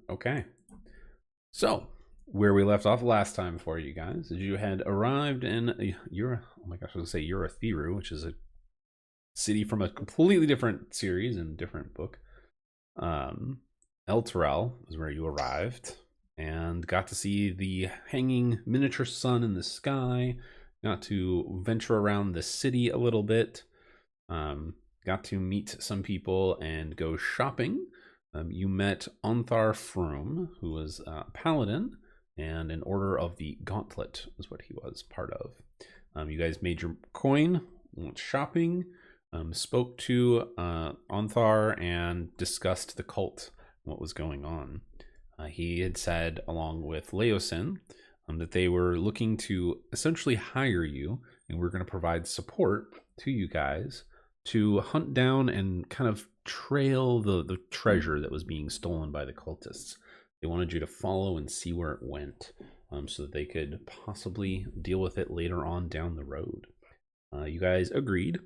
Okay. So, where we left off last time for you guys is you had arrived in oh my gosh, I was gonna say Urathiru, which is a city from a completely different series and different book. Um, El Terrell is where you arrived and got to see the hanging miniature sun in the sky. Got to venture around the city a little bit. Got to meet some people and go shopping. You met Onthar Froom, who was a paladin, and an Order of the Gauntlet is what he was part of. You guys made your coin, went shopping, spoke to Onthar, and discussed the cult, what was going on. He had said, along with Leosin, that they were looking to essentially hire you, and we're going to provide support to you guys to hunt down and kind of trail the treasure that was being stolen by the cultists. They wanted you to follow and see where it went, so that they could possibly deal with it later on down the road. You guys agreed,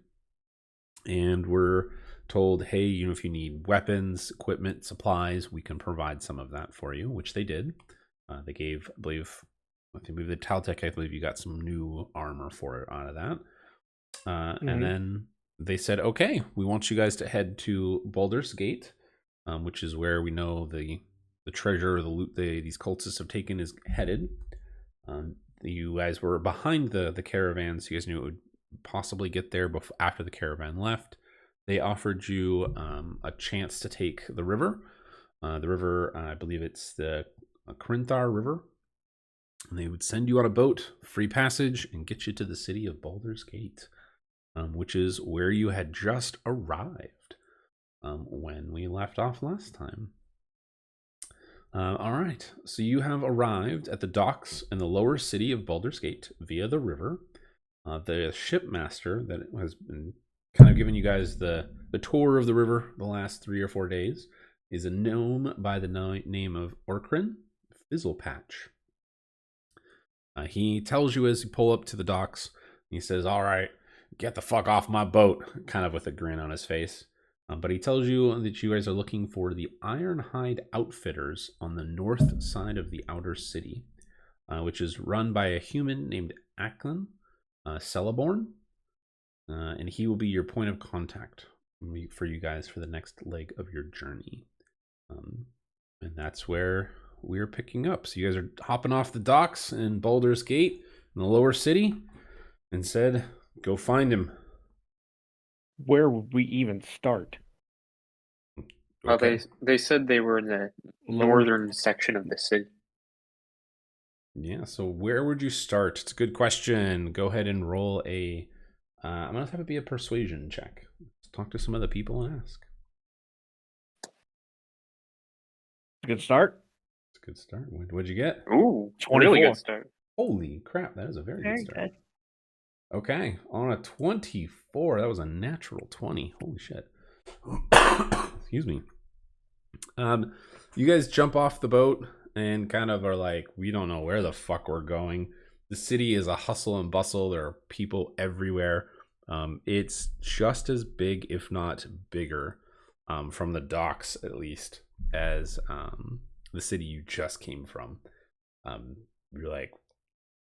and were told, hey, if you need weapons, equipment, supplies, we can provide some of that for you, which they did. They gave, I think with the Taltech, I believe you got some new armor for it out of that. And then they said, okay, we want you guys to head to Baldur's Gate, which is where we know the treasure or the loot these cultists have taken is headed. You guys were behind the caravan, so you guys knew it would possibly get there after the caravan left. They offered you a chance to take the river. The river, I believe it's the Corinthar River. And they would send you on a boat, free passage, and get you to the city of Baldur's Gate, which is where you had just arrived when we left off last time. All right, so you have arrived at the docks in the lower city of Baldur's Gate via the river. The shipmaster that has been kind of giving you guys the tour of the river the last 3 or 4 days is a gnome by the name of Orkrin Fizzlepatch. He tells you as you pull up to the docks, he says, all right, get the fuck off my boat, kind of with a grin on his face. But he tells you that you guys are looking for the Ironhide Outfitters on the north side of the outer city, which is run by a human named Ackland Celeborn. And he will be your point of contact for you guys for the next leg of your journey. And that's where we're picking up. So you guys are hopping off the docks in Baldur's Gate in the lower city and said, go find him. Where would we even start? Okay. They said they were in the northern section of the city. Yeah, so where would you start? It's a good question. Go ahead and roll a... I'm going to have it be a persuasion check. Let's talk to some of the people and ask. Good start. It's a good start. What'd you get? Ooh, 24. Really good start. Holy crap, that is a very good start. Okay, on a 24, that was a natural 20. Holy shit. Excuse me. You guys jump off the boat and kind of are like, we don't know where the fuck we're going. The city is a hustle and bustle. There are people everywhere. It's just as big, if not bigger, from the docks at least, as the city you just came from. You're like,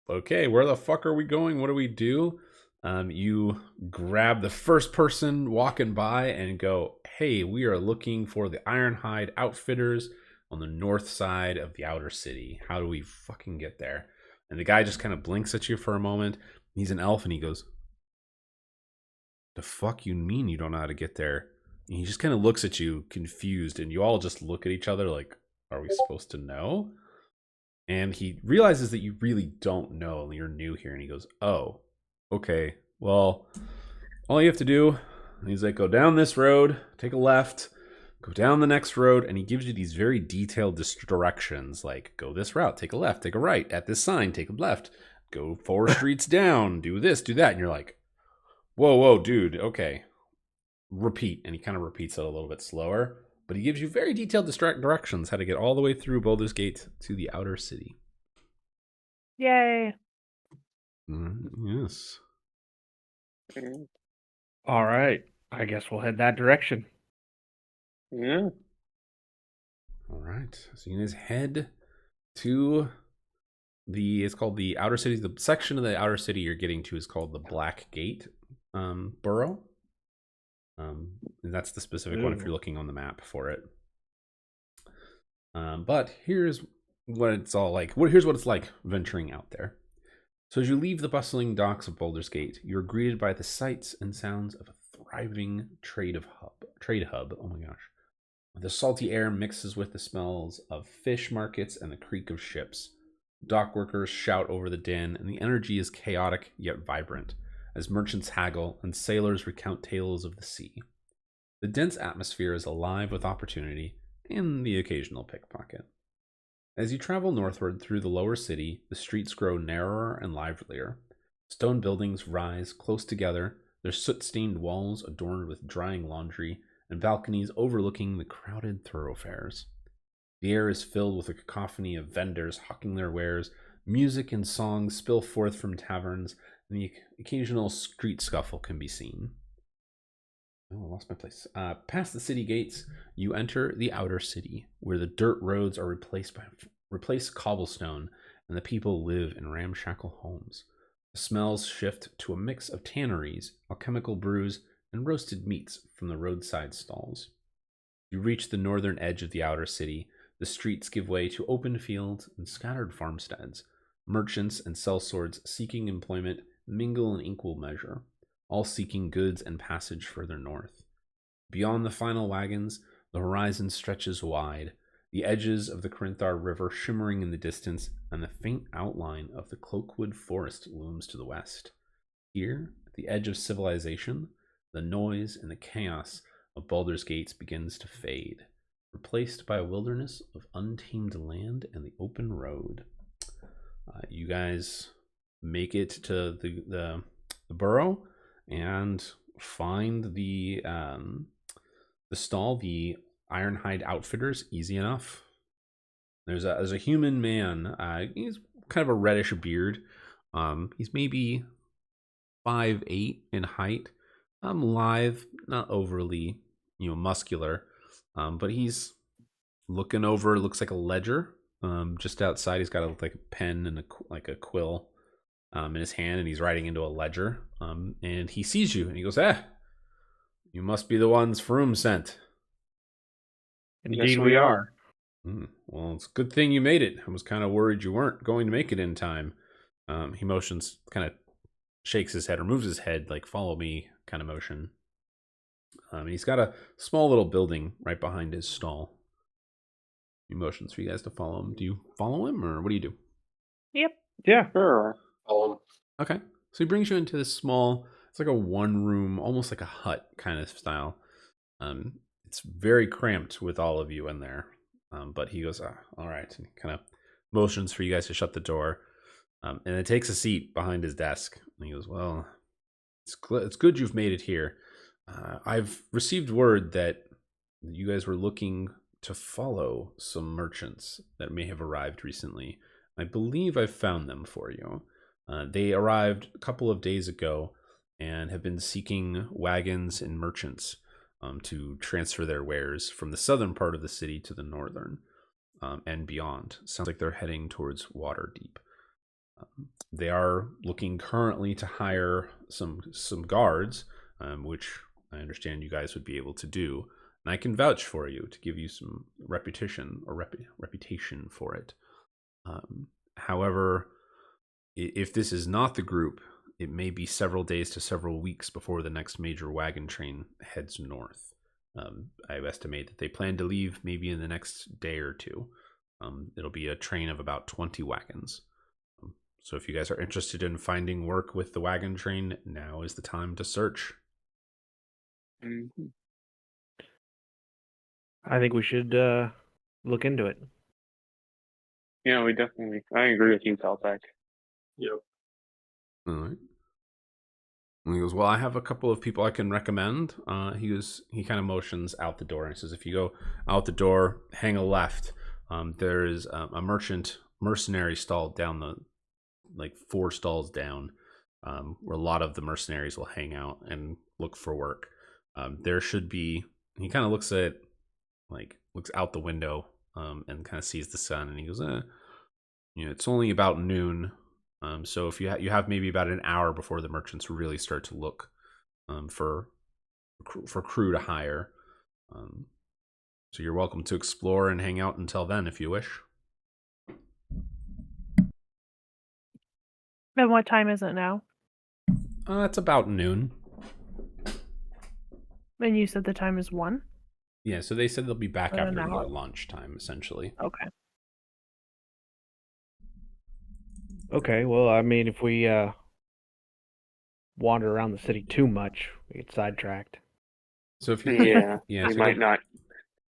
okay, where the fuck are we going? What do we do? You grab the first person walking by and go, hey, we are looking for the Ironhide Outfitters on the north side of the outer city. How do we fucking get there? And the guy just kind of blinks at you for a moment. He's an elf and he goes, the fuck you mean you don't know how to get there? And he just kind of looks at you confused, and you all just look at each other like, are we supposed to know? And he realizes that you really don't know and you're new here. And he goes, oh, okay, well, all you have to do, he's like, go down this road, take a left, go down the next road. And he gives you these very detailed directions, like go this route, take a left, take a right, at this sign, take a left, go 4 streets down, do this, do that. And you're like, whoa, dude, okay, repeat. And he kind of repeats it a little bit slower. But he gives you very detailed directions how to get all the way through Baldur's Gate to the outer city. Yay! Yes. All right. I guess we'll head that direction. Yeah. All right. right. So you guys head to it's called the Outer City. The section of the Outer City you're getting to is called the Black Gate borough. And that's the specific one if you're looking on the map for it. But here's what it's all like. Here's what it's like venturing out there. So as you leave the bustling docks of Baldur's Gate, you're greeted by the sights and sounds of a thriving trade hub. Oh my gosh. The salty air mixes with the smells of fish markets and the creak of ships. Dock workers shout over the din, and the energy is chaotic yet vibrant, as merchants haggle and sailors recount tales of the sea. The dense atmosphere is alive with opportunity and the occasional pickpocket. As you travel northward through the lower city, the streets grow narrower and livelier. Stone buildings rise close together, their soot-stained walls adorned with drying laundry, and balconies overlooking the crowded thoroughfares. The air is filled with a cacophony of vendors hawking their wares. Music and songs spill forth from taverns, and the occasional street scuffle can be seen. Oh, I lost my place. Past the city gates, you enter the outer city, where the dirt roads are replaced cobblestone, and the people live in ramshackle homes. The smells shift to a mix of tanneries, alchemical brews, and roasted meats from the roadside stalls. You reach the northern edge of the outer city. The streets give way to open fields and scattered farmsteads. Merchants and sellswords seeking employment mingle in equal measure, all seeking goods and passage further north. Beyond the final wagons, the horizon stretches wide, the edges of the Corinthar River shimmering in the distance, and the faint outline of the Cloakwood Forest looms to the west. Here, at the edge of civilization, the noise and the chaos of Baldur's Gates begins to fade, replaced by a wilderness of untamed land and the open road. You guys make it to the borough and find the stall, the Ironhide Outfitters, easy enough. There's a human man. He's kind of a reddish beard. He's maybe 5'8" in height. Lithe, not overly, muscular. But he's looking over. Looks like a ledger. Just outside, he's got a pen and a quill in his hand, and he's writing into a ledger. And he sees you, and he goes, you must be the ones Froome sent." Indeed, Yes, we are. Well, it's a good thing you made it. I was kind of worried you weren't going to make it in time. He motions, kind of shakes his head or moves his head, like follow me kind of motion. He's got a small little building right behind his stall. He motions for you guys to follow him. Do you follow him, or what do you do? Yep. Yeah. Sure. Okay. So he brings you into this small, it's like a one room, almost like a hut kind of style. It's very cramped with all of you in there. But he goes, all right. And he kind of motions for you guys to shut the door. And then takes a seat behind his desk. And he goes, well, it's good you've made it here. I've received word that you guys were looking to follow some merchants that may have arrived recently. I believe I've found them for you. They arrived a couple of days ago and have been seeking wagons and merchants to transfer their wares from the southern part of the city to the northern and beyond. Sounds like they're heading towards Waterdeep. They are looking currently to hire some guards, which I understand you guys would be able to do. And I can vouch for you to give you some reputation for it. However, if this is not the group, it may be several days to several weeks before the next major wagon train heads north. I estimate that they plan to leave maybe in the next day or two. It'll be a train of about 20 wagons. So if you guys are interested in finding work with the wagon train, now is the time to search. Mm-hmm. I think we should look into it. Yeah, we definitely. I agree with you, Caltech. Yep. All right. And he goes, well, I have a couple of people I can recommend. He kind of motions out the door and says, if you go out the door, hang a left. There is a mercenary stall down the 4 stalls down, where a lot of the mercenaries will hang out and look for work. There should be. He kind of looks out the window and kind of sees the sun, and he goes, it's only about noon. So if you have maybe about an hour before the merchants really start to look for crew to hire. So you're welcome to explore and hang out until then if you wish. And what time is it now? It's about noon. And you said the time is 1? Yeah, so they said they'll be back An after hour. lunchtime, essentially. Okay. Okay, well, I mean, if we wander around the city too much, we get sidetracked. So if you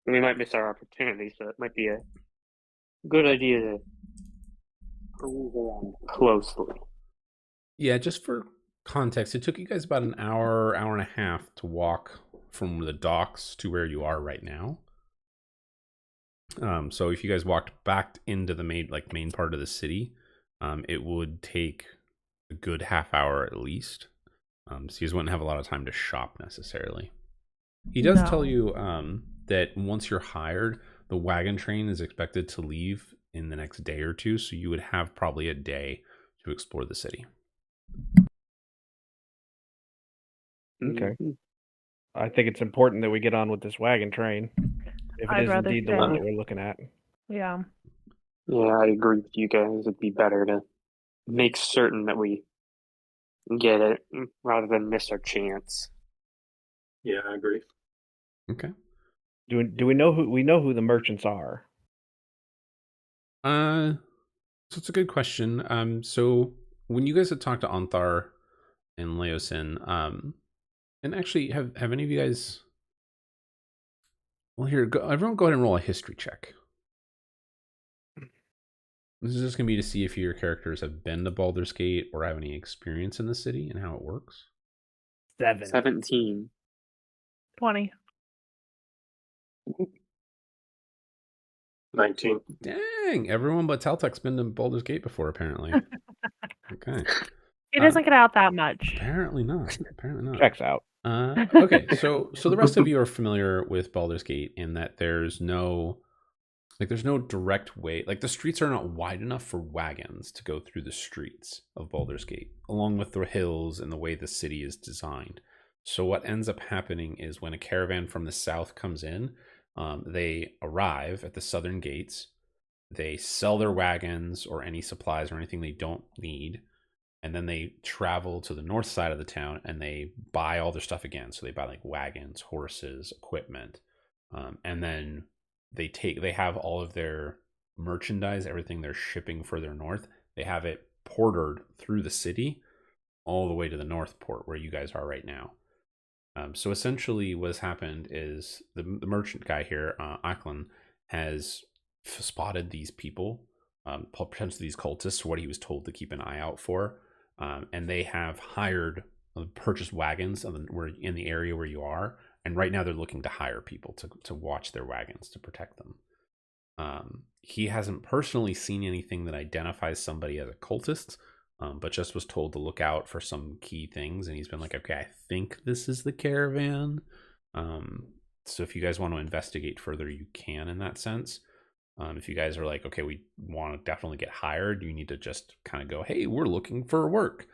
we might miss our opportunity, so it might be a good idea to move around closely. Yeah, just for context, it took you guys about an hour and a half to walk from the docks to where you are right now. So if you guys walked back into the main part of the city, it would take a good half hour at least. So you guys wouldn't have a lot of time to shop necessarily. He does tell you that once you're hired, the wagon train is expected to leave in the next day or two, so you would have probably a day to explore the city. Okay. I think it's important that we get on with this wagon train. If it is indeed the one that we're looking at. Yeah. Yeah, I agree with you guys. It'd be better to make certain that we get it rather than miss our chance. Yeah, I agree. Okay. Do we know who the merchants are? So it's a good question. So when you guys had talked to Onthar and Leosin, and actually have any of you guys? Well, here, everyone, go ahead and roll a history check. This is just gonna be to see if your characters have been to Baldur's Gate or have any experience in the city and how it works. 17. 20. 19. Dang, everyone but Taltek's been to Baldur's Gate before, apparently. Okay. It doesn't get out that much. Apparently not. Checks out. Okay, so the rest of you are familiar with Baldur's Gate in that there's no direct way. Like, the streets are not wide enough for wagons to go through the streets of Baldur's Gate, along with the hills and the way the city is designed. So what ends up happening is when a caravan from the south comes in, they arrive at the southern gates. They sell their wagons or any supplies or anything they don't need. And then they travel to the north side of the town and they buy all their stuff again. So they buy like wagons, horses, equipment. And then they have all of their merchandise, everything they're shipping further north. They have it portered through the city all the way to the north port where you guys are right now. So essentially what's happened is the merchant guy here, Ackland, has spotted these people, potentially these cultists, what he was told to keep an eye out for. And they have purchased wagons in the area where you are. And right now they're looking to hire people to watch their wagons, to protect them. He hasn't personally seen anything that identifies somebody as a cultist, but just was told to look out for some key things. And he's been like, okay, I think this is the caravan. So if you guys want to investigate further, you can in that sense. If you guys are like, okay, we want to definitely get hired, you need to just kind of go, hey, we're looking for work.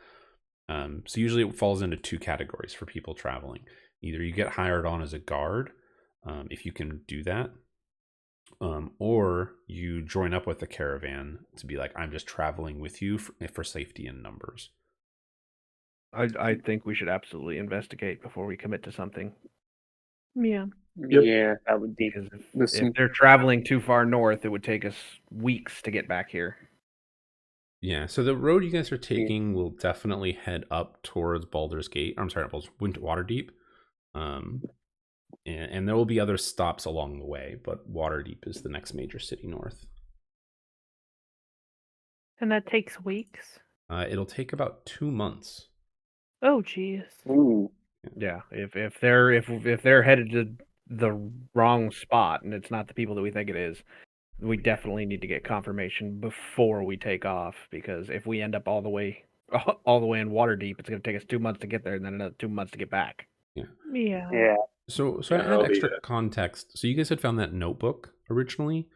So usually it falls into two categories for people traveling. Either you get hired on as a guard, if you can do that, or you join up with the caravan to be like, I'm just traveling with you for safety in numbers. I think we should absolutely investigate before we commit to something. Yeah. Yep. Yeah, that would be. Because if they're traveling too far north, it would take us weeks to get back here. Yeah, so the road you guys are taking will definitely head up towards Baldur's Gate. I'm sorry, Waterdeep. And there will be other stops along the way, but Waterdeep is the next major city north. And that takes weeks? It'll take about 2 months. Oh, jeez. Ooh. Yeah, if they're headed to the wrong spot and it's not the people that we think it is, we definitely need to get confirmation before we take off, because if we end up all the way in Waterdeep, it's going to take us 2 months to get there and then another 2 months to get back. Yeah. Yeah. So I add extra context. So you guys had found that notebook originally.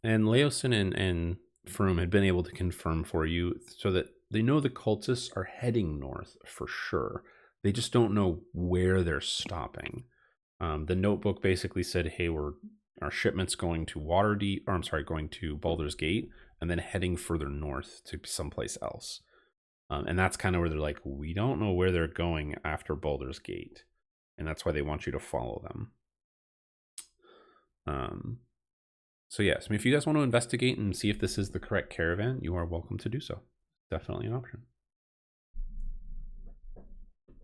And Leosin and Froome had been able to confirm for you so that they know the cultists are heading north for sure. They just don't know where they're stopping. The notebook basically said, hey, our shipment's going to Waterdeep, or I'm sorry, going to Baldur's Gate, and then heading further north to someplace else. And that's kind of where they're like, we don't know where they're going after Baldur's Gate. And that's why they want you to follow them. So yes, I mean, if you guys want to investigate and see if this is the correct caravan, you are welcome to do so. Definitely an option.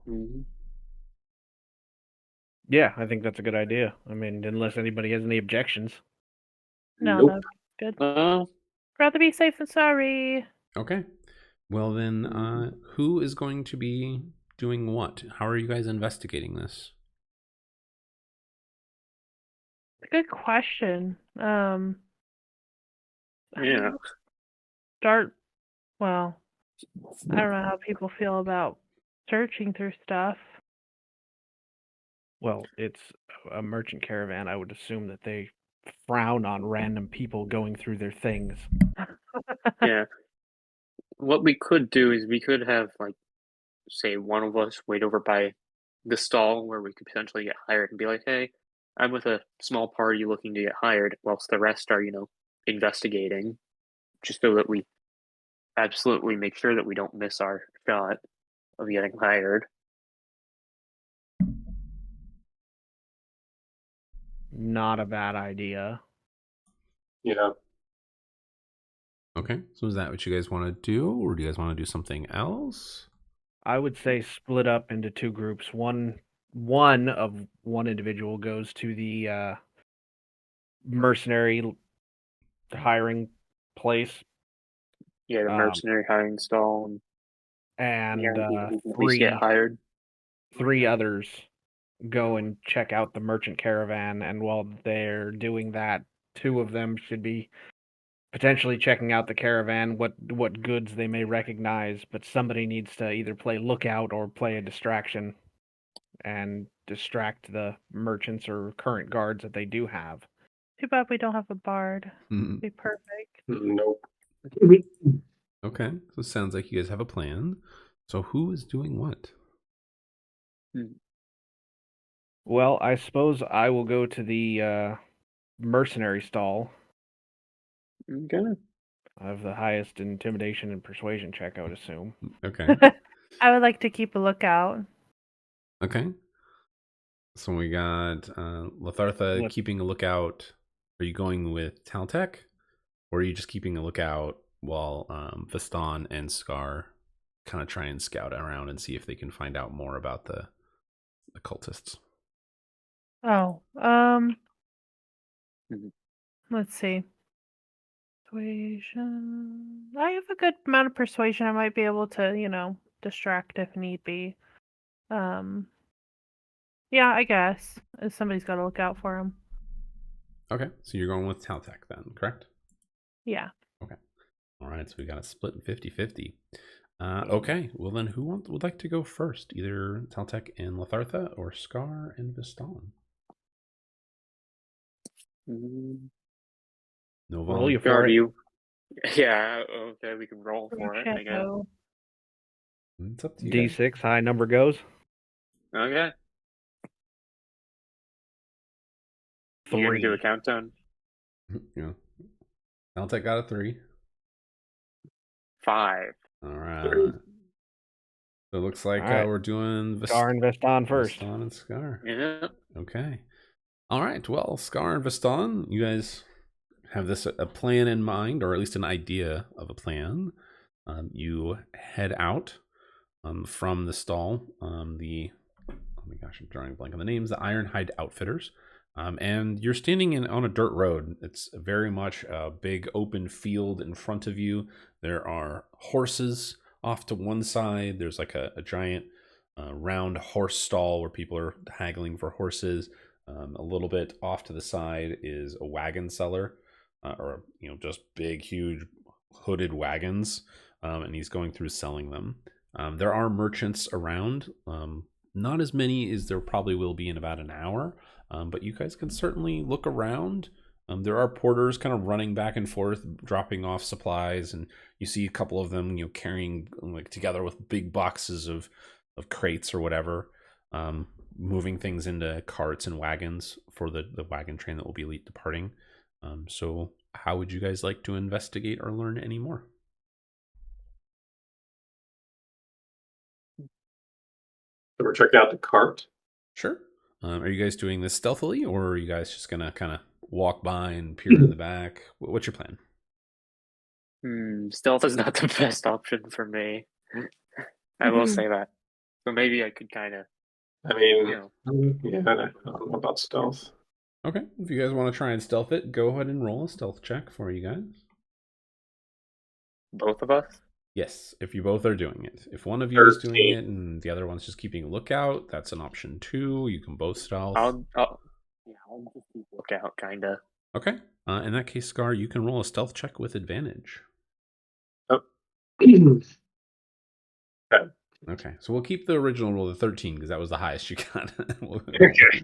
Mm-hmm. Yeah, I think that's a good idea. I mean, unless anybody has any objections. No, Nope. that'd be good. Well, Rather be safe than sorry. Okay. Well then, who is going to be doing what? How are you guys investigating this? Good question. yeah. Start. Well, I don't know how people feel about searching through stuff. Well, it's a merchant caravan. I would assume that they frown on random people going through their things. Yeah. What we could do is we could have, like, say, one of us wait over by the stall where we could potentially get hired and be like, hey, I'm with a small party looking to get hired, whilst the rest are, investigating, just so that we absolutely make sure that we don't miss our shot of getting hired. Not a bad idea. Yeah. Okay. So is that what you guys want to do, or do you guys want to do something else? I would say split up into two groups. One individual goes to the mercenary hiring place, Yeah, the mercenary hiring stall, and we can at least get hired. three others go and check out the merchant caravan. And while they're doing that, two of them should be potentially checking out the caravan, what goods they may recognize, but somebody needs to either play lookout or play a distraction and distract the merchants or current guards that they do have. Too bad we don't have a bard. Mhm. Be perfect. Nope. Okay. So it sounds like you guys have a plan. So who is doing what? Well, I suppose I will go to the mercenary stall. Okay. I have the highest intimidation and persuasion check, I would assume. Okay. I would like to keep a lookout. Okay. So we got Lathartha keeping a lookout. Are you going with Taltech? Or are you just keeping a lookout while Viston and Scar kind of try and scout around and see if they can find out more about the cultists? Oh, Mhm. let's see. Persuasion. I have a good amount of persuasion. I might be able to, distract if need be. Yeah, I guess. Somebody's got to look out for him. Okay, so you're going with Taltech then, correct? Yeah. Okay. All right, so we got a split 50-50. Okay, well then who would like to go first? Either Taltech and Lathartha or Scar and Viston? No Roll you volunteer. for it. You. Yeah, okay, we can roll for it, I guess. Shadow. It's up to you guys. D6, high number goes. Okay. You're gonna do 3. a countdown? Yeah. Taltech got a 3. 5. All right. So it looks like All right. we're doing Scar and Veston first. Viston and Scar. Yeah. Okay. All right. Well, Scar and Viston, you guys have a plan in mind, or at least an idea of a plan. You head out from the stall. Oh my gosh, I'm drawing a blank on the names. The Ironhide Outfitters. And you're standing on a dirt road. It's very much a big open field in front of you. There are horses off to one side. There's like a giant round horse stall where people are haggling for horses. A little bit off to the side is a wagon seller, or just big, huge hooded wagons, and he's going through selling them. There are merchants around. Not as many as there probably will be in about an hour. But you guys can certainly look around. There are porters kind of running back and forth, dropping off supplies, and you see a couple of them, carrying like together with big boxes of crates or whatever, moving things into carts and wagons for the wagon train that will be departing. So how would you guys like to investigate or learn any more? So we're checking out the cart. Sure. Are you guys doing this stealthily, or are you guys just gonna kind of walk by and peer in the back? What's your plan? Stealth is not the best option for me. I will say that. So maybe I could kind of, I mean, you know, yeah, I don't know about stealth. Okay, if you guys want to try and stealth it, go ahead and roll a stealth check for you guys. both of us. Yes, if you both are doing it. If one of you is doing 13. it and the other one's just keeping a lookout, that's an option too. You can both stealth. I'll just keep lookout, kind of. Okay. In that case, Scar, you can roll a stealth check with advantage. Okay, so we'll keep the original roll of 13 because that was the highest you got.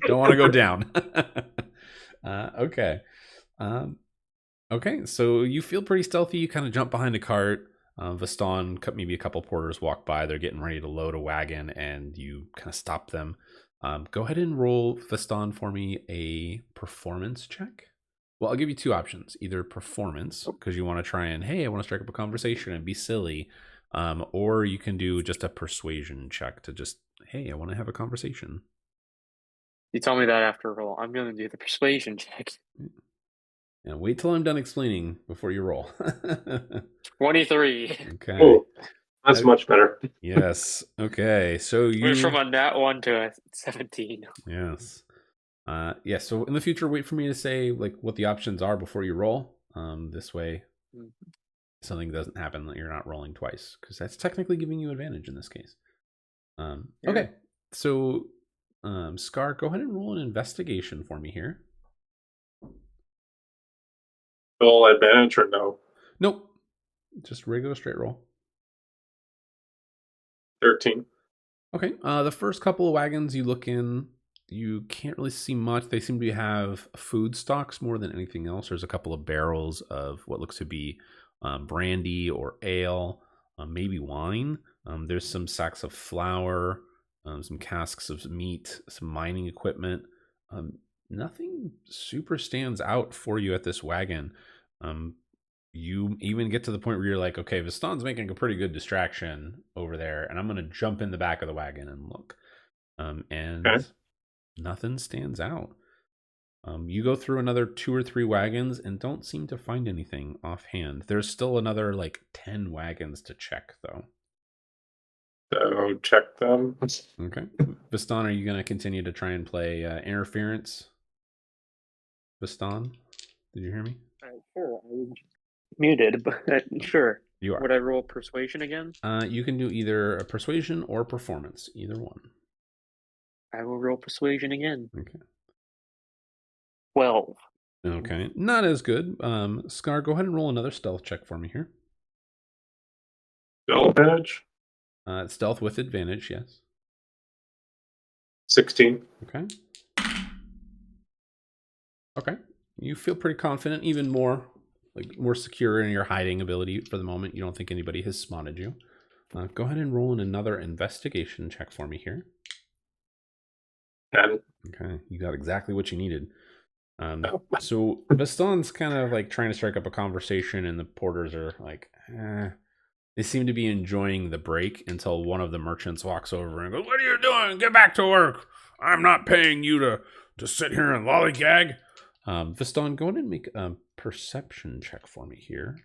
Don't want to go down. Okay. Okay, so you feel pretty stealthy. You kind of jump behind a cart. Vaston, maybe a couple porters walk by. They're getting ready to load a wagon, and you kind of stop them. Go ahead and roll, Vaston, for me a performance check. Well, I'll give you two options. Either performance, because you want to try and, hey, I want to strike up a conversation and be silly. Or you can do just a persuasion check to just, hey, I want to have a conversation. You tell me that after a roll. I'm going to do the persuasion check. And wait till I'm done explaining before you roll. 23. Okay. Oh, that's much better. Yes. Okay. So you Went from a nat 1 to a 17. Yes. Yeah. So in the future, wait for me to say like what the options are before you roll. This way, something doesn't happen that you're not rolling twice, because that's technically giving you advantage in this case. Yeah. Okay. So, Scar, go ahead and roll an investigation for me here. Full advantage or no? Nope. Just regular straight roll. 13. Okay. The first couple of wagons you look in, you can't really see much. They seem to have food stocks more than anything else. There's a couple of barrels of what looks to be brandy or ale, maybe wine. There's some sacks of flour, some casks of meat, some mining equipment. Nothing super stands out for you at this wagon. You even get to the point where you're like, okay, Vaston's making a pretty good distraction over there, and I'm going to jump in the back of the wagon and look. And Okay. Nothing stands out. You go through another 2 or 3 wagons and don't seem to find anything offhand. There's still another like 10 wagons to check, though. So check them. Okay. Vaston, are you going to continue to try and play interference? Vaston, did you hear me? Sure. I was muted, but sure. You are. Would I roll persuasion again? You can do either a persuasion or performance, either one. I will roll persuasion again. Okay. 12. Okay. Not as good. Scar, go ahead and roll another stealth check for me here. Full advantage? Stealth with advantage, yes. 16. Okay. Okay. You feel pretty confident, even more secure in your hiding ability for the moment. You don't think anybody has spotted you. Go ahead and roll in another investigation check for me here. 10. Okay, you got exactly what you needed. So Vaston's kind of like trying to strike up a conversation, and the porters are like, They seem to be enjoying the break until one of the merchants walks over and goes, "What are you doing? Get back to work. I'm not paying you to sit here and lollygag." Vaston, go ahead and make a perception check for me here.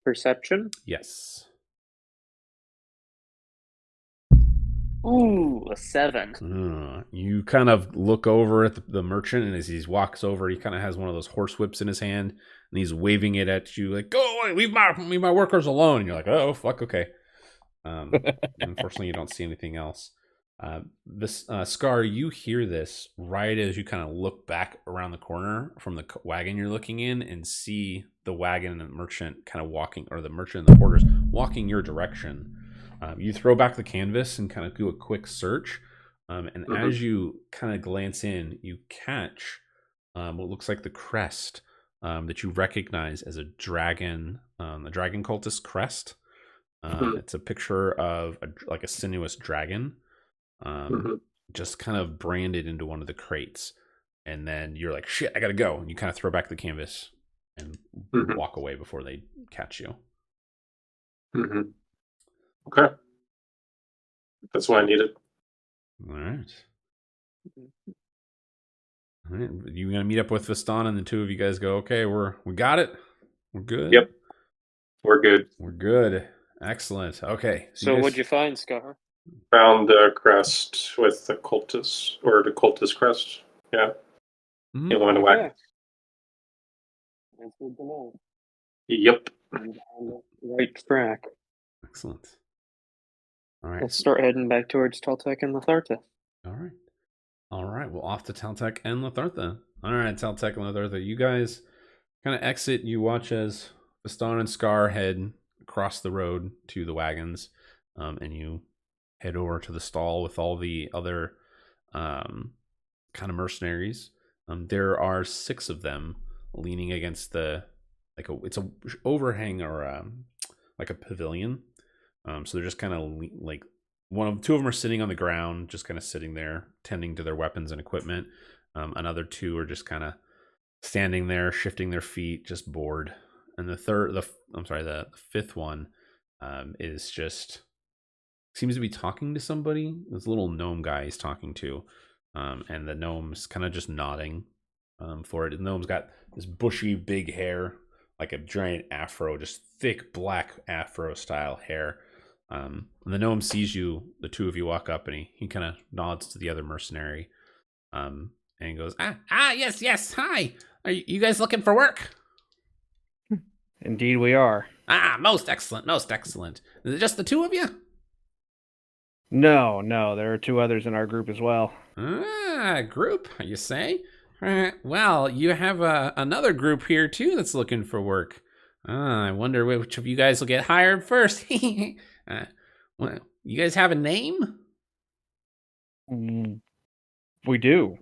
Perception? Yes. Ooh, a 7. You kind of look over at the merchant, and as he walks over, he kind of has one of those horse whips in his hand, and he's waving it at you like, "Go away, leave my workers alone." And you're like, "Oh, fuck, okay." Unfortunately, you don't see anything else. Scar, you hear this right as you kind of look back around the corner from the wagon you're looking in and see the wagon and the merchant kind of walking, or the merchant and the porters walking your direction. You throw back the canvas and kind of do a quick search. And as you kind of glance in, you catch what looks like the crest that you recognize as a dragon cultist crest. It's a picture of a sinuous dragon, just kind of branded into one of the crates. And then you're like, shit, I gotta go. And you kind of throw back the canvas and walk away before they catch you. Okay. That's what I needed. All right. All right. You gonna meet up with Vistan, and the two of you guys go, okay, we got it. We're good. Yep. We're good. We're good. Excellent. Okay. So what'd you find, Scar? Found the crest with the cultist, or the cultist crest. Yeah. Mhm. You want to whack? Yeah. That's good to know. Yep. I'm on the right track. Excellent. All right. Let's start heading back towards Taltek and Latharta. All right. All right. Well, off to Taltek and Lathartha. All right, Taltek and Lathartha. You guys kind of exit. You watch as Vistan and Scar head across the road to the wagons, and you head over to the stall with all the other kind of mercenaries. There are 6 of them leaning against it's a overhang or like a pavilion. So they're just kind of like 2 of them are sitting on the ground, just kind of sitting there, tending to their weapons and equipment. Another 2 are just kind of standing there, shifting their feet, just bored. And the 5th one is just seems to be talking to somebody. This little gnome guy he's talking to, and the gnome's kind of just nodding for it. The gnome's got this bushy, big hair, like a giant afro, just thick black afro style hair. And the gnome sees you, the 2 of you walk up, and he kind of nods to the other mercenary, and he goes, yes, hi. Are you guys looking for work? Indeed, we are. Most excellent, most excellent. Is it just the 2 of you? No, there are 2 others in our group as well. Group, you say? Well, you have another group here too that's looking for work. I wonder which of you guys will get hired first. Well, you guys have a name? We do.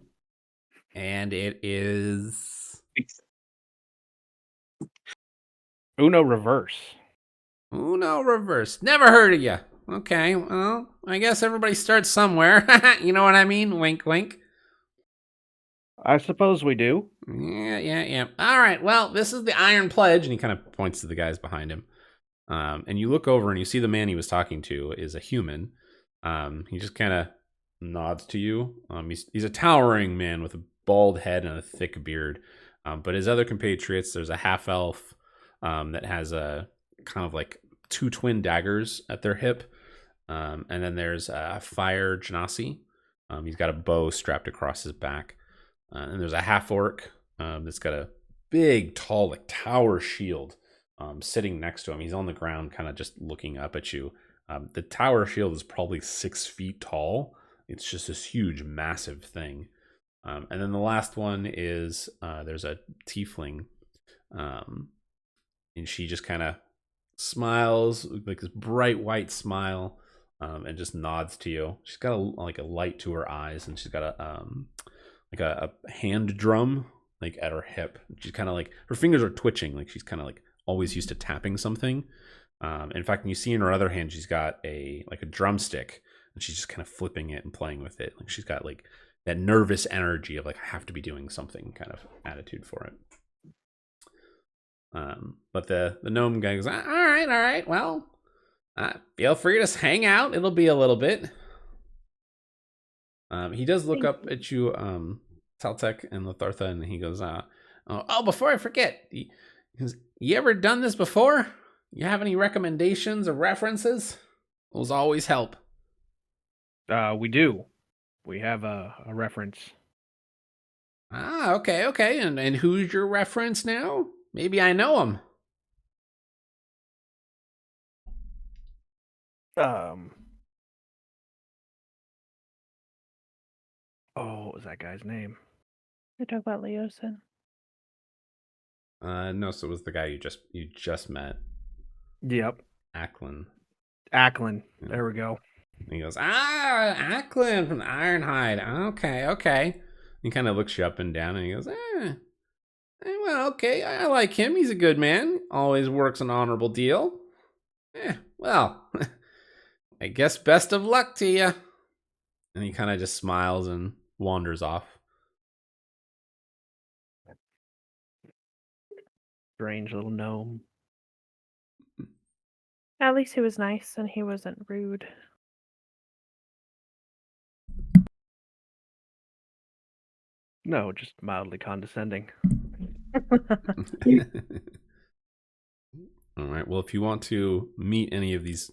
And it is Uno Reverse. Uno Reverse. Never heard of you. Okay, well, I guess everybody starts somewhere. You know what I mean? Wink, wink. I suppose we do. Yeah. All right, well, this is the Iron Pledge, and he kind of points to the guys behind him. And you look over, and you see the man he was talking to is a human. He just kind of nods to you. He's a towering man with a bald head and a thick beard. But his other compatriots, there's a half-elf that has a kind of like 2 twin daggers at their hip. And then there's a fire genasi. He's got a bow strapped across his back. And there's a half-orc that's got a big, tall, like tower shield sitting next to him. He's on the ground kind of just looking up at you. The tower shield is probably 6 feet tall. It's just this huge, massive thing. And then the last one is there's a tiefling. And she just kind of smiles, like this bright white smile, and just nods to you. She's got a light to her eyes, and she's got a hand drum like at her hip. She's kind of like, her fingers are twitching, like she's kind of like always used to tapping something. In fact, when you see in her other hand, she's got a drumstick, and she's just kind of flipping it and playing with it. Like she's got like that nervous energy of like, I have to be doing something kind of attitude for it. But the gnome guy goes, all right. Well, feel free to hang out. It'll be a little bit. He does look up at you, Taltek and Lathartha, and he goes, before I forget, you ever done this before? You have any recommendations or references? Those always help. We do. We have a reference. Okay. And who's your reference now? Maybe I know him. What was that guy's name? You're talking about Leosin. No, so it was the guy you just met. Yep. Acklin. Yeah. There we go. And he goes, Acklin from the Ironhide. Okay. He kind of looks you up and down and he goes, well, okay, I like him. He's a good man. Always works an honorable deal. Well, I guess best of luck to you. And he kind of just smiles and wanders off. Strange little gnome. At least he was nice and he wasn't rude. No, just mildly condescending. All right. Well, if you want to meet any of these,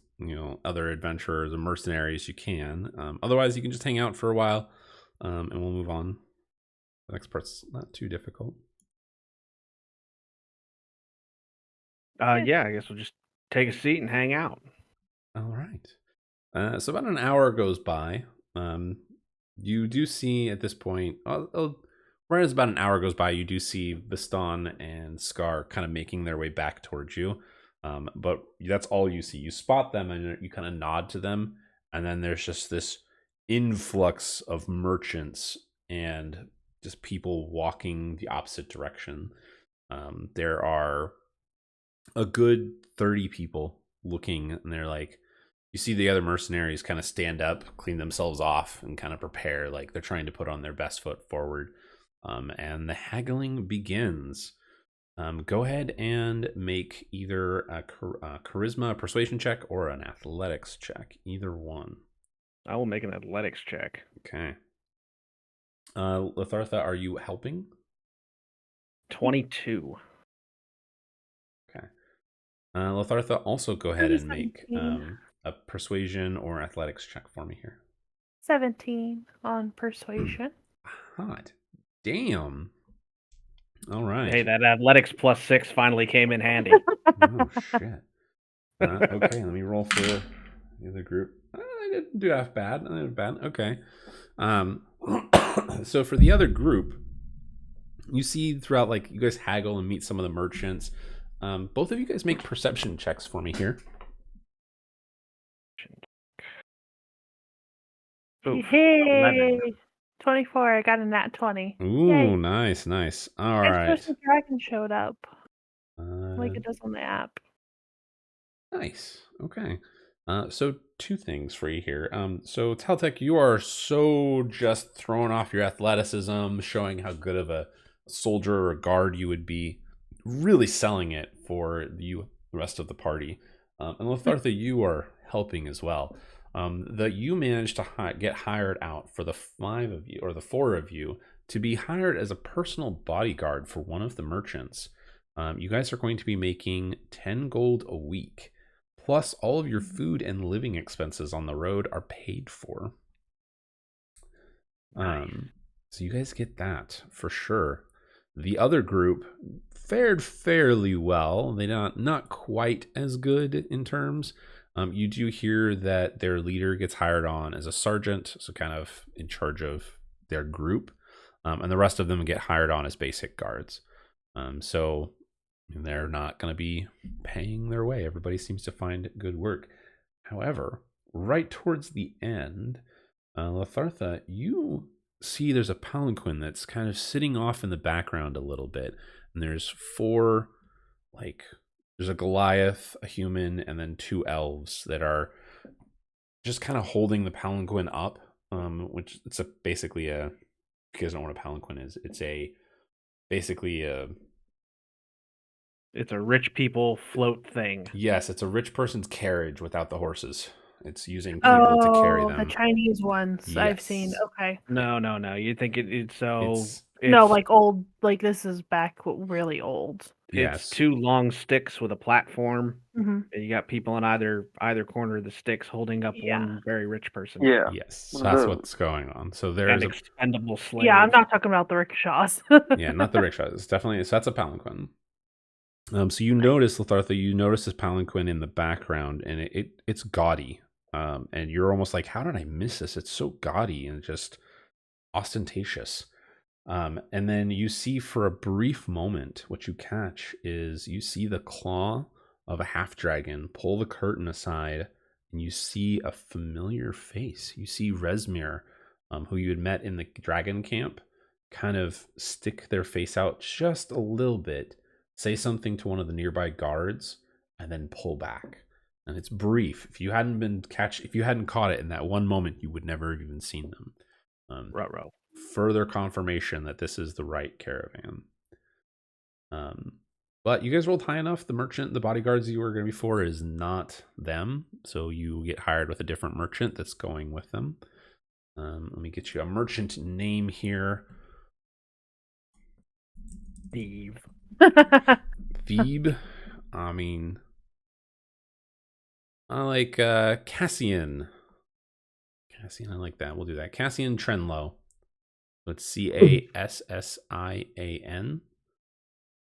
other adventurers or mercenaries, you can. Otherwise, you can just hang out for a while, and we'll move on. The next part's not too difficult. Yeah, I guess we'll just take a seat and hang out. All right. So about an hour goes by. You do see at this point, right as about an hour goes by, you do see Baston and Scar kind of making their way back towards you. But that's all you see. You spot them and you kind of nod to them. And then there's just this influx of merchants and just people walking the opposite direction. There are a good 30 people looking, and they're like, you see the other mercenaries kind of stand up, clean themselves off, and kind of prepare, like they're trying to put on their best foot forward. And the haggling begins. Go ahead and make either a charisma, persuasion check, or an athletics check. Either one. I will make an athletics check. Okay. Lathartha, are you helping? 22. Okay. Lathartha, also go ahead and make 17. a persuasion or athletics check for me here. 17 on persuasion. Hot. Damn. All right. Hey, that athletics +6 finally came in handy. Oh, shit. Okay, let me roll for the other group. I didn't do half bad. I did bad. Okay. So for the other group, you see throughout, like, you guys haggle and meet some of the merchants. Both of you guys make perception checks for me here. Oof, Hey, 11. 24. I got a nat 20. Ooh, Yay. nice. All I right. suppose the dragon showed up like it does on the app. Nice. Okay. So two things for you here. So Taltech, you are so just throwing off your athleticism, showing how good of a soldier or a guard you would be, really selling it for the rest of the party. And Lathartha, you are helping as well. That you managed to get hired out for the 5 of you, or the 4 of you, to be hired as a personal bodyguard for one of the merchants. You guys are going to be making 10 gold a week. Plus, all of your food and living expenses on the road are paid for. So you guys get that for sure. The other group fared fairly well. They not quite as good in terms. You do hear that their leader gets hired on as a sergeant, so kind of in charge of their group. And the rest of them get hired on as basic guards. So they're not going to be paying their way. Everybody seems to find good work. However, right towards the end, Lathartha, you see there's a palanquin that's kind of sitting off in the background a little bit. And there's 4, there's a Goliath, a human, and then 2 elves that are just kind of holding the palanquin up, which it's basically if you guys don't know what a palanquin is, it's basically a... It's a rich people float thing. Yes, it's a rich person's carriage without the horses. It's using people to carry them. The Chinese ones I've seen. Yes. Okay. No. You think it's so? It's- No, like old, like this is back really old. Yes. It's 2 long sticks with a platform. Mm-hmm. And you got people on either corner of the sticks holding up Yeah. one very rich person. Yeah. Yes, One so of that's those. what's going on. So And there's expendable slaves. Yeah, I'm not talking about the rickshaws. yeah, not the rickshaws. It's definitely, so that's a palanquin. So you notice, Lathartha, you notice this palanquin in the background, and it's gaudy. And you're almost like, how did I miss this? It's so gaudy and just ostentatious. And then you see for a brief moment, what you catch is you see the claw of a half dragon pull the curtain aside, and you see a familiar face. You see Resmir, who you had met in the dragon camp. kind of stick their face out just a little bit, say something to one of the nearby guards, and then pull back. And it's brief. If you hadn't caught it in that one moment, you would never have even seen them. Ruh-roh. Further confirmation that this is the right caravan. But you guys rolled high enough. The merchant, the bodyguards you were going to be for is not them. So you get hired with a different merchant that's going with them. Let me get you a merchant name here. Steve. Phoebe. I mean, I like Cassian. Cassian, I like that. We'll do that. Cassian Trenlow. So it's Cassian.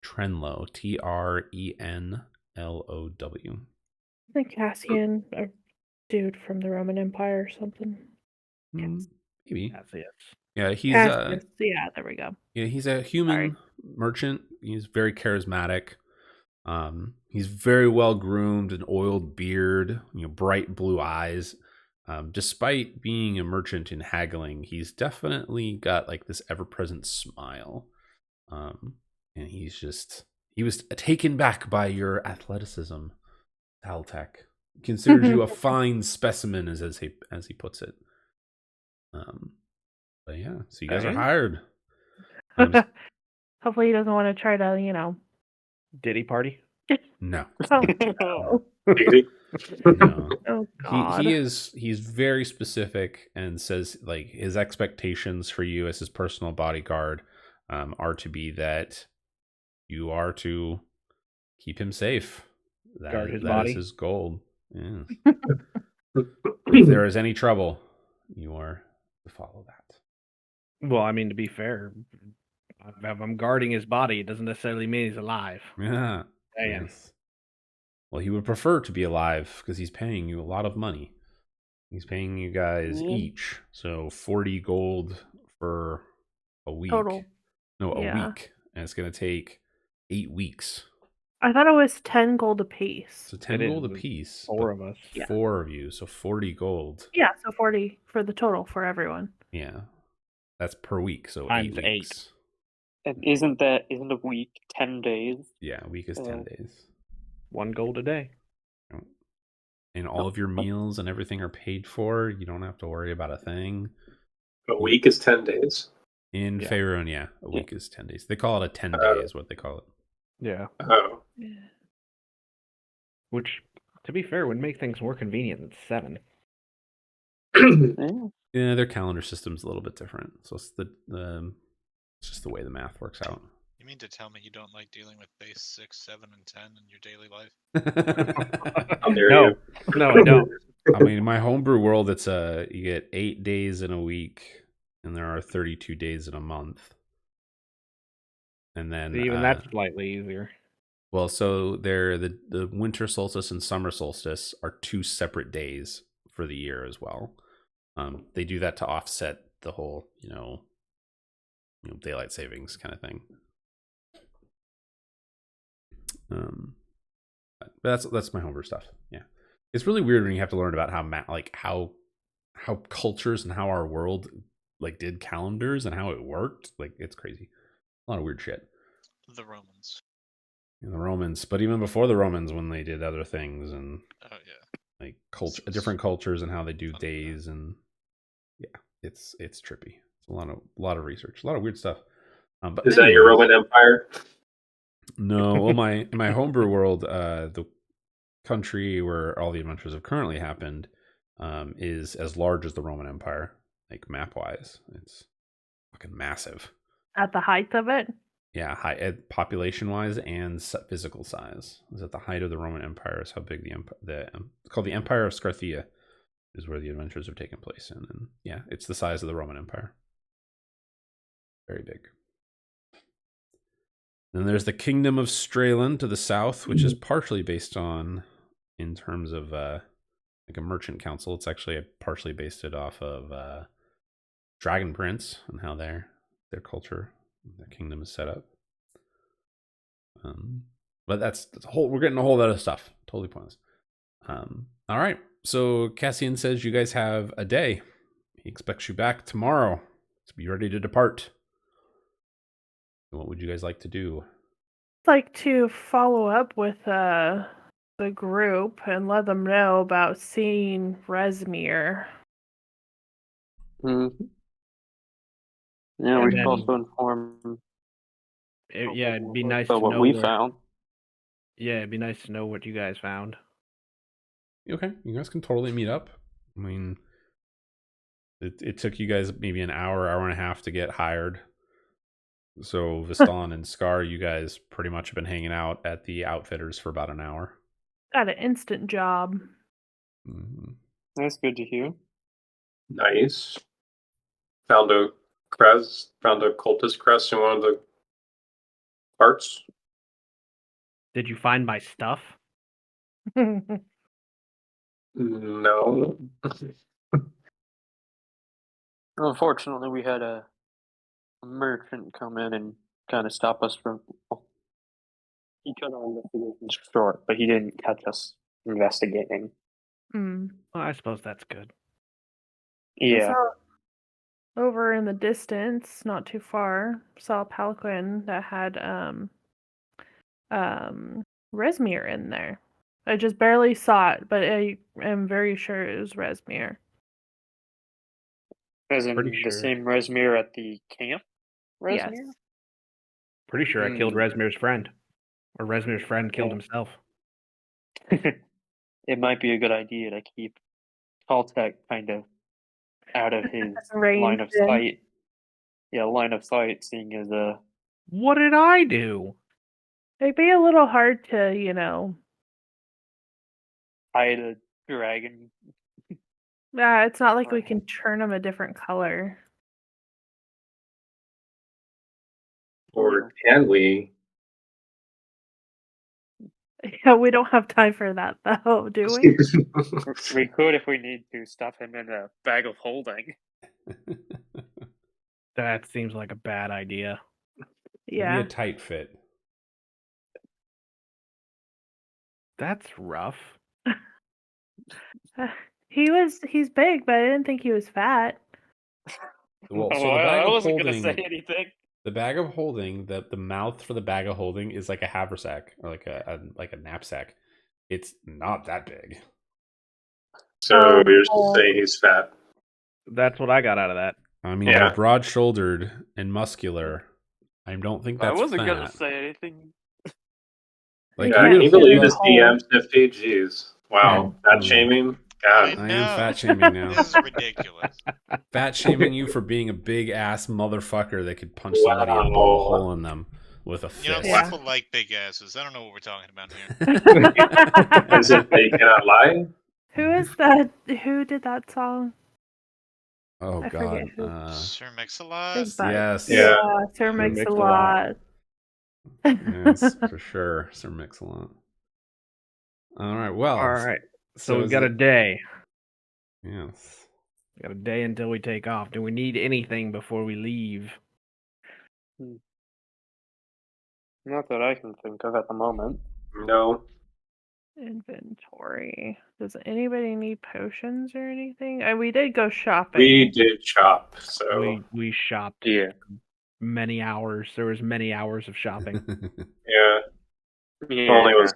Trenlow. Trenlow. I think Cassian, a dude from the Roman Empire or something. Maybe. That's it. Yeah, he's Cassius. Yeah, there we go. yeah, he's a human merchant. He's very charismatic. He's very well groomed, an oiled beard, bright blue eyes. Despite being a merchant in haggling, he's definitely got like this ever-present smile. And he was taken back by your athleticism, Taltech. Considers you a fine specimen, as he puts it. But yeah, so you guys are hired. Hopefully he doesn't want to try to, Diddy party? No. Oh, Maybe. No. oh God. He's very specific and says like his expectations for you as his personal bodyguard are to be that you are to keep him safe. Guard his that body. is his goal. Yes. If there is any trouble, you are to follow that. Well, I mean, to be fair, if I'm guarding his body, it doesn't necessarily mean he's alive. Yeah. Damn. Yes. Well, he would prefer to be alive because he's paying you a lot of money. He's paying you guys each, so 40 gold for a week. Total. No, a Yeah. week, and it's gonna take 8 weeks. I thought it was 10 gold apiece. So 10 It gold is. apiece. 4 of us. Yeah. 4 of you, so 40 gold. Yeah, so 40 for the total for everyone. Yeah, that's per week, so Times 8 8. weeks. And isn't a week 10 days? Yeah, a week is 10 days. 1 gold a day. And all of your meals and everything are paid for. You don't have to worry about a thing. A week is 10 days. In Yeah. Faerun, yeah, a week is 10 days. They call it a 10 day is what they call it. Yeah. Oh. Which, to be fair, would make things more convenient than 7. Yeah. Yeah, their calendar system's a little bit different. So it's it's just the way the math works out. You mean to tell me you don't like dealing with base 6, 7, and 10 in your daily life? How dare No. you. No, I don't. I mean, in my homebrew world, it's you get 8 days in a week, and there are 32 days in a month. And then Even that's slightly easier. well, so the winter solstice and summer solstice are 2 separate days for the year as well. They do that to offset the whole, daylight savings kind of thing. But that's my homebrew stuff. Yeah, it's really weird when you have to learn about how cultures and how our world did calendars and how it worked. Like, it's crazy. A lot of weird shit. The Romans. And the Romans, but even before the Romans, when they did other things and Oh, yeah. like different cultures and how they do days, and yeah, it's trippy. It's a lot of research, a lot of weird stuff. But Is that your Roman Empire? No, well, in my homebrew world, the country where all the adventures have currently happened is as large as the Roman Empire, like map wise. It's fucking massive. At the height of it? Yeah, population wise and physical size. Is at the height of the Roman Empire is how big it's called the Empire of Scarthia, is where the adventures are taking place in, and yeah, it's the size of the Roman Empire. Very big. Then there's the Kingdom of Stralen to the south, which is partially based on, in terms of like a merchant council. It's actually partially based it off of Dragon Prince and how their culture, their kingdom is set up. But that's we're getting a whole lot of stuff. Totally pointless. All right. So Cassian says you guys have a day. He expects you back tomorrow to be ready to depart. What would you guys like to do? Like to follow up with the group and let them know about seeing Resmir. Mm-hmm. Yeah, And we should then- also inform Yeah, it'd be nice about to what know we what. found. Yeah, it'd be nice to know what you guys found. Okay, you guys can totally meet up. I mean, it took you guys maybe an hour, hour and a half to get hired. So Viston and Scar, you guys pretty much have been hanging out at the Outfitters for about an hour. Got an instant job. Mm-hmm. That's good to hear. Nice. Found a cultist crest in one of the parts. Did you find my stuff? No. Unfortunately, we had a merchant come in and kind of stop us from. He cut our investigation short, but he didn't catch us investigating. Hmm. Well, I suppose that's good. Yeah. Saw over in the distance, not too far, saw a palanquin that had Resmir in there. I just barely saw it, but I am very sure it was Resmir. As in Pretty the sure. same Resmir at the camp? Resmir? Yes. Pretty sure I killed Hmm. Resmir's friend. Or Resmir's friend killed Yeah. himself. It might be a good idea to keep Caltech kind of out of his line of Ranged in. sight. Yeah, line of sight, seeing as What did I do? It'd be a little hard to, hide a dragon. it's not like we can turn them a different color. Or can we? Yeah, we don't have time for that though, do we? We could, if we need to, stuff him in a bag of holding. That seems like a bad idea. It'd be Yeah. a tight fit. That's rough. He's big, but I didn't think he was fat. Well, Oh, so the bag I of wasn't gonna holding, say anything. the bag of holding, the mouth for the bag of holding is like a haversack or like a knapsack. It's not that big. So you're just saying he's fat. That's what I got out of that. I mean, Yeah. you're broad-shouldered and muscular. I don't think that's I wasn't fat. gonna say anything. Like, Yeah, you can you get- believe look, this DM's nifty? Jeez. Wow. Yeah. Fat shaming? God. I am fat shaming now. This is ridiculous. Fat shaming you for being a big ass motherfucker that could punch somebody and blow a Wow. hole in them with a You know, fist. Yeah. people like big asses. I don't know what we're talking about here. As if they cannot lie? Who is that? Who did that song? Oh I god. forget who. Sir Mix-a-Lot. Big Butt. Yes. Yeah. Sir Mix a Mix-a-Lot. Lot. Yes, for sure. Sir Mix-a-Lot. All right. Well. All right. So we've is got a it- day. Yes. We got a day until we take off. Do we need anything before we leave? Not that I can think of at the moment. No. Inventory. Does anybody need potions or anything? We did go shopping. We did chop, so We shopped Yeah. many hours. There was many hours of shopping. yeah. Yeah.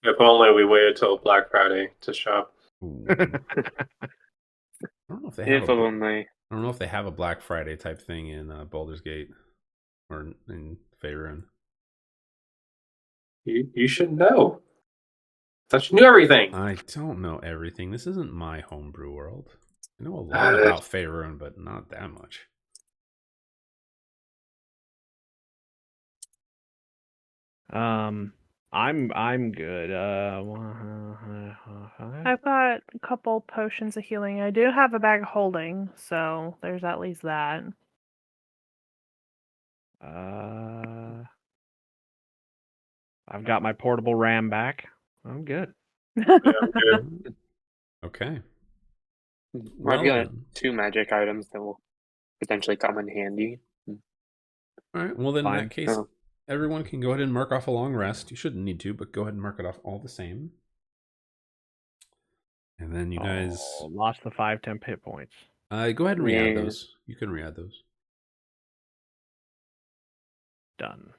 If only we waited till Black Friday to shop. Ooh. I don't know if they have If a, only. I don't know if they have a Black Friday type thing in Baldur's Gate or in Faerun. You should know. Thought you knew everything. I don't know everything. This isn't my homebrew world. I know a lot about Faerun, but not that much. I'm good. I've got a couple potions of healing. I do have a bag of holding, so there's at least that. I've got my portable ram back. I'm good. Yeah, I'm good. Okay. I've Well, got then. 2 magic items that will potentially come in handy. All right. Well, then in Fine. that case, Oh. everyone can go ahead and mark off a long rest. You shouldn't need to, but go ahead and mark it off all the same. And then you guys, Lost the 5 temp hit points. go ahead and re-add Yeah. those. You can re-add those. Done.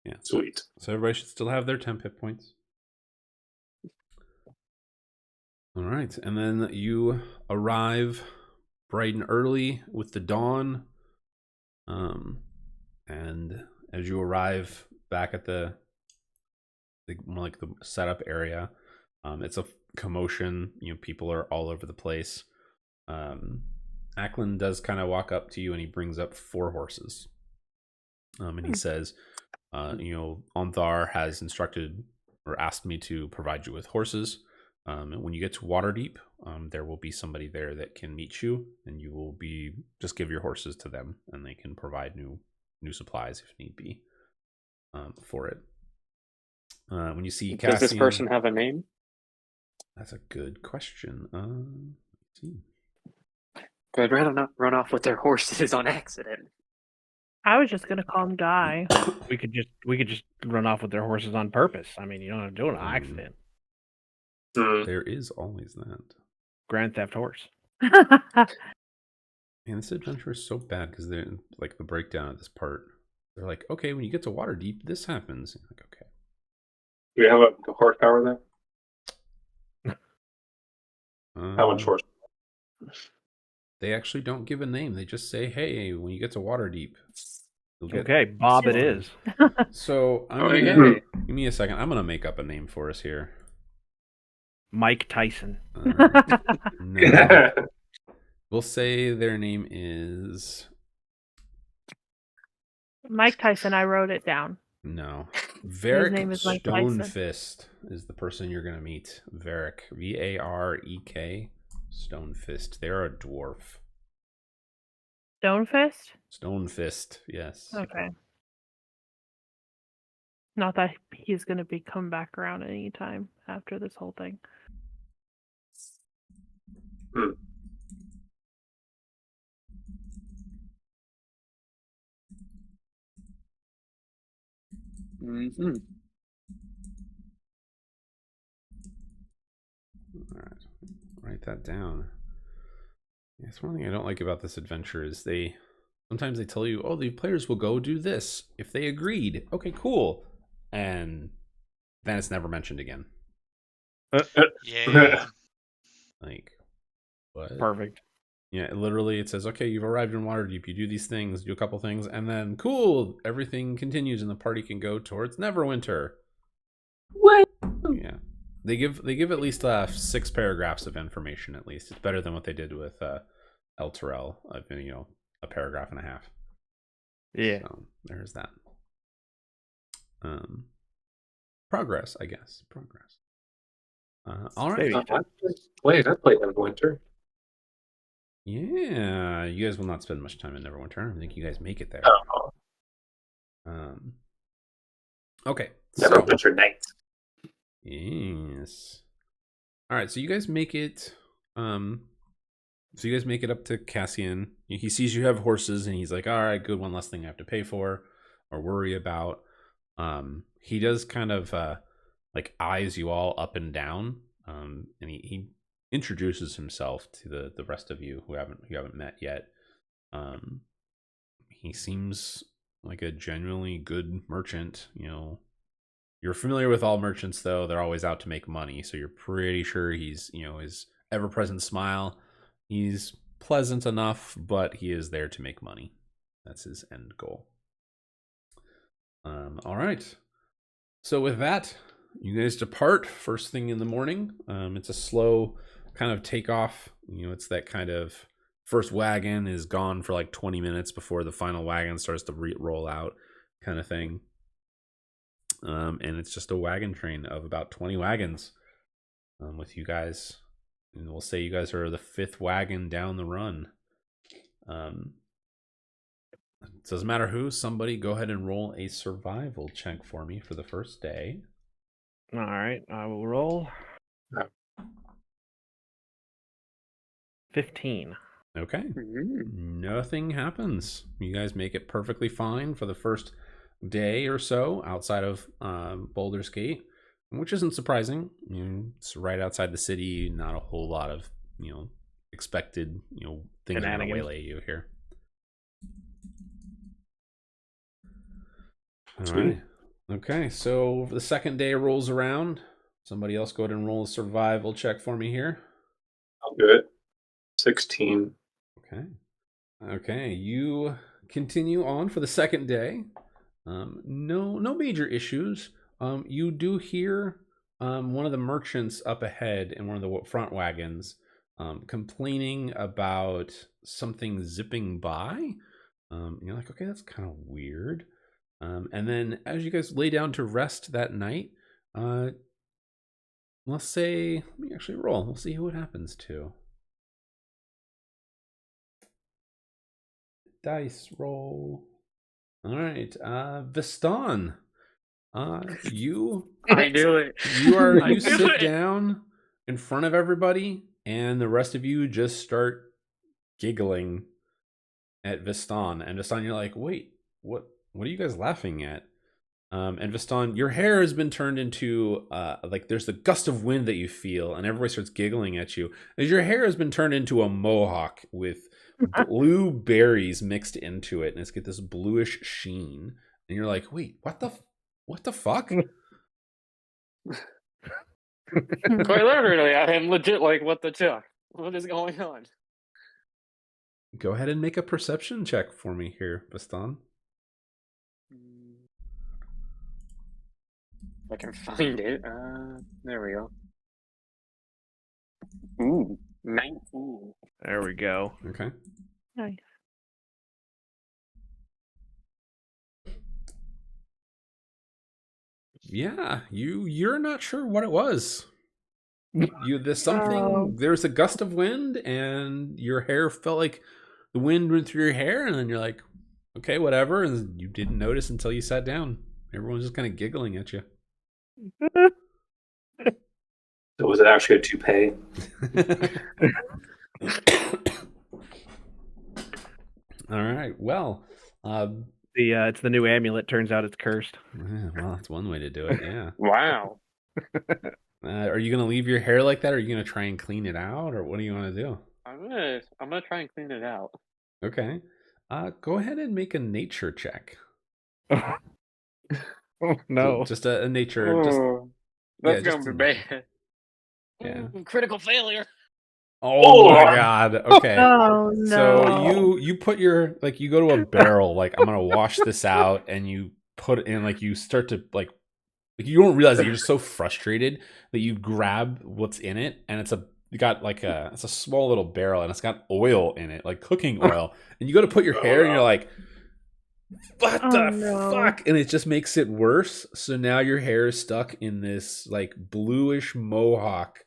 Yeah. Sweet. So everybody should still have their 10 hit points. All right. And then you arrive bright and early with the dawn. And as you arrive back at the setup area, it's a commotion. People are all over the place. Ackland does kind of walk up to you, and he brings up 4 horses. And he says, Onthar has instructed or asked me to provide you with horses. And when you get to Waterdeep, there will be somebody there that can meet you, and you will just give your horses to them, and they can provide new supplies if need be for it. When you see Cassian, does this person have a name? That's a good question. Let's see. I'd rather not run off with their horses on accident. I was just gonna call him Die. We could just run off with their horses on purpose. I mean, you don't have to do it on accident. There is always that. Grand Theft Horse. Man, this adventure is so bad because they're like the breakdown of this part. They're like, okay, when you get to Waterdeep, this happens. You're like, okay. Do we have a horsepower there? How much horse? They actually don't give a name. They just say, hey, when you get to Waterdeep, you'll get... Okay, Bob it is. So, Okay. give me a second. I'm going to make up a name for us here. Mike Tyson. No. We'll say their name is... Mike Tyson, I wrote it down. No. Varric name is Mike Tyson. Stonefist is the person you're going to meet. Varric. Varek. Stonefist. They're a dwarf. Stonefist? Stonefist, yes. Okay. Not that he's going to be come back around anytime after this whole thing. Mm-hmm. All right. Write that down. That's one thing I don't like about this adventure is sometimes they tell you, oh, the players will go do this if they agreed. Okay, cool. And then it's never mentioned again. Yeah. Like, what? Perfect. Yeah, literally it says, okay, you've arrived in Waterdeep, you do these things, do a couple things, and then cool, everything continues and the party can go towards Neverwinter. What? Yeah. They give at least 6 paragraphs of information at least. It's better than what they did with El Terrell, a paragraph and a half. Yeah. So there's that. Progress, I guess. Progress. All right. Maybe. I played Neverwinter. Yeah, you guys will not spend much time in Neverwinter. I don't think you guys make it there. Oh. Okay. Neverwinter Night. Yes. All right, so you guys make it. So you guys make it up to Cassian. He sees you have horses, and he's like, "All right, good. One less thing I have to pay for or worry about." He does kind of like eyes you all up and down, and he introduces himself to the rest of you who haven't met yet. He seems like a genuinely good merchant. You're familiar with all merchants, though. They're always out to make money, so you're pretty sure he's, his ever-present smile. He's pleasant enough, but he is there to make money. That's his end goal. All right. So with that, you guys depart first thing in the morning. It's a slow kind of takeoff. It's that kind of first wagon is gone for like 20 minutes before the final wagon starts to roll out kind of thing. And it's just a wagon train of about 20 wagons with you guys. And we'll say you guys are the 5th wagon down the run. It doesn't matter who. Somebody go ahead and roll a survival check for me for the first day. All right, I will roll. 15. Okay. Mm-hmm. Nothing happens. You guys make it perfectly fine for the first day or so outside of Baldur's Gate, which isn't surprising. It's right outside the city. Not a whole lot of expected things are going to waylay you here. All Sweet. right. Okay, so the second day rolls around. Somebody else go ahead and roll a survival check for me here. I'll do it. 16. Okay. Okay, you continue on for the second day. No major issues. You do hear one of the merchants up ahead in one of the front wagons complaining about something zipping by. You're like, okay, that's kind of weird. And then as you guys lay down to rest that night, let's say, let me actually roll. We'll see who it happens to. Dice roll. All right, Vistan. You I knew it. you sit down in front of everybody, and the rest of you just start giggling at Vistan. And Vistan, you're like, wait, what are you guys laughing at? And Vistan, your hair has been turned into like there's the gust of wind that you feel, and everybody starts giggling at you. As your hair has been turned into a mohawk with blue berries mixed into it, and it's got this bluish sheen. And you're like, wait, what the fuck? Quite literally, I am legit like, what the chuck? What is going on? Go ahead and make a perception check for me here, Vistan. If I can find it. There we go. Ooh, 19. There we go. Okay. Nice. Yeah, you're not sure what it was. There's something. There's a gust of wind, and your hair felt like the wind went through your hair, and then you're like, okay, whatever, and you didn't notice until you sat down. Everyone's just kind of giggling at you. So was it actually a toupee? All right. Well, It's the new amulet. Turns out it's cursed. well, that's one way to do it. Yeah. Wow. Are you gonna leave your hair like that? Or are you gonna try and clean it out, or what do you want to do? I'm gonna try and clean it out. Okay. Go ahead and make a nature check. Oh no! Just a nature. Just That's yeah, gonna just be a- bad. Yeah. Critical failure. Oh my god. Okay. Oh no. So you put your you go to a barrel, like I'm gonna wash this out, and you put in you start to you don't realize that you're just so frustrated that you grab what's in it, and it's a small little barrel, and it's got oil in it, like cooking oil, and you go to put your hair, and you're like, what the fuck? And it just makes it worse. So now your hair is stuck in this bluish mohawk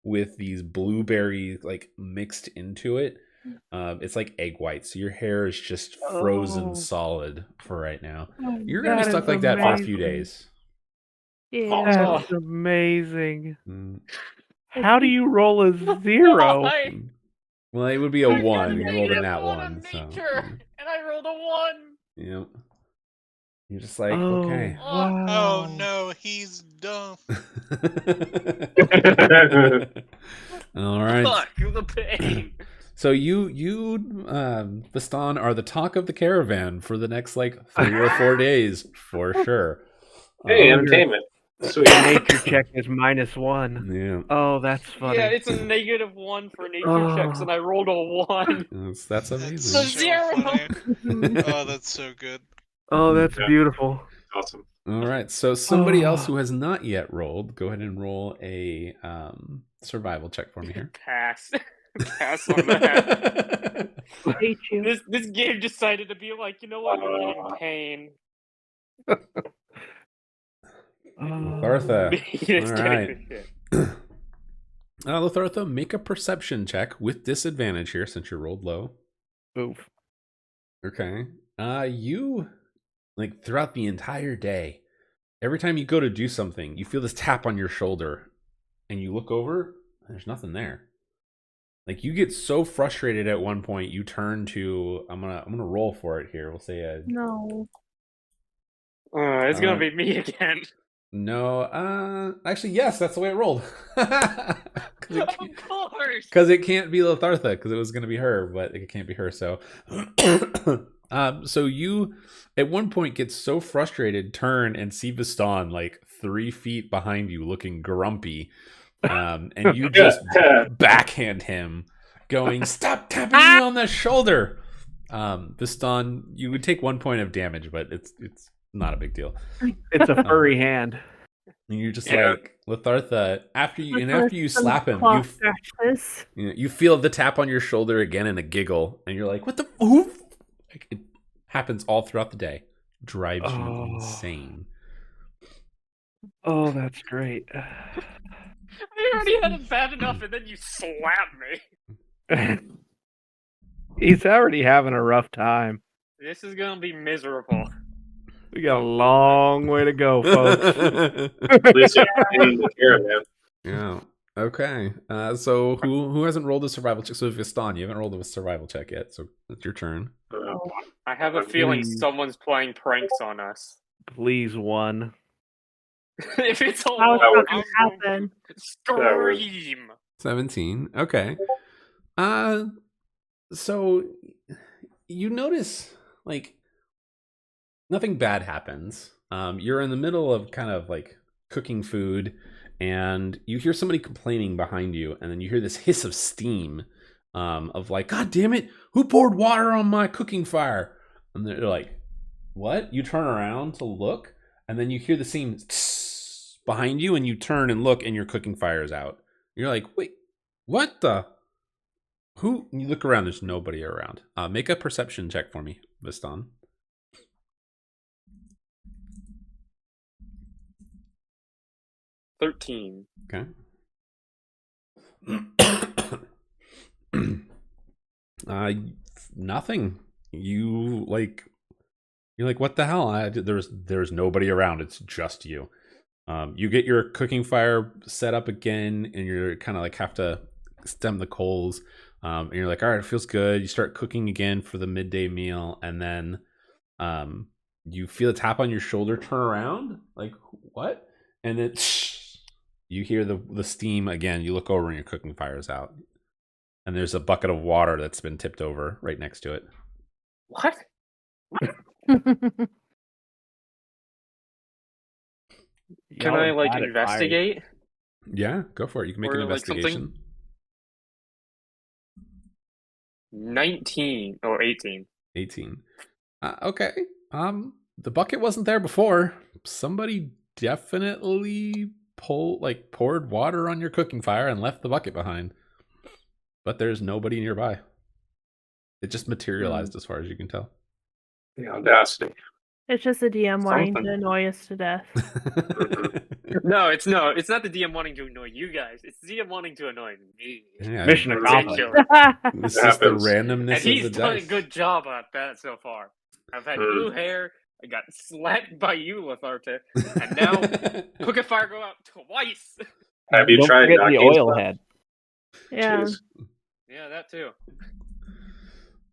with these blueberries mixed into it. It's like egg white, so your hair is just frozen solid for right now. You're gonna be stuck like that for a few days. Yeah. That's amazing. Mm. How do you roll a 0? Well, it would be a I got 1. You rolled a -1 nat on 1. So, nature, and I rolled a 1. yep. You're just like, Oh, okay. wow. Oh no, he's dumb. All right. Fuck the pain. So you Vistan are the talk of the caravan for the next 3 or 4 days for sure. Hey, entertainment. Sweet. Nature check is -1. Yeah. Oh, that's funny. Yeah, it's a -1 for nature checks, and I rolled a 1. That's That's amazing. so Zero. funny. Oh, that's so good. Oh, that's Yeah. beautiful. Awesome. All right. So somebody else who has not yet rolled, go ahead and roll a survival check for me here. Pass. Pass on that. Hate you. This game decided to be like, you know what? You're getting pain. Lartha. It's All getting right. the shit. Lathartha, make a perception check with disadvantage here since you rolled low. Oof. Okay. You throughout the entire day, every time you go to do something, you feel this tap on your shoulder, and you look over, and there's nothing there. You get so frustrated at one point, you turn to I'm gonna roll for it here. We'll say No. It's gonna be me again. no. Actually, yes, that's the way it rolled. Of course. Because it can't be Lathartha, because it was gonna be her, but it can't be her. So So you, at one point, get so frustrated, turn and see Viston like 3 feet behind you, looking grumpy, and you just backhand him, going, "Stop tapping me on the shoulder." Viston, you would take 1 point of damage, but it's not a big deal. It's a furry hand. And you're just like Lathartha. After you slap him, you feel the tap on your shoulder again and a giggle, and you're like, "What the?" Like, it happens all throughout the day. Drives you insane. Oh, that's great. I already had it bad enough, and then you slap me. He's already having a rough time. This is gonna be miserable. We got a long way to go, folks. At least you have pain to hear, man. Yeah. Okay. So who hasn't rolled a survival check? So Viston, you haven't rolled a survival check yet, so it's your turn. I have a feeling someone's playing pranks on us. Please, one. If it's all How's one, that I'm gonna going happen? to scream. 17. Okay. So you notice like nothing bad happens. You're in the middle of kind of like cooking food, and you hear somebody complaining behind you, and then you hear this hiss of steam, of like, "God damn it, who poured water on my cooking fire?" And they're like, "What?" You turn around to look, and then you hear the same tss behind you, and you turn and look, and your cooking fire is out. You're like, "Wait, what the? Who?" And you look around, there's nobody around. Make a perception check for me, Viston. 13. Okay. Nothing. You're like, "What the hell?" There's nobody around. It's just you. You get your cooking fire set up again, and you're kind of like have to stem the coals. And you're like, "All right, it feels good." You start cooking again for the midday meal, and then you feel a tap on your shoulder. Turn around, like, "What?" And then you hear the steam again. You look over, and your cooking fire is out, and there's a bucket of water that's been tipped over right next to it. What? Can I like investigate? Yeah, go for it. You can make Or, an like, something- investigation. 19 or 18. 18. Okay. The bucket wasn't there before. Somebody definitely poured water on your cooking fire and left the bucket behind. But there's nobody nearby. It just materialized as far as you can tell. The audacity. It's just a DM wanting Something. to annoy us to death. No, it's not the DM wanting to annoy you guys. It's the DM wanting to annoy me. Yeah, Mission accomplished. it's just the happens. randomness And he's of the done a dice. good job at that so far. I've had blue hair. I got slapped by you, Latharta, and now Cooking Fire go out twice. Have you Don't tried forget the knocking oil stuff? head? Yeah. Jeez. Yeah, that too.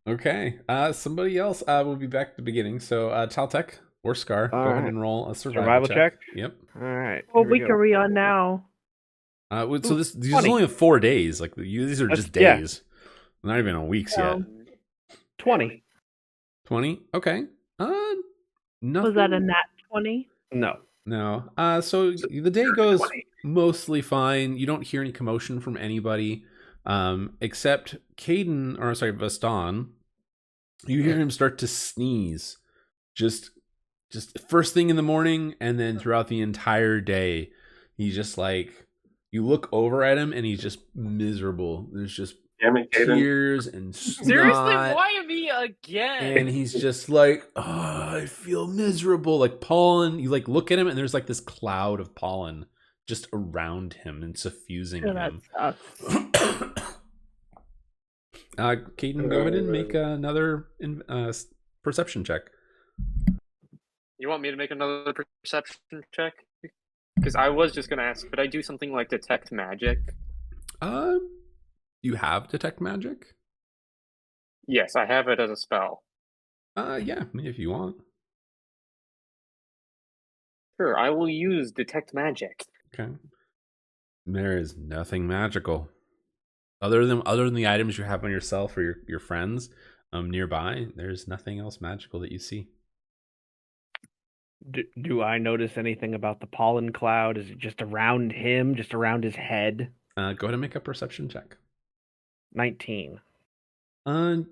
Okay. Somebody else will be back at the beginning. So Taltek or Scar, All go ahead right. and roll a survival check. Yep. All right. What here we week go. are we on now? So these 20. are only 4 days. Like these are just Yeah. days. Not even on weeks So- yet. 20. 20. Okay. Nothing. Was that a nat 20? No. No. So the day goes 20. mostly fine. You don't hear any commotion from anybody, except Viston. You hear him start to sneeze, just first thing in the morning, and then throughout the entire day. He's just like, you look over at him, and he's just miserable. There's just Damn it, Caden. tears and snot. Seriously, why me again? And he's just like, "Oh, I feel miserable." Like pollen. You like look at him, and there's like this cloud of pollen just around him and suffusing Oh, that him. sucks. Caden, go ahead and make another perception check. You want me to make another perception check? Because I was just going to ask, could I do something like detect magic? You have detect magic? Yes, I have it as a spell. Yeah, if you want. Sure, I will use detect magic. Okay. There is nothing magical. Other than the items you have on yourself or your friends, nearby, there's nothing else magical that you see. Do I notice anything about the pollen cloud? Is it just around him, just around his head? Go ahead and make a perception check. 19.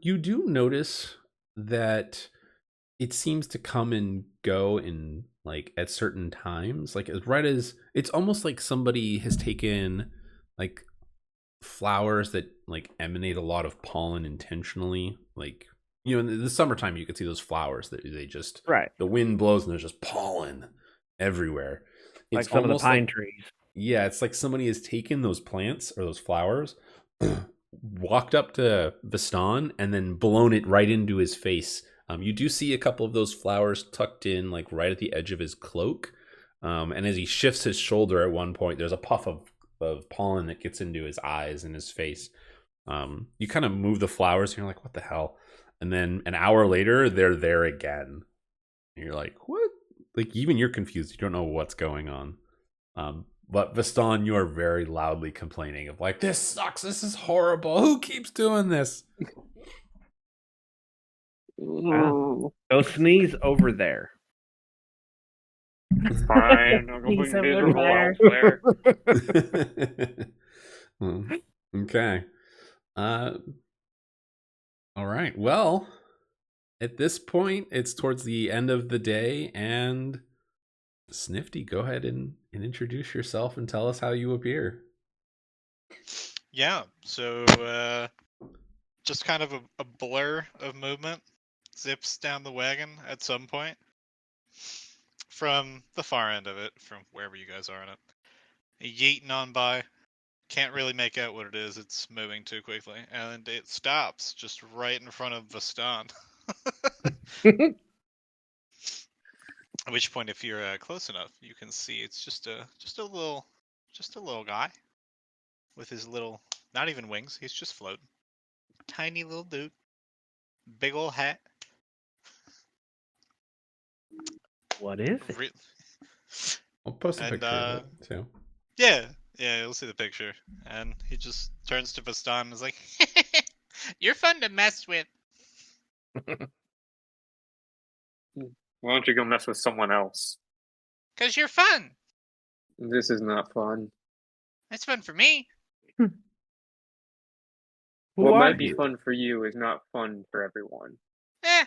You do notice that it seems to come and go in like at certain times. Like as right as it's almost like somebody has taken like flowers that like emanate a lot of pollen intentionally. Like, you know, in the summertime you could see those flowers that they just Right. the wind blows and there's just pollen everywhere. Like It's some of the almost pine like, trees. yeah, it's like somebody has taken those plants or those flowers, walked up to Vistan, and then blown it right into his face. You do see a couple of those flowers tucked in, like right at the edge of his cloak. And as he shifts his shoulder at one point, there's a puff of pollen that gets into his eyes and his face. You kind of move the flowers, and you're like, what the hell? And then an hour later, they're there again. And you're like, what? Like, even you're confused. You don't know what's going on. But Vistan, you are very loudly complaining of like, this sucks. This is horrible. Who keeps doing this? Ooh, Go sneeze over there. it's fine. I'll go He's bring over miserable there. elsewhere. Well, okay. All right. Well, at this point, it's towards the end of the day, and Snifty, go ahead and introduce yourself and tell us how you appear. Yeah, so just kind of a blur of movement zips down the wagon at some point from the far end of it, from wherever you guys are in it. Yeeting on by. Can't really make out what it is. It's moving too quickly. And it stops just right in front of Vistan. At which point, if you're close enough, you can see it's just a little guy with his little, not even wings. He's just floating. Tiny little dude, big old hat. What is it? Re- I'll post a And, picture of it too. yeah, you'll see the picture. And he just turns to Vistan and is like, "You're fun to mess with." Why don't you go mess with someone else? 'Cause you're fun. This is not fun. It's fun for me. Who What are might be you? fun for you is not fun for everyone. Eh,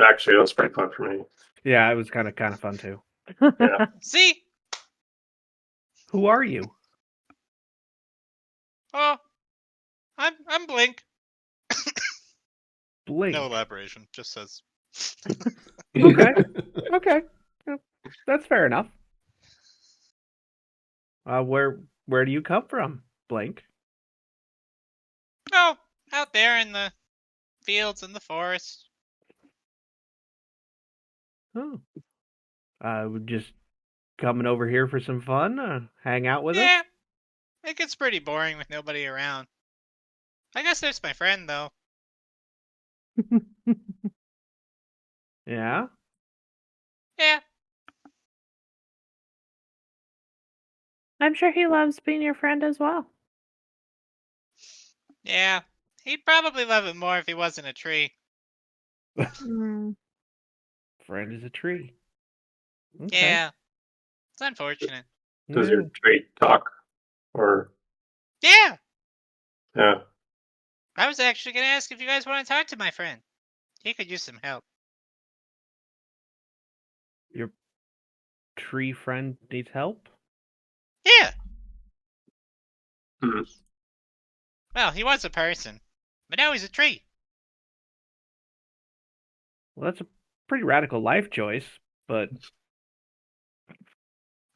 Actually, it was pretty fun for me. Yeah, it was kind of fun too. Yeah. see? Who are you? Oh, I'm Blink. Blink. No elaboration, just says. Okay. Okay. Yep, that's fair enough. Where do you come from, Blink? Oh, out there in the fields and the forest. Oh. Just coming over here for some fun? Hang out with Yeah, it gets pretty boring with nobody around. I guess there's my friend though. us? Yeah? Yeah, I'm sure he loves being your friend as well. yeah. He'd probably love it more if he wasn't a tree. Mm. Friend is a tree. Okay. Yeah, it's unfortunate. Does Yeah. your trait talk? Or, Yeah, yeah. I was actually gonna ask if you guys want to talk to my friend. He could use some help. Your tree friend needs help? Yeah. Hmm. Well, he was a person, but now he's a tree. Well, that's a pretty radical life choice, but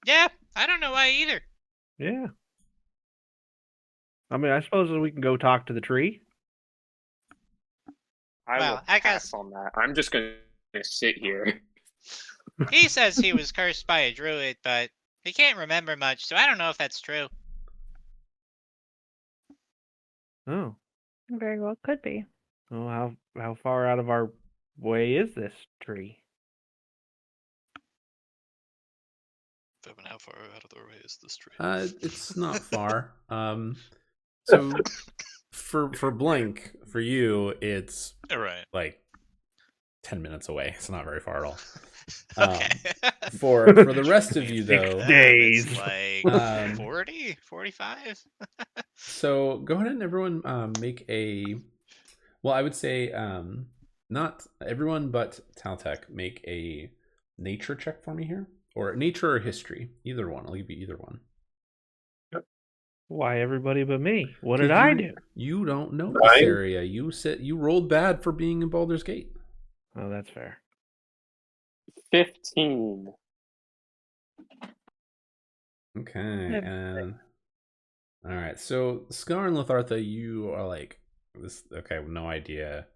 Yeah, I don't know why either. yeah. I mean, I suppose we can go talk to the tree. I Well, will I pass guess- on that. I'm just gonna sit here. He says he was cursed by a druid, but he can't remember much, so I don't know if that's true. Oh. Very well could be. Well, how far out of our way is this tree? But how far out of the way is this tree? It's not far. So for Blink, for you, it's All right. like 10 minutes away. It's not very far at all. Okay. For the rest of you, 6 though, days. It's like Um, 40, 45. so go ahead and everyone make a. Well, I would say not everyone, but Taltech make a nature check for me here, or nature or history, either one. I'll give you either one. Why everybody but me? What did 'Cause I you- do? You don't know this 9? area. You rolled bad for being in Baldur's Gate. Oh, that's fair. 15. Okay, Yep. and all right. So Scar and Lathartha, you are like this. Okay, no idea.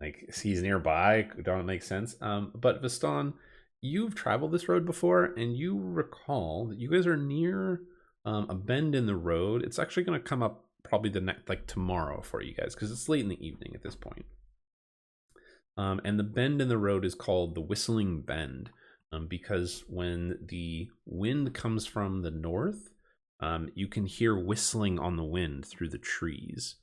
Like he's nearby. Don't make sense. But Viston, you've traveled this road before, and you recall that you guys are near a bend in the road. It's actually going to come up probably the next, like tomorrow for you guys, because it's late in the evening at this point. And the bend in the road is called the Whistling Bend, because when the wind comes from the north, you can hear whistling on the wind through the trees.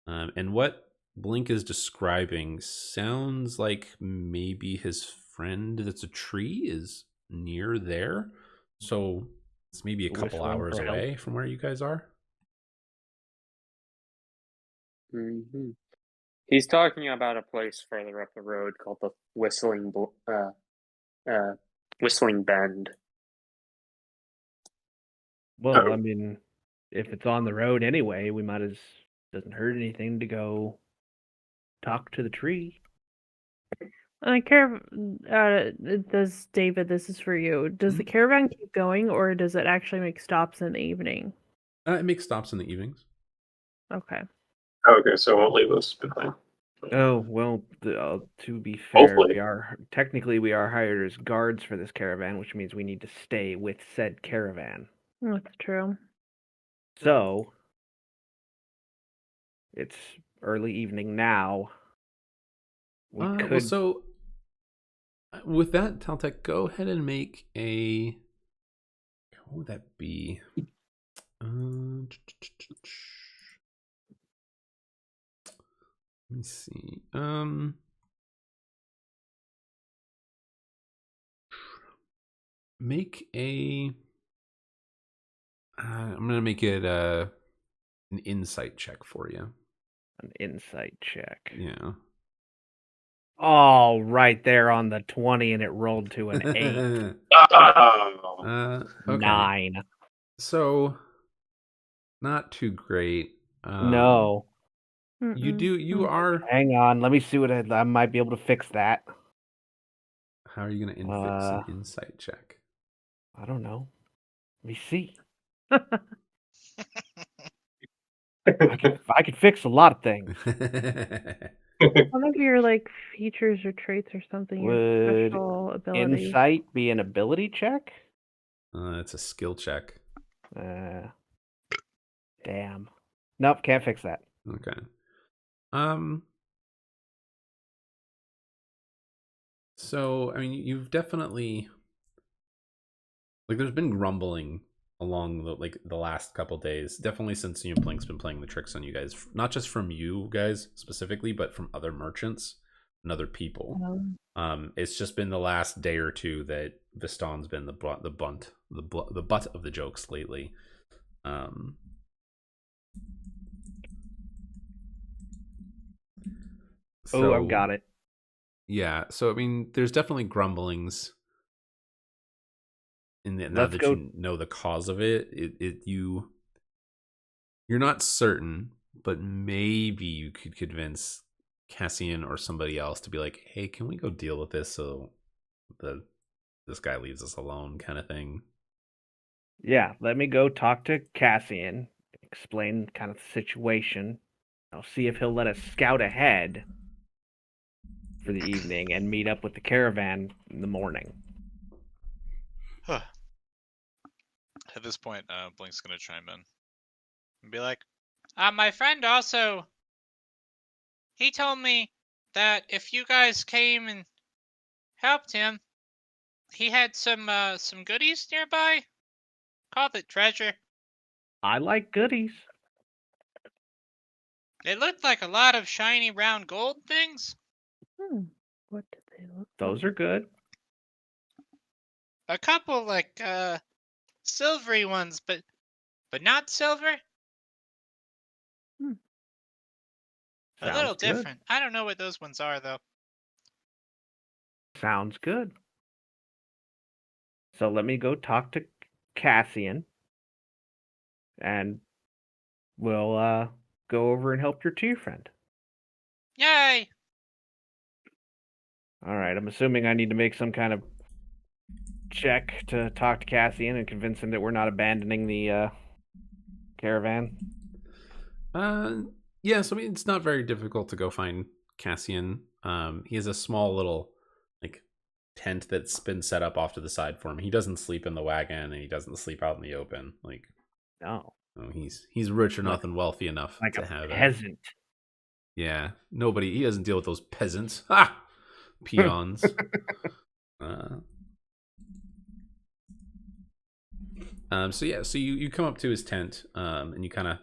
And what Blink is describing sounds like maybe his friend that's a tree is near there. So it's maybe a couple Whistling hours for help. away from where you guys are. Hmm. He's talking about a place further up the road called the Whistling Bend. Well, I mean, if it's on the road anyway, we might as doesn't hurt anything to go talk to the tree. Does David? This is for you. Does the caravan keep going, or does it actually make stops in the evening? It makes stops in the evenings. Okay. Okay, so I won't leave this behind. Oh well, to be fair, Hopefully. we are hired as guards for this caravan, which means we need to stay with said caravan. That's true. So it's early evening now. We could. Well, so with that, Taltech, go ahead and make a. What would that be? Let me see. Make a. I'm gonna make it an insight check for you. An insight check. Yeah. Oh, right there on the 20, and it rolled to an 8. Oh. Okay. 9. So, not too great. No. You do. You Mm-mm. are. Hang on. Let me see what I might be able to fix that. How are you gonna fix an insight check? I don't know. Let me see. I could fix a lot of things. One of your like features or traits or something. Your Would special ability. Insight be an ability check? It's a skill check. Damn. Nope, can't fix that. Okay. So I mean, you've definitely like there's been grumbling along the last couple days, definitely since Blink's been playing the tricks on you guys, not just from you guys specifically, but from other merchants and other people. It's just been the last day or two that Viston's been the butt of the jokes lately. Oh, I've got it. Yeah, so I mean, there's definitely grumblings. And now that you know the cause of it, you're not certain, but maybe you could convince Cassian or somebody else to be like, "Hey, can we go deal with this so this guy leaves us alone," kind of thing. Yeah, let me go talk to Cassian, explain kind of the situation. I'll see if he'll let us scout ahead for the evening and meet up with the caravan in the morning. At this point, Blink's gonna chime in and be like, my friend also, he told me that if you guys came and helped him, he had some goodies nearby. Called it treasure. I like goodies. They look like a lot of shiny round gold things. What do they look Those like? are good. A couple like silvery ones, but not silver. A little Sounds good. different. I don't know what those ones are though. Sounds good. So let me go talk to Cassian, and we'll go over and help your two friend. Yay! All right. I'm assuming I need to make some kind of check to talk to Cassian and convince him that we're not abandoning the caravan. Yeah, so I mean, it's not very difficult to go find Cassian. He has a small little like tent that's been set up off to the side for him. He doesn't sleep in the wagon, and he doesn't sleep out in the open. Like, No, he's rich enough and wealthy enough like to a have peasant. Yeah, he doesn't deal with those peasants. Ah, peons. So you come up to his tent, and you kind of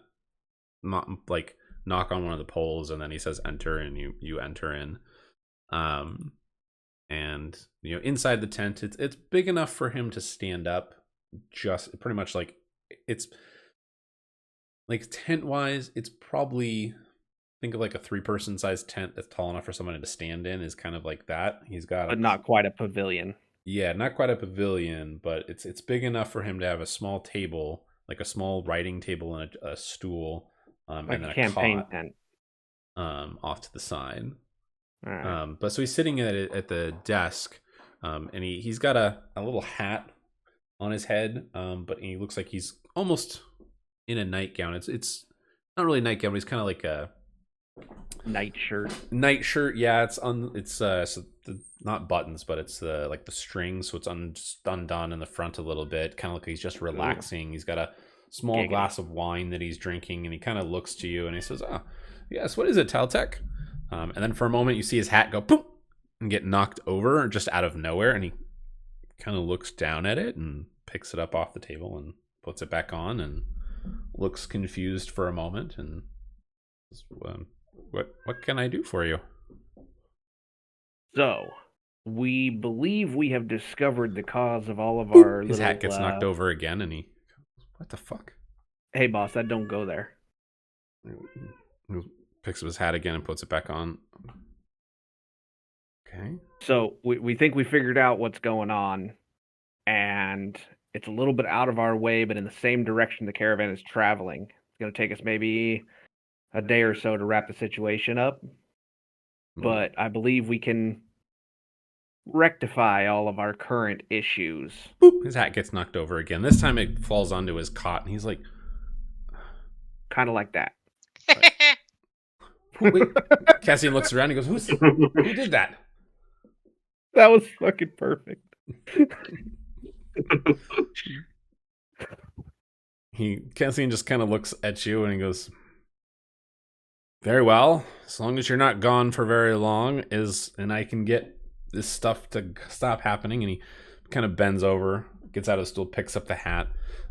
knock on one of the poles, and then he says enter, and you enter in. And inside the tent, it's big enough for him to stand up, just pretty much like it's like tent wise, it's probably, think of like a 3-person size tent that's tall enough for someone to stand in, is kind of like that. He's got But not quite a pavilion. Yeah, not quite a pavilion, but it's big enough for him to have a small table, like a small writing table and a stool, Like and then a a campaign cot, tent. off to the side. All right. But so he's sitting at the desk, and he's got a little hat on his head, but he looks like he's almost in a nightgown. It's not really a nightgown, but he's kind of like a Nightshirt. Yeah, not buttons, but it's like the strings, so it's just undone in the front a little bit, kind of like he's just relaxing. He's got a small glass of wine that he's drinking, and he kind of looks to you and he says, "Oh, yes, what is it, Taltech?" And then for a moment you see his hat go boom and get knocked over just out of nowhere, and he kind of looks down at it and picks it up off the table and puts it back on and looks confused for a moment and says, what can I do for you? So, we believe we have discovered the cause of all of our His little, hat gets knocked over again, and he goes, what the fuck? Hey, boss, that don't go there. He picks up his hat again and puts it back on. Okay. So, we think we figured out what's going on, and it's a little bit out of our way, but in the same direction the caravan is traveling. It's going to take us maybe a day or so to wrap the situation up, but I believe we can rectify all of our current issues. Boop! His hat gets knocked over again. This time it falls onto his cot, and he's like, kind of like that. wait. Cassian looks around and goes, who did that? That was fucking perfect. Cassian just kind of looks at you and he goes, very well, as long as you're not gone for very long, and I can get this stuff to stop happening. And he kind of bends over, gets out of the stool, picks up the hat,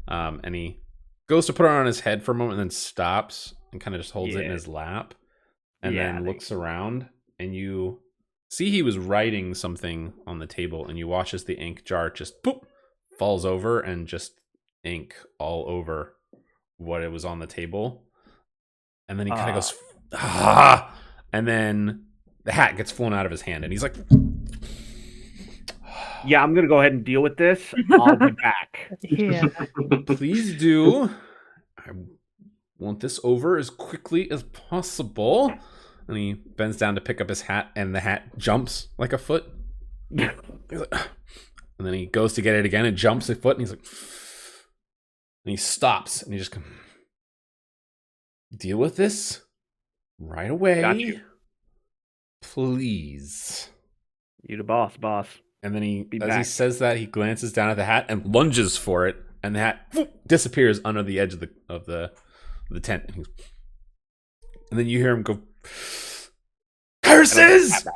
and he goes to put it on his head for a moment and then stops and kind of just holds it in his lap, and then looks around, and you see he was writing something on the table, and you watch as the ink jar just boop falls over and just ink all over what it was on the table. And then he kind of goes, ah! And then the hat gets flown out of his hand, and he's like, yeah, I'm going to go ahead and deal with this. I'll be back. Yeah. Please do. I want this over as quickly as possible. And he bends down to pick up his hat, and the hat jumps like a foot. He's like, and then he goes to get it again, and jumps a foot, and he's like, and he stops, and he just comes, deal with this right away. Got you. Please. You the boss. And then he back. says that, he glances down at the hat and lunges for it, and the hat disappears under the edge of the tent. And then you hear him go, curses!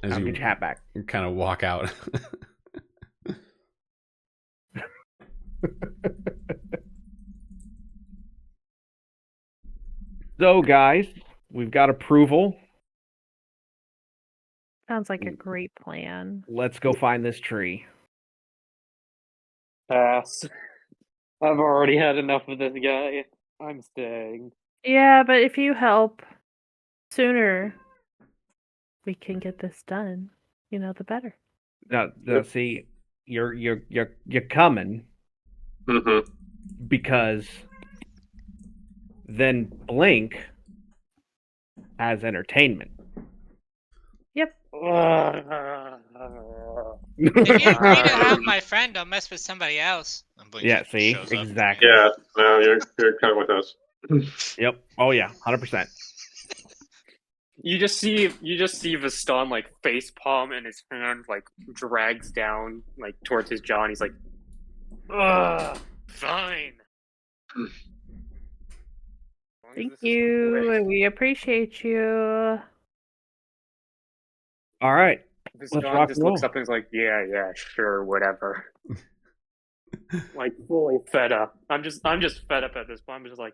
As I'll you get your hat back. kind of walk out. So, guys, we've got approval. Sounds like a great plan. Let's go find this tree. Pass. I've already had enough of this guy. I'm staying. Yeah, but if you help sooner, we can get this done. The better. Now, see, you're coming Mm-hmm. because then Blink has entertainment. Yep. If you agree to help my friend, don't mess with somebody else. And Blink Yeah, just see, shows up to me. exactly. Yeah, no, you're kind of with us. Yep. Oh yeah, 100%. You just see Viston like face palm and his hand like drags down like towards his jaw and he's like, ugh, fine. Thank you. We appreciate you. All right. Viston rock just and roll. looks up and is like, yeah, sure, whatever. Like fully fed up. I'm just fed up at this point. I'm just like,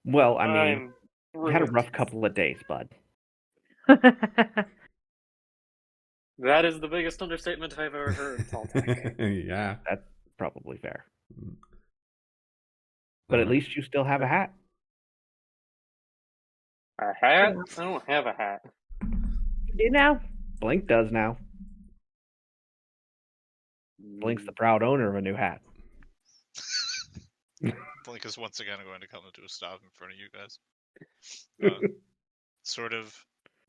Well, I mean, I'm we had a ruined. rough couple of days, bud. That is the biggest understatement I've ever heard, Toltec. Yeah. That's probably fair. But at least you still have a hat. A hat? I don't have a hat. You do now? Blink does now. Blink's the proud owner of a new hat. Blink is once again going to come to a stop in front of you guys. Sort of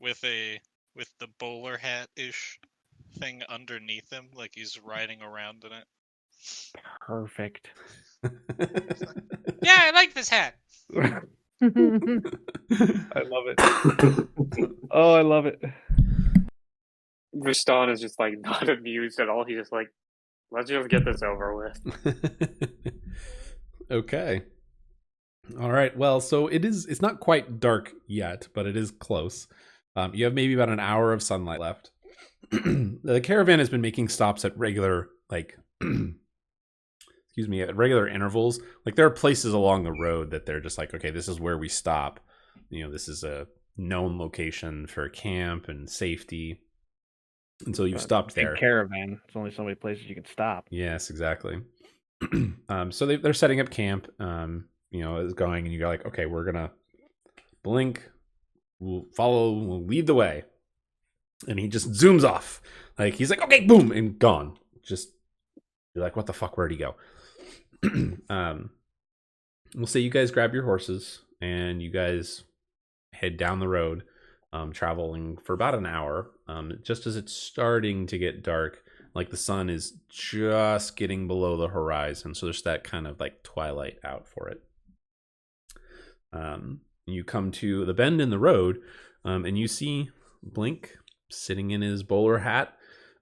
with the bowler hat-ish thing underneath him, like he's riding around in it. Perfect. Yeah, I like this hat. I love it. Oh, I love it. Viston is just like not amused at all. He's just like, let's just get this over with. Okay. All right. Well, so it's not quite dark yet, but it is close. You have maybe about an hour of sunlight left. The caravan has been making stops at regular, at regular intervals. Like there are places along the road that they're just like, okay, this is where we stop. This is a known location for camp and safety. And so you've stopped there. Caravan. It's only so many places you can stop. Yes, exactly. So they're setting up camp. Is going, and you're like, okay, we're gonna Blink. We'll lead the way. And he just zooms off. Like he's like, okay, boom, and gone. Just you're like, what the fuck? Where'd he go? We'll say you guys grab your horses and you guys head down the road, traveling for about an hour. Just as it's starting to get dark, like the sun is just getting below the horizon, so there's that kind of like twilight out for it. You come to the bend in the road, and you see Blink sitting in his bowler hat,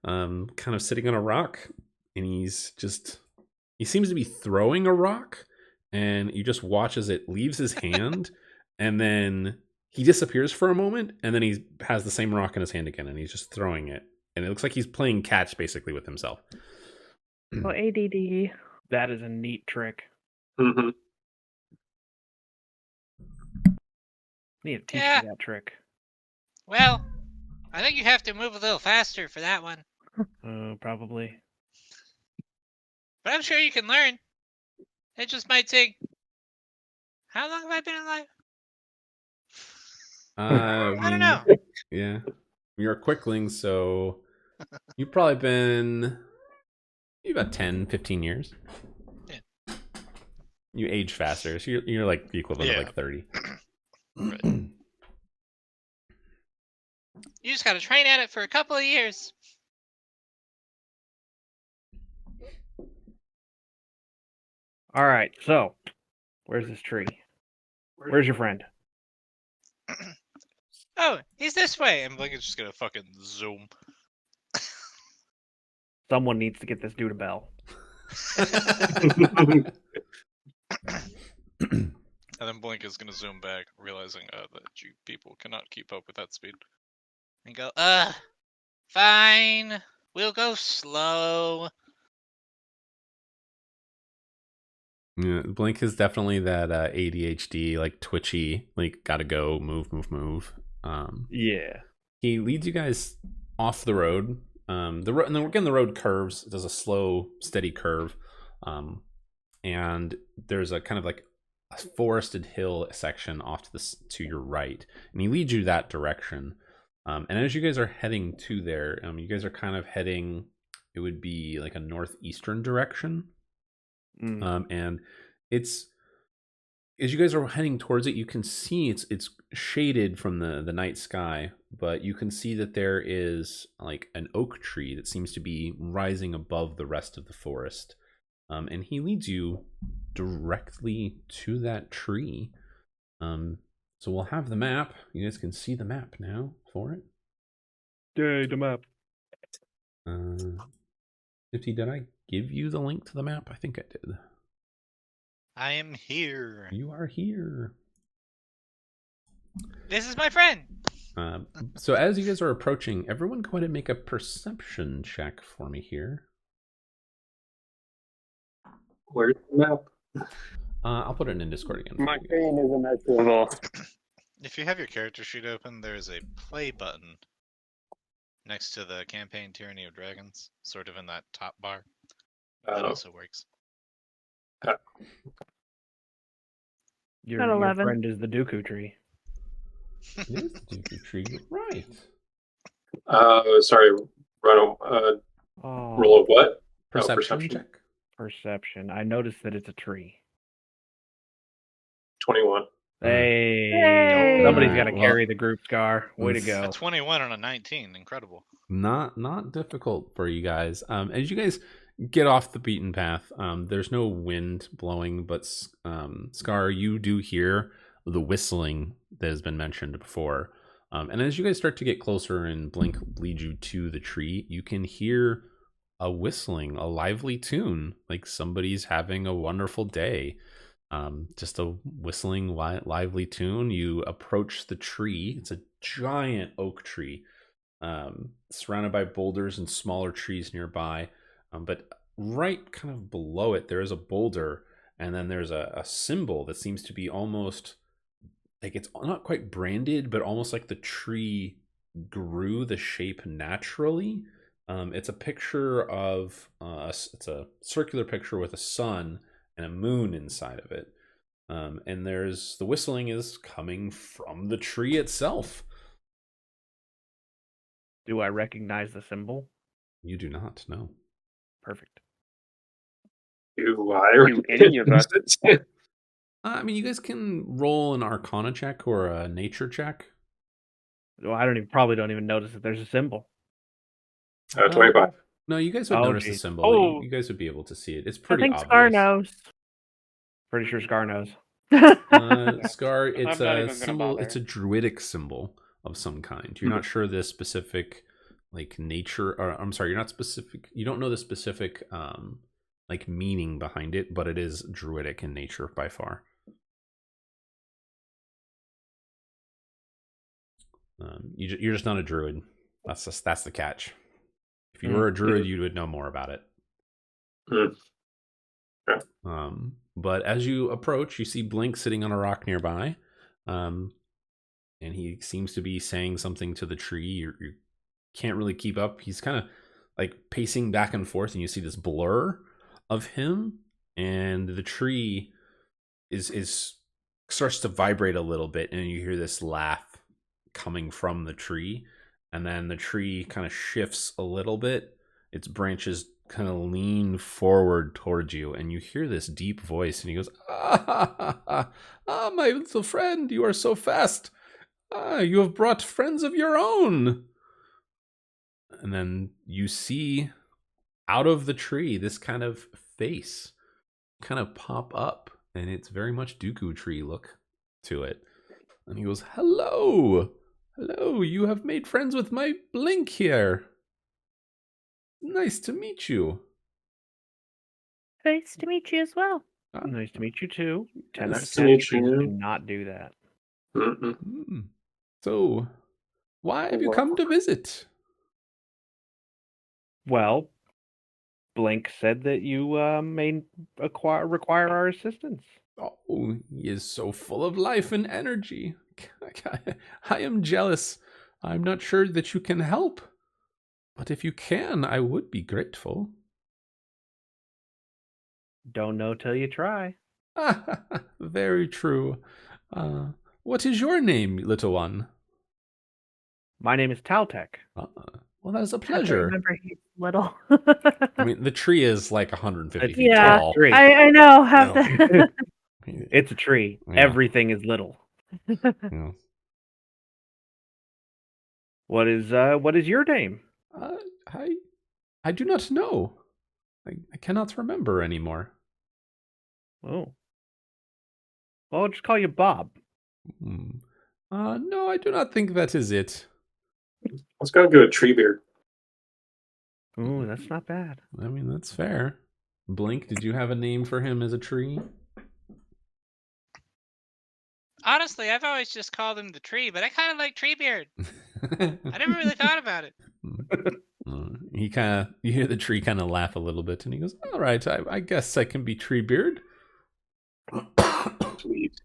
kind of sitting on a rock, and he seems to be throwing a rock, and you just watch as it leaves his hand, and then he disappears for a moment, and then he has the same rock in his hand again, and he's just throwing it, and it looks like he's playing catch basically with himself. Oh, ADD. That is a neat trick. Mm-hmm. Need to teach Yeah. me that trick. Well, I think you have to move a little faster for that one. Probably. But I'm sure you can learn. It just might take... How long have I been alive? I don't know. Yeah. You're a quickling, so you've probably been about 10, 15 years. Yeah. You age faster, so you're like the equivalent of Yeah. like 30. Right. You just gotta train at it for a couple of years. All right, so where's this tree? Where's your friend? Oh, he's this way. And Blink is just gonna fucking zoom. Someone needs to get this dude a bell. And then Blink is gonna zoom back, realizing that you people cannot keep up with that speed. And go, fine. We'll go slow. Yeah, Blink is definitely that ADHD, like twitchy, like gotta go, move. Yeah. He leads you guys off the road. And then again, the road curves. It does a slow, steady curve, and there's a kind of like a forested hill section off to your right, and he leads you that direction. And as you guys are heading to there, you guys are kind of heading. It would be like a northeastern direction, and it's as you guys are heading towards it, you can see it's shaded from the night sky, but you can see that there is like an oak tree that seems to be rising above the rest of the forest. And he leads you directly to that tree. So we'll have the map. You guys can see the map now for it. Yay, the map. 50, did I give you the link to the map? I think I did. I am here. You are here. This is my friend. So as you guys are approaching, everyone go ahead and make a perception check for me here. Where's the map? I'll put it in Discord again. My screen isn't actually. If you have your character sheet open, there's a play button next to the campaign Tyranny of Dragons, sort of in that top bar. That also works. Your 11. friend is the Dooku tree. It is the Dooku tree, right? Sorry, roll of what? Perception check. Perception. I noticed that it's a tree. 21. Hey, somebody's got to Well, carry the group, Scar. Way to it's go. A 21 and a 19, incredible. Not difficult for you guys. As you guys get off the beaten path, there's no wind blowing, but Scar, you do hear the whistling that has been mentioned before. And as you guys start to get closer and Blink leads you to the tree, you can hear a whistling, a lively tune, like somebody's having a wonderful day. Just a whistling, lively tune. You approach the tree. It's a giant oak tree, surrounded by boulders and smaller trees nearby. But right kind of below it, there is a boulder, and then there's a symbol that seems to be almost like it's not quite branded, but almost like the tree grew the shape naturally. It's a picture of it's a circular picture with a sun and a moon inside of it. And the whistling is coming from the tree itself. Do I recognize the symbol? You do not, no. Perfect. Do I? Do any of us? I mean, you guys can roll an Arcana check or a Nature check. Well, I probably don't even notice that there's a symbol. 25. No, you guys would Oh, notice the geez. symbol. Oh. You guys would be able to see it. It's I pretty think obvious. Scar knows. Pretty sure Scar knows. Scar, it's I'm not a even gonna symbol. bother. It's a druidic symbol of some kind. You're not sure the specific, like nature. Or I'm sorry, you're not specific. You don't know the specific, like meaning behind it, but it is druidic in nature by far. You're just not a druid. That's the catch. If you were a druid, you would know more about it. But as you approach, you see Blink sitting on a rock nearby, and he seems to be saying something to the tree. You can't really keep up. He's kind of like pacing back and forth, and you see this blur of him, and the tree is starts to vibrate a little bit, and you hear this laugh coming from the tree, and then the tree kind of shifts a little bit. Its branches kind of lean forward towards you, and you hear this deep voice, and he goes, ah, my little friend, you are so fast. You have brought friends of your own. And then you see out of the tree this kind of face kind of pop up, and it's very much Dooku tree look to it. And he goes, hello, you have made friends with my Blink here. Nice to meet you. Nice to meet you as well. Nice to meet you too. Nice to meet you. Do not do that. So, why have you come to visit? Well, Blink said that you may require our assistance. Oh, he is so full of life and energy. I am jealous. I'm not sure that you can help. But if you can, I would be grateful. Don't know till you try. Very true. What is your name, little one? My name is Taltek. Well, that is a I have to pleasure. remember he's little. I mean, the tree is like 150 feet Yeah, tall. Tree. I know. Have No. to. It's a tree. Yeah. Everything is little. Yeah. What is your name? I do not know. I cannot remember anymore. Oh. Well, I'll just call you Bob. No, I do not think that is it. Let's go to Treebeard. Ooh, that's not bad. I mean, that's fair. Blink, did you have a name for him as a tree? Honestly, I've always just called him the tree, but I kind of like Treebeard. I never really thought about it. He kind of, you hear the tree kind of laugh a little bit, and he goes, "All right, I guess I can be Treebeard." Sweet.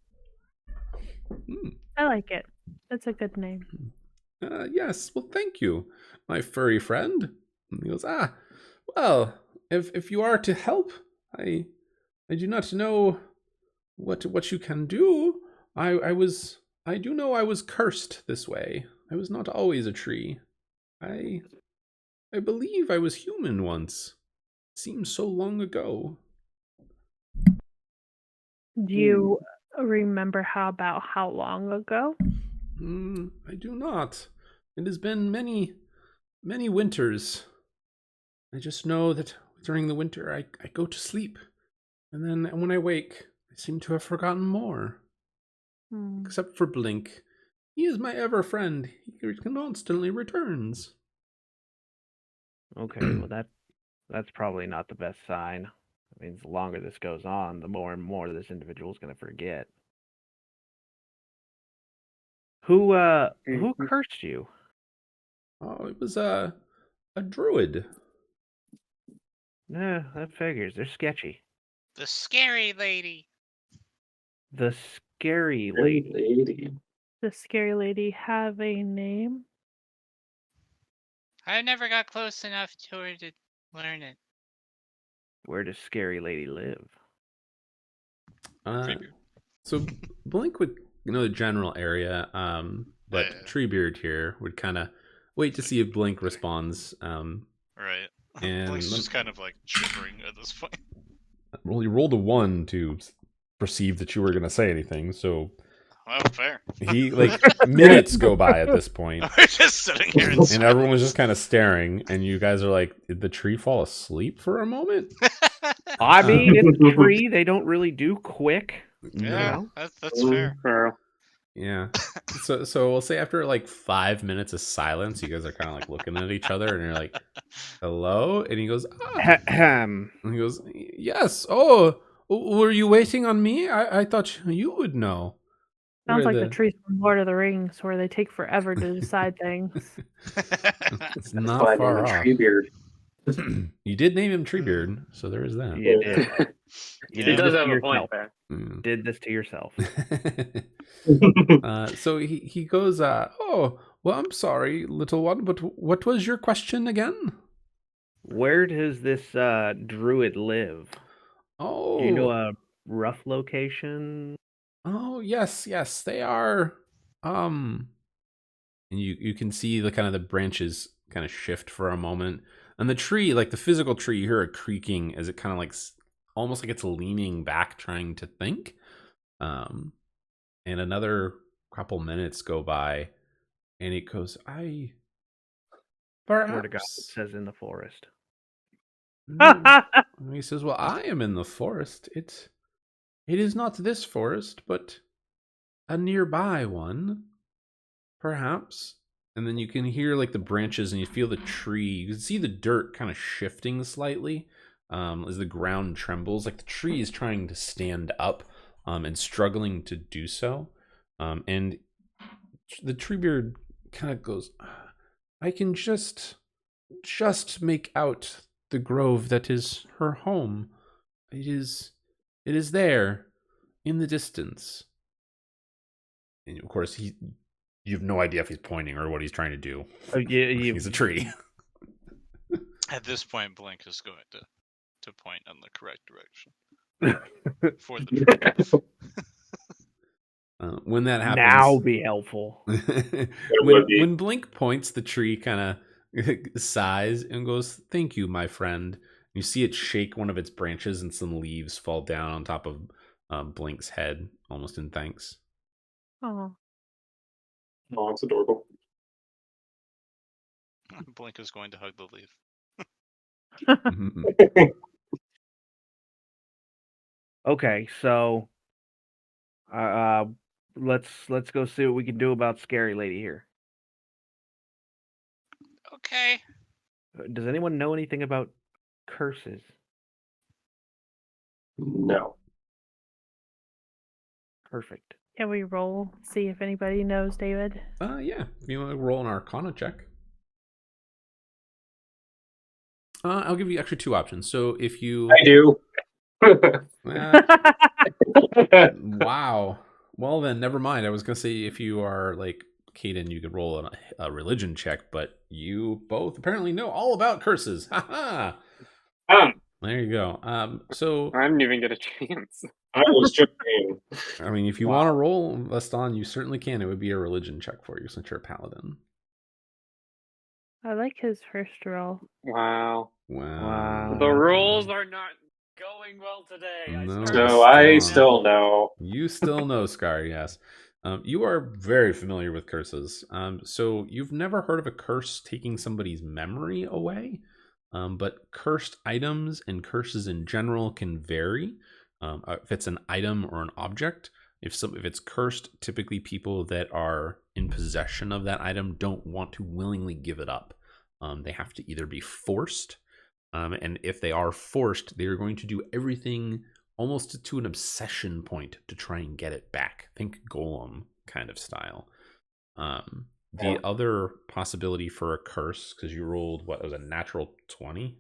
I like it. That's a good name. Yes, well, thank you, my furry friend. And he goes, well, if you are to help, I do not know what you can do. I do know I was cursed this way. I was not always a tree. I believe I was human once. Seems so long ago. Do you remember how long ago? I do not. It has been many, many winters. I just know that during the winter I go to sleep, and then when I wake, I seem to have forgotten more. Except for Blink. He is my ever friend. He constantly returns. Okay, well that's probably not the best sign. I mean, the longer this goes on, the more and more this individual is going to forget. Who cursed you? Oh, it was a druid. Nah, that figures. They're sketchy. The scary lady. The scary lady. Does scary lady have a name? I never got close enough to her to learn it. Where does scary lady live? So Blink would know the general area, but Yeah. Treebeard here would kind of wait to see if Blink responds. Right. And Blink's just kind of like shivering at this point. Well, you rolled a 1 to perceive that you were going to say anything, so Well, fair. he minutes go by at this point, We're just sitting here and everyone was just kind of staring, and you guys are like, did the tree fall asleep for a moment? I mean, it's a tree. They don't really do quick. Yeah, You know? that's fair. Yeah. So we'll say after like 5 minutes of silence, you guys are kind of like looking at each other, and you're like, "Hello?" And he goes, Ahem. And he goes, "Yes. Oh, were you waiting on me? I thought you would know." Sounds Where like the trees from Lord of the Rings, where they take forever to decide things. It's not far off. Treebeard. You did name him Treebeard, so there is that. You did. You He did does this have to a point yourself. there. Did this to yourself. So he goes, "Oh, well, I'm sorry, little one, but what was your question again?" Where does this druid live? Oh, Do you know a rough location? Oh, yes, they are. And you can see the kind of the branches kind of shift for a moment, and the tree, like the physical tree, you hear it creaking as it kind of like almost like it's leaning back, trying to think. And another couple minutes go by, and it goes, Swear to God, it perhaps. says in the forest. And he says, "Well, I am in the forest. It is not this forest, but a nearby one, perhaps." And then you can hear like the branches, and you feel the tree. You can see the dirt kind of shifting slightly as the ground trembles. Like the tree is trying to stand up and struggling to do so. And the Treebeard kind of goes, "I can just make out the grove that is her home. It is there, in the distance. And of course, you have no idea if he's pointing or what he's trying to do. He's a tree. At this point, Blink is going to point in the correct direction for the tree. When that happens, now be helpful. when Blink points, the tree kind of sighs and goes, "Thank you, my friend." You see it shake one of its branches, and some leaves fall down on top of Blink's head, almost in thanks. Oh. Oh, it's adorable. Blink is going to hug the leaf. Okay, so let's go see what we can do about Scary Lady here. Okay. Does anyone know anything about curses? No. Perfect. Can we roll, see if anybody knows, David? Yeah. If you want to roll an Arcana check. I'll give you actually 2 options. So if you... I do. Wow. Well then, never mind. I was going to say if you are like Caden, you could roll a religion check, but you both apparently know all about curses. Ha ha! There you go. So... I didn't even get a chance. I was joking. I mean, if you want to roll, Leston, you certainly can. It would be a religion check for you since you're a paladin. I like his first roll. Wow. Wow. The rules are not going well today. No, So I still know. You still know, Scar, yes. You are very familiar with curses. So you've never heard of a curse taking somebody's memory away, but cursed items and curses in general can vary. If it's an item or an object, if it's cursed, typically people that are in possession of that item don't want to willingly give it up. They have to either be forced, and if they are forced, they're going to do everything almost to an obsession point to try and get it back. Think Golem kind of style. The other possibility for a curse, because you rolled, what was a natural 20?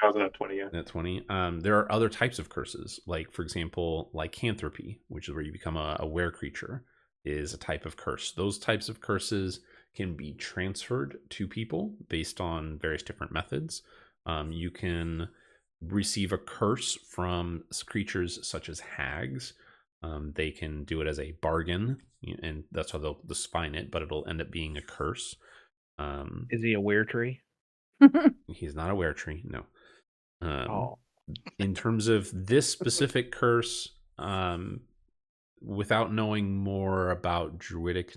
I was at 20, yeah. At 20. There are other types of curses, like, for example, lycanthropy, which is where you become a were creature, is a type of curse. Those types of curses can be transferred to people based on various different methods. You can receive a curse from creatures such as hags. They can do it as a bargain, and that's how they'll define it, but it'll end up being a curse. Is he a were-tree? He's not a were-tree, no. In terms of this specific curse, without knowing more about druidic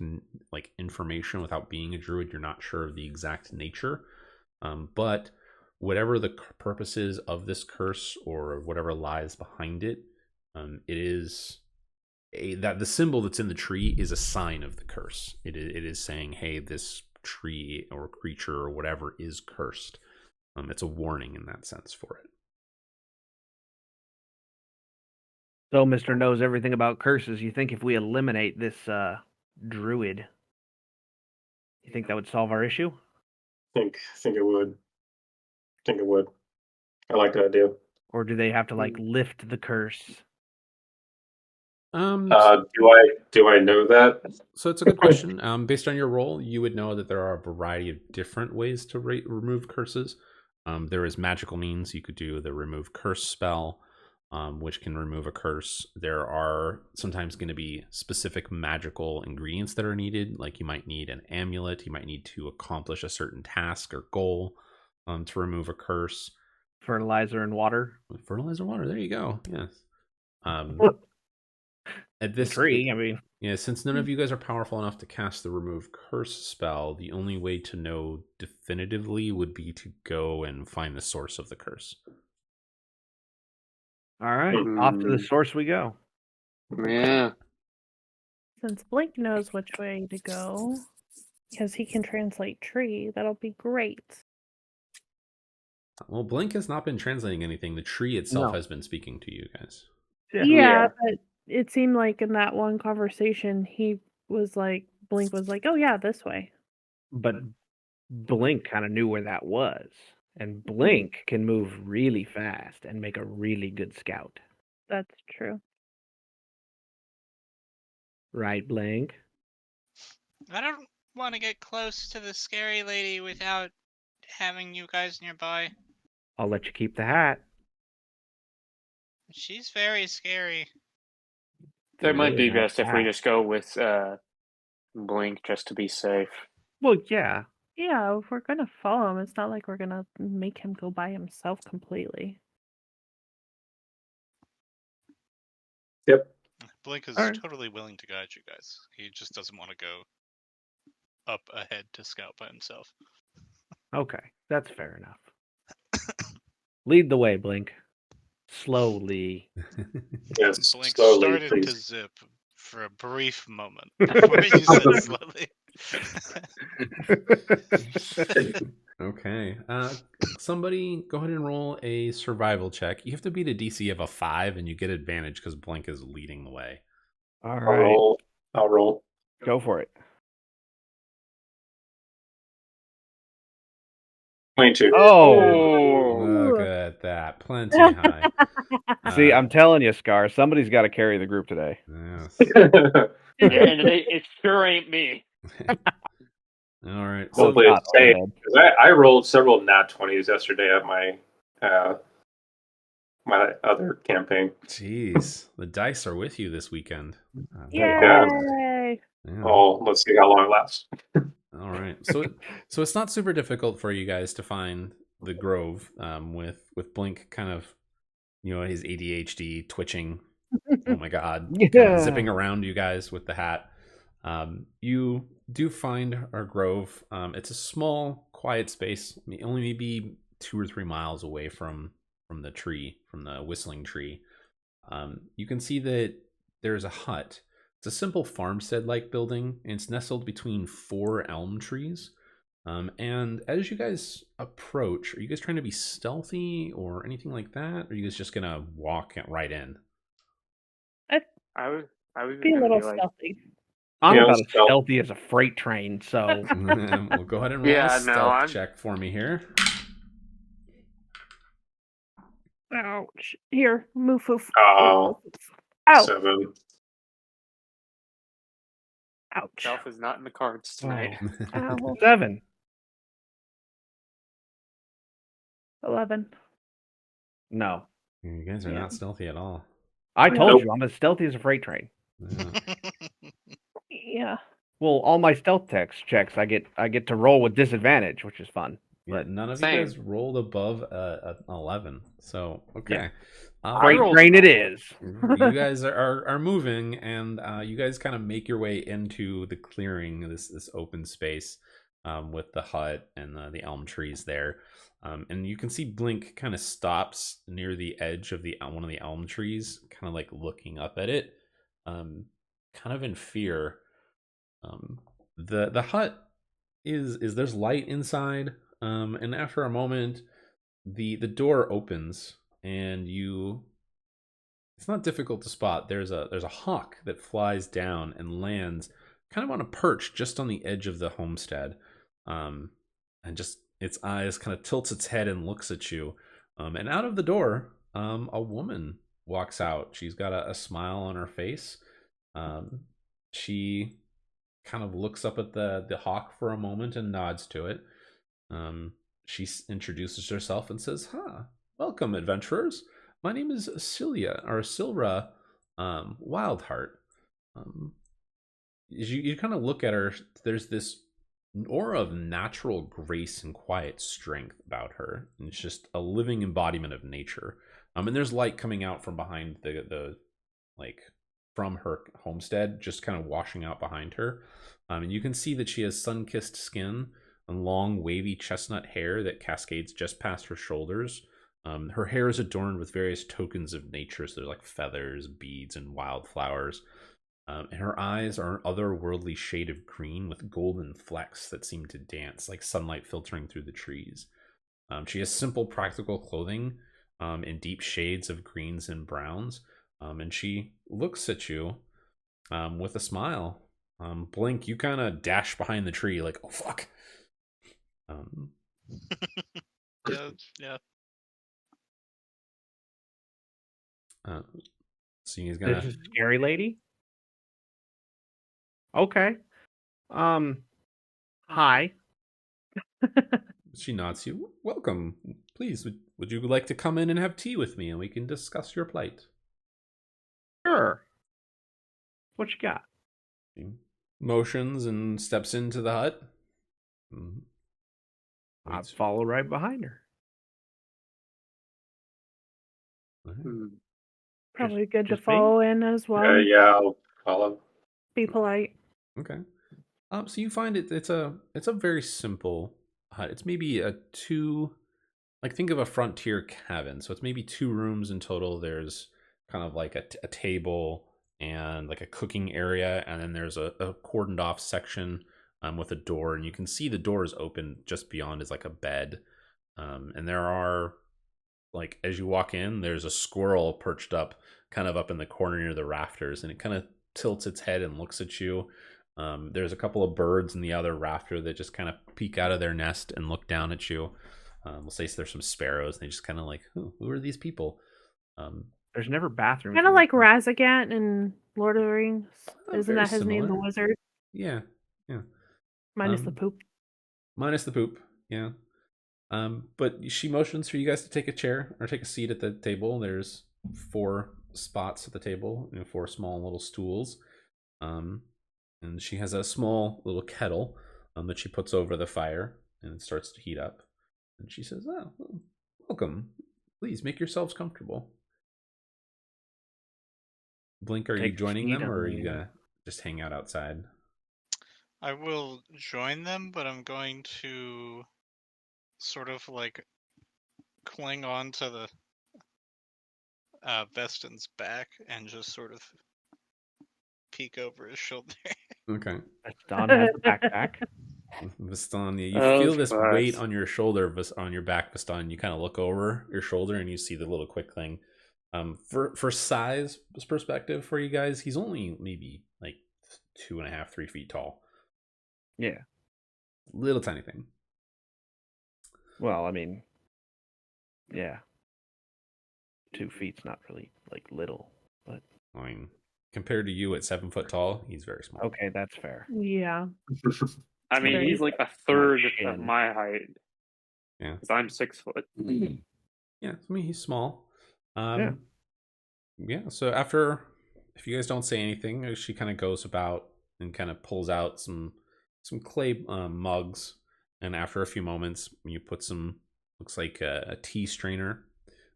information, without being a druid, you're not sure of the exact nature. But whatever the purpose is of this curse or whatever lies behind it, it is that the symbol that's in the tree is a sign of the curse. It is saying, hey, this tree or creature or whatever is cursed. It's a warning in that sense for it. So Mr. knows everything about curses. You think if we eliminate this druid, you think that would solve our issue? Think it would. Think it would. I like that idea. Or do they have to lift the curse? Do I know that? So it's a good question. Based on your role, you would know that there are a variety of different ways to remove curses. There is magical means. You could do the remove curse spell, which can remove a curse. There are sometimes going to be specific magical ingredients that are needed. Like you might need an amulet. You might need to accomplish a certain task or goal to remove a curse. Fertilizer and water. Fertilizer and water. There you go. Yes. At this tree, I mean, yeah, since none of you guys are powerful enough to cast the remove curse spell, the only way to know definitively would be to go and find the source of the curse. All right, off to the source we go. Yeah. Since Blink knows which way to go, because he can translate tree, that'll be great. Well, Blink has not been translating anything. The tree itself has been speaking to you guys. Yeah, but it seemed like in that one conversation, Blink was like, oh yeah, this way. But Blink kind of knew where that was. And Blink can move really fast and make a really good scout. That's true. Right, Blink? I don't want to get close to the scary lady without having you guys nearby. I'll let you keep the hat. She's very scary. That might really be nice best if we hat. just go with Blink just to be safe. Well, yeah. Yeah, if we're gonna follow him, it's not like we're gonna make him go by himself completely. Yep. Blink is Alright. totally willing to guide you guys. He just doesn't want to go up ahead to scout by himself. Okay, that's fair enough. Lead the way, Blink. Slowly. Yes. Blink Slowly, started to please. zip for a brief moment before you said slowly. Okay. Somebody go ahead and roll a survival check. You have to beat a DC of a 5, and you get advantage because Blink is leading the way. All I'll right, roll. I'll roll. go for it. 22. Oh, Look at that. Plenty high. see, I'm telling you, Scar, somebody's got to carry the group today. Yes. And it sure ain't me. All right. Well, So Hopefully not it's safe. overhead. 'Cause I rolled several nat 20s yesterday at my my other campaign. jeez, the dice are with you this weekend. Yay! Yeah. Oh, let's see how long it lasts. All right. So it's not super difficult for you guys to find the grove with Blink kind of, his ADHD twitching. Oh my god. Kind Yeah. of zipping around you guys with the hat. You do find our grove. It's a small, quiet space, only maybe 2 or 3 miles away from the tree, from the whistling tree. You can see that there's a hut. It's a simple farmstead-like building, and it's nestled between 4 elm trees. And as you guys approach, are you guys trying to be stealthy or anything like that? Or are you guys just gonna walk right in? I was Be a gonna little be like, stealthy. I'm Yeah, about as stealth. stealthy as a freight train, so Well, go ahead and roll Yeah, a no, stealth I'm- check for me here. Ouch. Here, move, move. Oh, Ow! 7. Ouch. Self is not in the cards tonight. Ow. 7. 11. No, You guys are Yeah. not stealthy at all. I told Nope. you I'm as stealthy as a freight train. Yeah. Yeah. Well, all my stealth checks, I get to roll with disadvantage, which is fun. But none of Same. you guys rolled above an 11. So, okay. Freight rolled- train it is. You guys are moving, and you guys kind of make your way into the clearing, this open space, with the hut and the elm trees there. And you can see Blink kind of stops near the edge of one of the elm trees, kind of like looking up at it, kind of in fear. The hut is there's light inside, and after a moment, the door opens, and it's not difficult to spot. There's a hawk that flies down and lands kind of on a perch just on the edge of the homestead, and just its eyes kind of tilts its head and looks at you. And out of the door, a woman walks out. She's got a smile on her face. She kind of looks up at the hawk for a moment and nods to it. She introduces herself and says, welcome, adventurers. My name is Silra Wildheart. As you kind of look at her, there's this aura of natural grace and quiet strength about her. And it's just a living embodiment of nature. And there's light coming out from behind the from her homestead, just kind of washing out behind her. And you can see that she has sun-kissed skin and long, wavy chestnut hair that cascades just past her shoulders. Her hair is adorned with various tokens of nature, so there's like feathers, beads, and wildflowers. And her eyes are an otherworldly shade of green with golden flecks that seem to dance, like sunlight filtering through the trees. She has simple, practical clothing in deep shades of greens and browns. And she looks at you with a smile. Blink, you kind of dash behind the tree like, oh, fuck. Yeah. So he's gonna. This is scary lady. Okay. Hi. She nods you. Welcome. Please, would you like to come in and have tea with me, and we can discuss your plight? Sure. What you got? She motions and steps into the hut. I Waits. follow right behind her. Alright. Probably good to just me? follow in as well. Yeah, I'll follow. Be polite. Okay. So you find it's a very simple hut. It's maybe a two, like think of a frontier cabin. So it's maybe 2 rooms in total. There's kind of like a table and like a cooking area, and then there's a cordoned off section with a door, and you can see the door is open. Just beyond is like a bed, and there are, like, as you walk in, there's a squirrel perched up kind of up in the corner near the rafters, and it kind of tilts its head and looks at you. There's a couple of birds in the other rafter that just kind of peek out of their nest and look down at you. We'll say there's some sparrows, and they just kind of like, who are these people? There's never bathrooms. Kind of like Razagant in Lord of the Rings. Isn't very that his name, the similar. wizard? Yeah. Minus the poop. Minus the poop, yeah. But she motions for you guys to take a chair or take a seat at the table. There's 4 spots at the table, 4 small little stools. And she has a small little kettle that she puts over the fire, and it starts to heat up. And she says, "Oh, well, welcome. Please make yourselves comfortable." Blink, are you Take a joining seat them, or are on you the- gonna just hang out outside? I will join them, but I'm going to sort of like cling on to the Veston's back and just sort of peek over his shoulder. Okay. Don has the backpack. Vistania, you Of feel this weight course. on your shoulder, on your back, Vistan. You kind of look over your shoulder and you see the little quick thing. For size perspective for you guys, he's only maybe like 2.5, 3 feet tall. Yeah. Little tiny thing. Well, I mean, yeah. 2 feet's not really like little, but I mean, compared to you at 7 foot tall, he's very small. okay, that's fair. Yeah. I mean, Very he's like a third of chin. my height. Yeah. 'Cause I'm 6 foot. Yeah, I mean, he's small. Yeah. Yeah, so after, if you guys don't say anything, she kind of goes about and kind of pulls out some clay mugs, and after a few moments, you put some, looks like a tea strainer,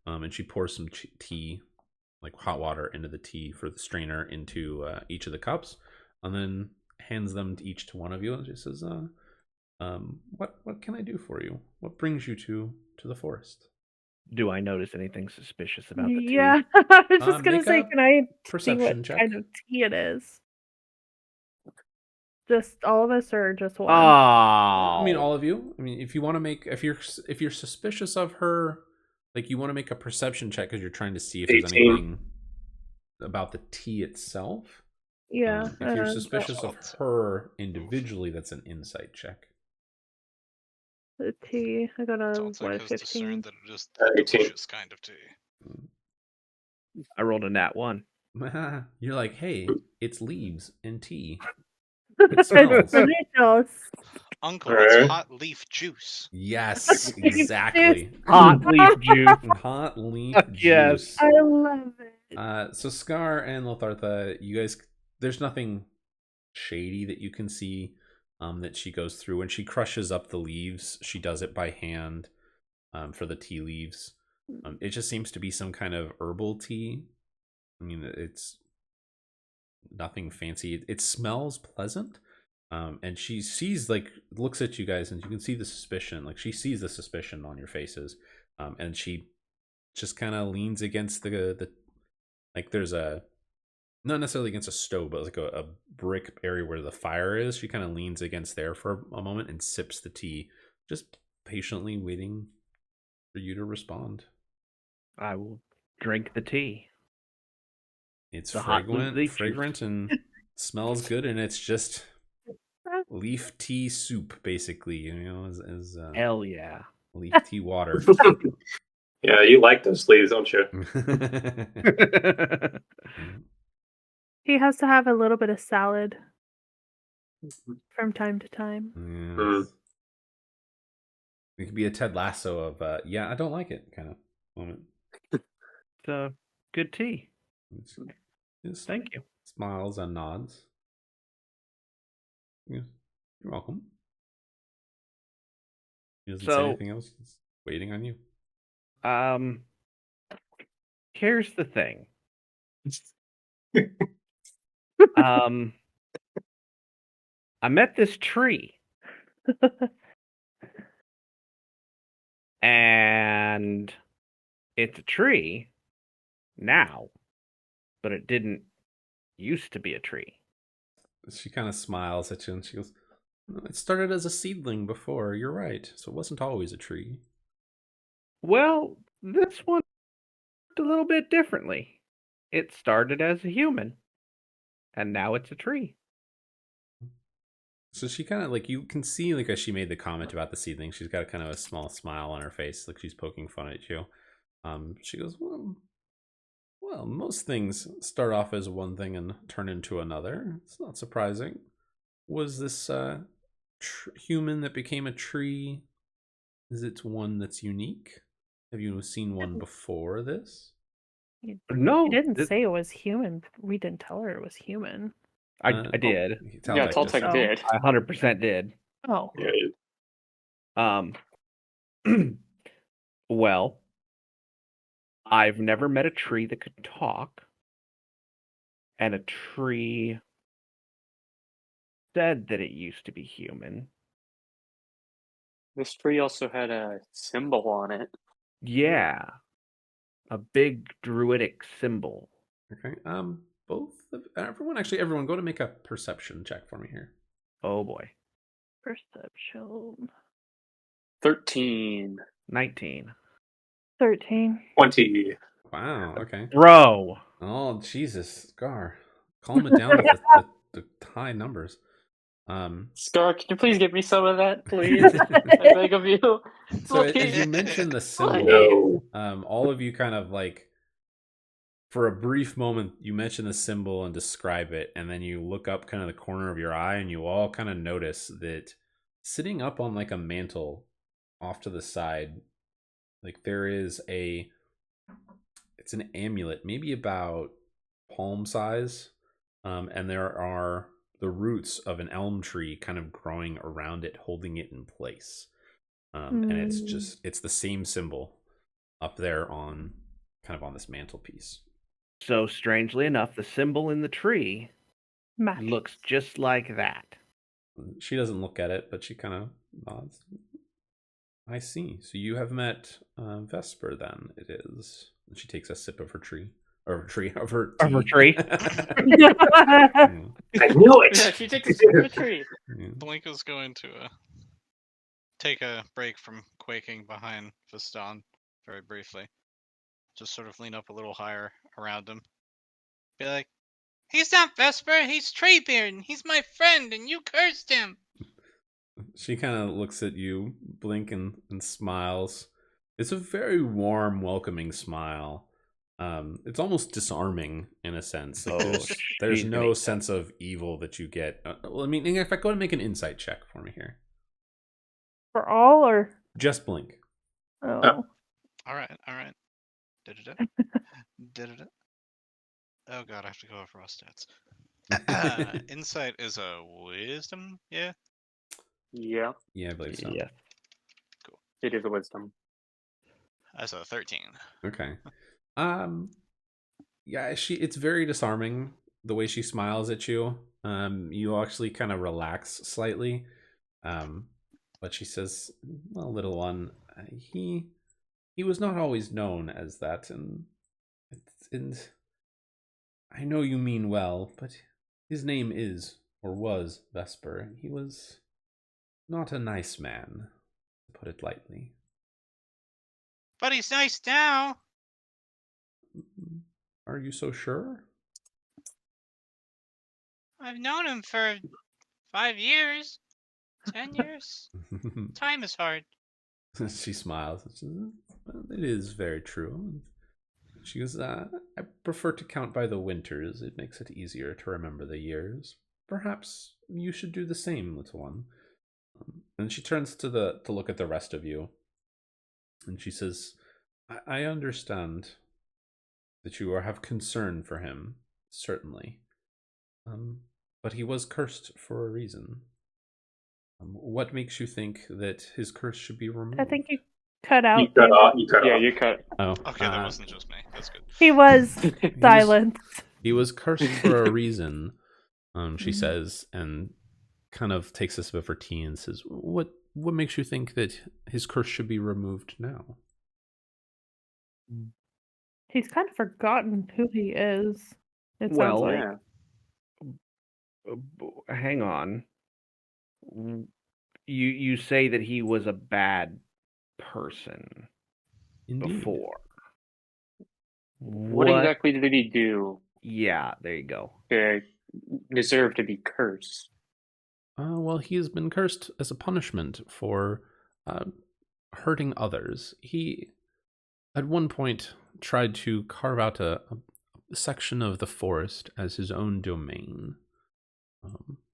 and she pours some tea, like hot water, into the tea for the strainer into each of the cups, and then hands them each to one of you, and she says, what can I do for you? What brings you to the forest? Do I notice anything suspicious about the tea? Yeah. I was just gonna make say, a can I see perception what check. kind of tea it is? Just all of us, or just one? Oh, I mean, all of you. I mean, if you want to make, if you're suspicious of her, like you want to make a perception check because you're trying to see if there's 18. anything about the tea itself. Yeah. If you're suspicious of that's- her individually, that's an insight check. The tea. I got a Dalton what, has 15. discerned that it is 18. the delicious kind of tea. I rolled a nat 1. You're like, hey, it's leaves and tea. It's smells. delicious. Uncle, Alright. it's hot leaf juice. Yes, exactly. Hot leaf juice. Hot leaf Yes. juice. I love it. So Scar and Lothartha, you guys, there's nothing shady that you can see that she goes through. When she crushes up the leaves, she does it by hand for the tea leaves. It just seems to be some kind of herbal tea. I mean, it's nothing fancy. It smells pleasant. And she sees, like, looks at you guys, and you can see the suspicion. Like, she sees the suspicion on your faces. And she just kind of leans against the like, there's a, not necessarily against a stove, but like a brick area where the fire is. She kind of leans against there for a moment and sips the tea, just patiently waiting for you to respond. I will drink the tea. It's The hot leaf juice. fragrant and smells good, and it's just leaf tea soup, basically. As Hell yeah. Leaf tea water. Yeah, you like those sleeves, don't you? He has to have a little bit of salad from time to time. Yes. It could be a Ted Lasso of, yeah, I don't like it kind of moment. It's good tea. Just Thank you. smiles and nods. Yeah, you're welcome. He doesn't say So- anything else. He's waiting on you. Here's the thing. I met this tree. And it's a tree now, but it didn't used to be a tree. She kind of smiles at you and she goes, "No, it started as a seedling before. You're right. So it wasn't always a tree." Well, this one a little bit differently. It started as a human, and now it's a tree. So she kind of like, you can see like as she made the comment about the seedling, she's got kind of a small smile on her face, like she's poking fun at you. She goes, well, most things start off as one thing and turn into another. It's not surprising. Was this human that became a tree? Is it one that's unique? Have you seen one before this? No, He didn't this- say it was human. We didn't tell her it was human. I did. You Yeah, like Toltec this. did. I 100% did. Oh. Yeah, Well, I've never met a tree that could talk, and a tree said that it used to be human. This tree also had a symbol on it. Yeah, a big druidic symbol. Okay. Everyone go to make a perception check for me here. Oh boy, Perception. 13. 19. 13. 20. Wow. Okay. Bro, Oh Jesus, Gar, calm it down with the high numbers. Scar, can you please give me some of that, please? I beg of you. So as Please. you mentioned the symbol, No. all of you kind of like, for a brief moment, you mention the symbol and describe it, and then you look up kind of the corner of your eye, and you all kind of notice that sitting up on like a mantle off to the side, like there is it's an amulet, maybe about palm size, and there are the roots of an elm tree kind of growing around it, holding it in place. And it's the same symbol up there on kind of on this mantelpiece. so strangely enough, the symbol in the tree Match. looks just like that. She doesn't look at it, but she kind of nods. I see. So you have met Vesper then, it is. And she takes a sip of her tea. Of her tree. Yeah. I knew it. Yeah, she takes a sip of a tree. Yeah. Blink is going to take a break from quaking behind Viston very briefly. Just sort of lean up a little higher around him. Be like, he's not Vesper, he's Treebeard, and he's my friend, and you cursed him. She kind of looks at you, blink and smiles. It's a very warm, welcoming smile. It's almost disarming in a sense. Like there's she's no gonna- sense of evil that you get. Well, I mean, in fact, go ahead and make an insight check for me here. For all or? Just blink. Oh. All right. Da-da-da. Da-da-da. Oh god, I have to go over raw stats. Insight is a wisdom, yeah? Yeah, Yeah, I believe so. Yeah. it is a wisdom. That's a 13. Okay. Yeah, it's very disarming the way she smiles at you. You actually kind of relax slightly. But she says, "Well, little one, he was not always known as that, and I know you mean well, but his name is or was Vesper. He was not a nice man, to put it lightly." But he's nice now. Are you so sure? I've known him for 5 years, 10 years. Time is hard. She smiles. She says, it is very true. She goes, I prefer to count by the winters. It makes it easier to remember the years. Perhaps you should do the same, little one. And she turns to look at the rest of you. And she says, I understand that you have concern for him, certainly. But he was cursed for a reason. What makes you think that his curse should be removed? I think you cut out. You cut off. You cut Yeah, off. you cut. Oh, Okay, that wasn't just me. That's good. He was silent. He was cursed for a reason, she says, and kind of takes a sip of her tea and says, What makes you think that his curse should be removed now? He's kind of forgotten who he is. It sounds Well, like. Yeah. Hang on. You say that he was a bad person Indeed. before. What exactly did he do Yeah, there you go. to deserve to be cursed? Well, he has been cursed as a punishment for hurting others. He, at one point, tried to carve out a section of the forest as his own domain,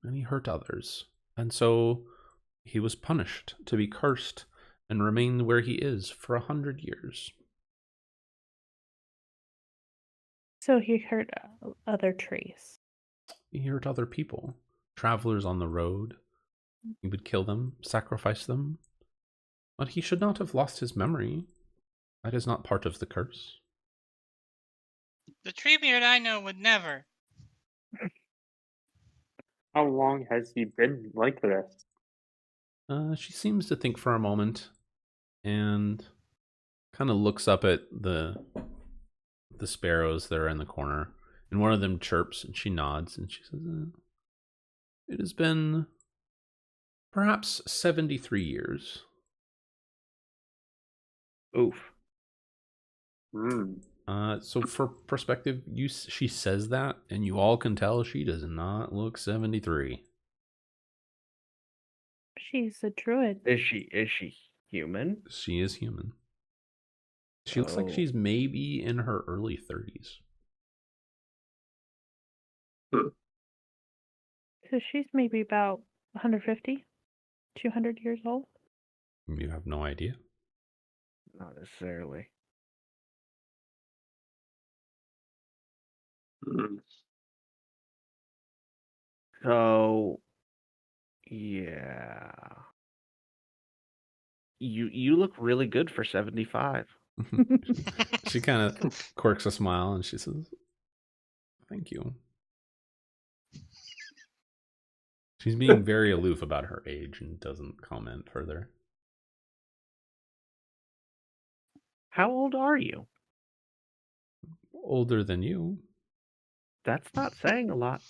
and he hurt others. And so he was punished to be cursed and remain where he is for 100 years. So he hurt other trees. He hurt other people, travelers on the road. He would kill them, sacrifice them. But he should not have lost his memory. That is not part of the curse. The Treebeard I know would never. How long has he been like this? She seems to think for a moment and kind of looks up at the sparrows that are in the corner. And one of them chirps and she nods and she says, it has been perhaps 73 years. Oof. So for perspective, she says that, and you all can tell she does not look 73. She's a druid. Is she human? She is human. She looks like she's maybe in her early 30s. So she's maybe about 150, 200 years old. You have no idea. Not necessarily. So, yeah. You look really good for 75. She kind of quirks a smile and she says, thank you. She's being very aloof about her age and doesn't comment further. How old are you? Older than you. That's not saying a lot.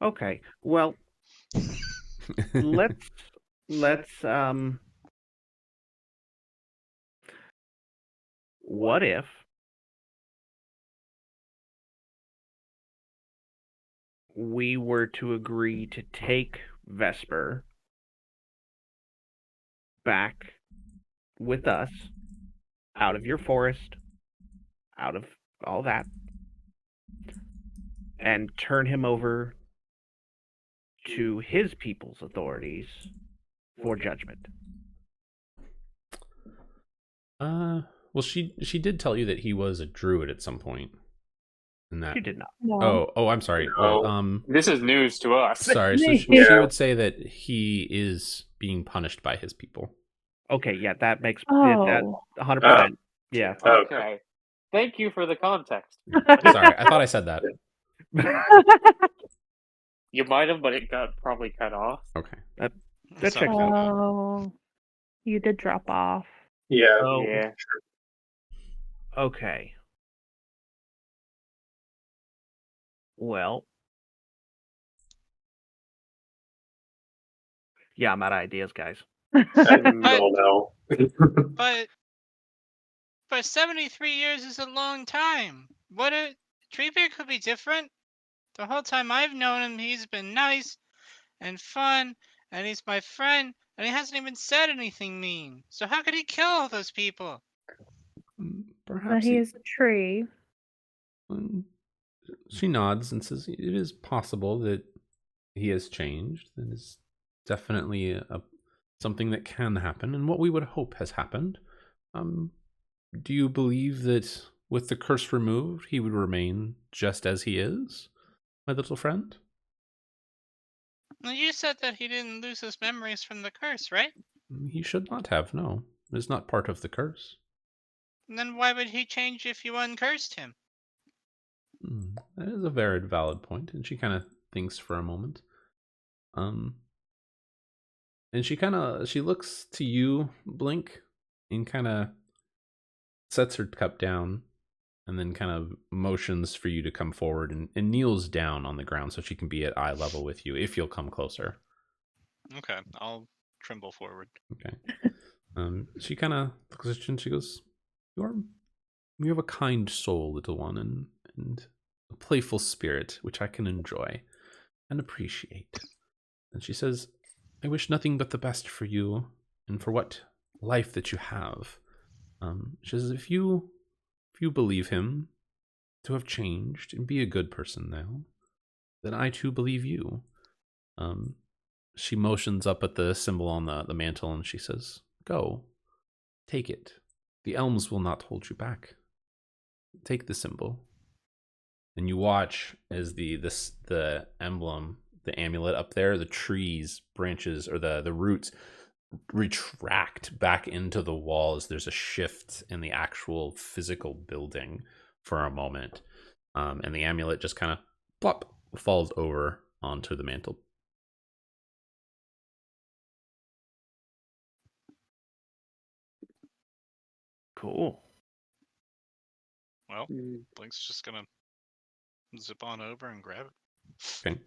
Okay. Well, let's what if we were to agree to take Vesper back with us out of your forest, out of all that, and turn him over to his people's authorities for judgment? Well, she did tell you that he was a druid at some point. In that. You did not. No. Oh, I'm sorry. No. Well, This is news to us. sorry. So she would say that he is being punished by his people. Okay, yeah, that makes Oh. that 100%. Yeah. Okay. Thank you for the context. Sorry, I thought I said that. You might have, but it got probably cut off. Okay. That Sounds checks out. Oh, you did drop off. Yeah. Oh, Yeah. okay. Well, yeah, I'm out of ideas, guys. I don't know. But 73 years is a long time. What Treebeard could be different. The whole time I've known him, he's been nice and fun, and he's my friend, and he hasn't even said anything mean. So how could he kill all those people? Perhaps He is a tree. She nods and says, "It is possible that he has changed. That is definitely something that can happen, and what we would hope has happened. Do you believe that with the curse removed, he would remain just as he is, my little friend?" Well, you said that he didn't lose his memories from the curse, right? He should not have. No, it is not part of the curse. And then why would he change if you uncursed him? That is a very valid point, and she kind of thinks for a moment. And she looks to you, Blink, and kind of sets her cup down, and then kind of motions for you to come forward and kneels down on the ground so she can be at eye level with you if you'll come closer. Okay, I'll tremble forward. Okay. She kind of looks at you and she goes, You have a kind soul, little one, and a playful spirit, which I can enjoy and appreciate. And she says, I wish nothing but the best for you and for what life that you have. She says, if you believe him to have changed and be a good person now, then I too believe you. She motions up at the symbol on the mantle and she says, Go, take it. The elms will not hold you back. Take the symbol. And you watch as the emblem, the amulet up there, the trees, branches, or the roots retract back into the walls. There's a shift in the actual physical building for a moment. And the amulet just kind of plop falls over onto the mantle. Cool. Well, Blink's just gonna zip on over and grab it. Okay.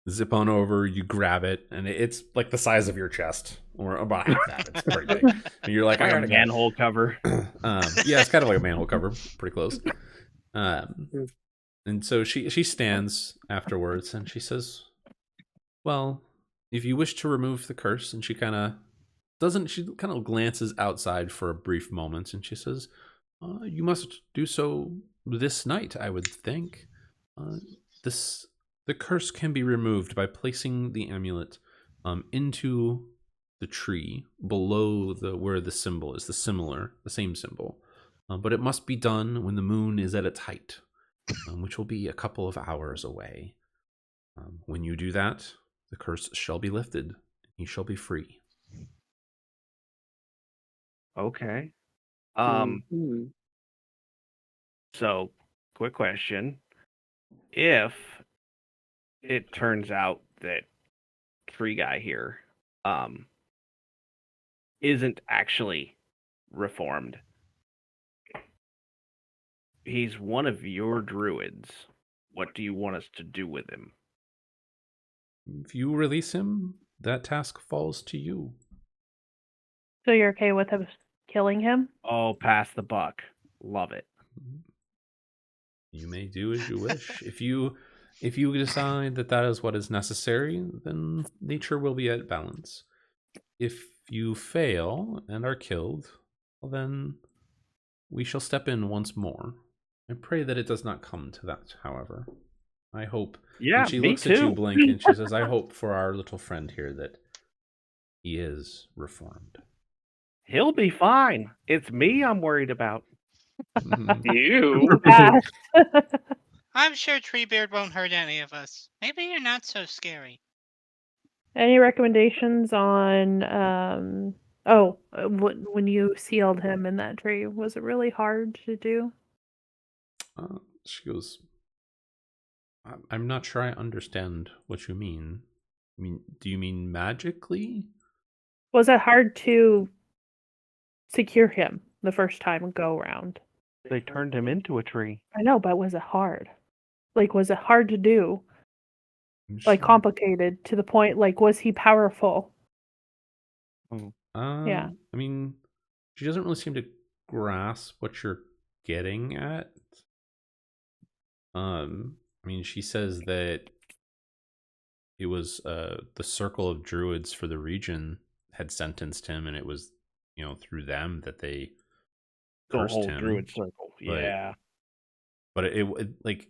Zip on over, you grab it, and it's like the size of your chest, or about half that. It's pretty big. And you're like, I got a manhole cover. Yeah, it's kind of like a manhole cover, pretty close. And so she stands afterwards, and she says, "Well, if you wish to remove the curse," and she kind of glances outside for a brief moment, and she says, "You must do so this night, I would think. The curse can be removed by placing the amulet into the tree below where the symbol is, the same symbol. But it must be done when the moon is at its height, which will be a couple of hours away. When you do that, the curse shall be lifted. You shall be free." Okay. Mm-hmm. So, quick question. If it turns out that tree guy here isn't actually reformed, he's one of your druids, what do you want us to do with him? If you release him, that task falls to you. So you're okay with him killing him? Oh, pass the buck. Love it. You may do as you wish. If you decide that is what is necessary, then nature will be at balance. If you fail and are killed, well, then we shall step in once more. I pray that it does not come to that, however. I hope. Yeah, and she me looks too. at you, Blink, and she says, I hope for our little friend here that he is reformed. He'll be fine. It's me I'm worried about. You? I'm sure Treebeard won't hurt any of us. Maybe you're not so scary. Any recommendations on when you sealed him in that tree, was it really hard to do? She goes, I'm not sure I understand what you mean. I mean, do you mean magically? Was it hard to secure him the first time go around? They turned him into a tree. I know, but was it hard? Like, was it hard to do? Like, Sure. complicated to the point, like, was he powerful? Yeah. I mean, she doesn't really seem to grasp what you're getting at. I mean, she says that it was the circle of druids for the region had sentenced him, and it was, through them that they The cursed whole him. druid circle. but- Yeah. But it like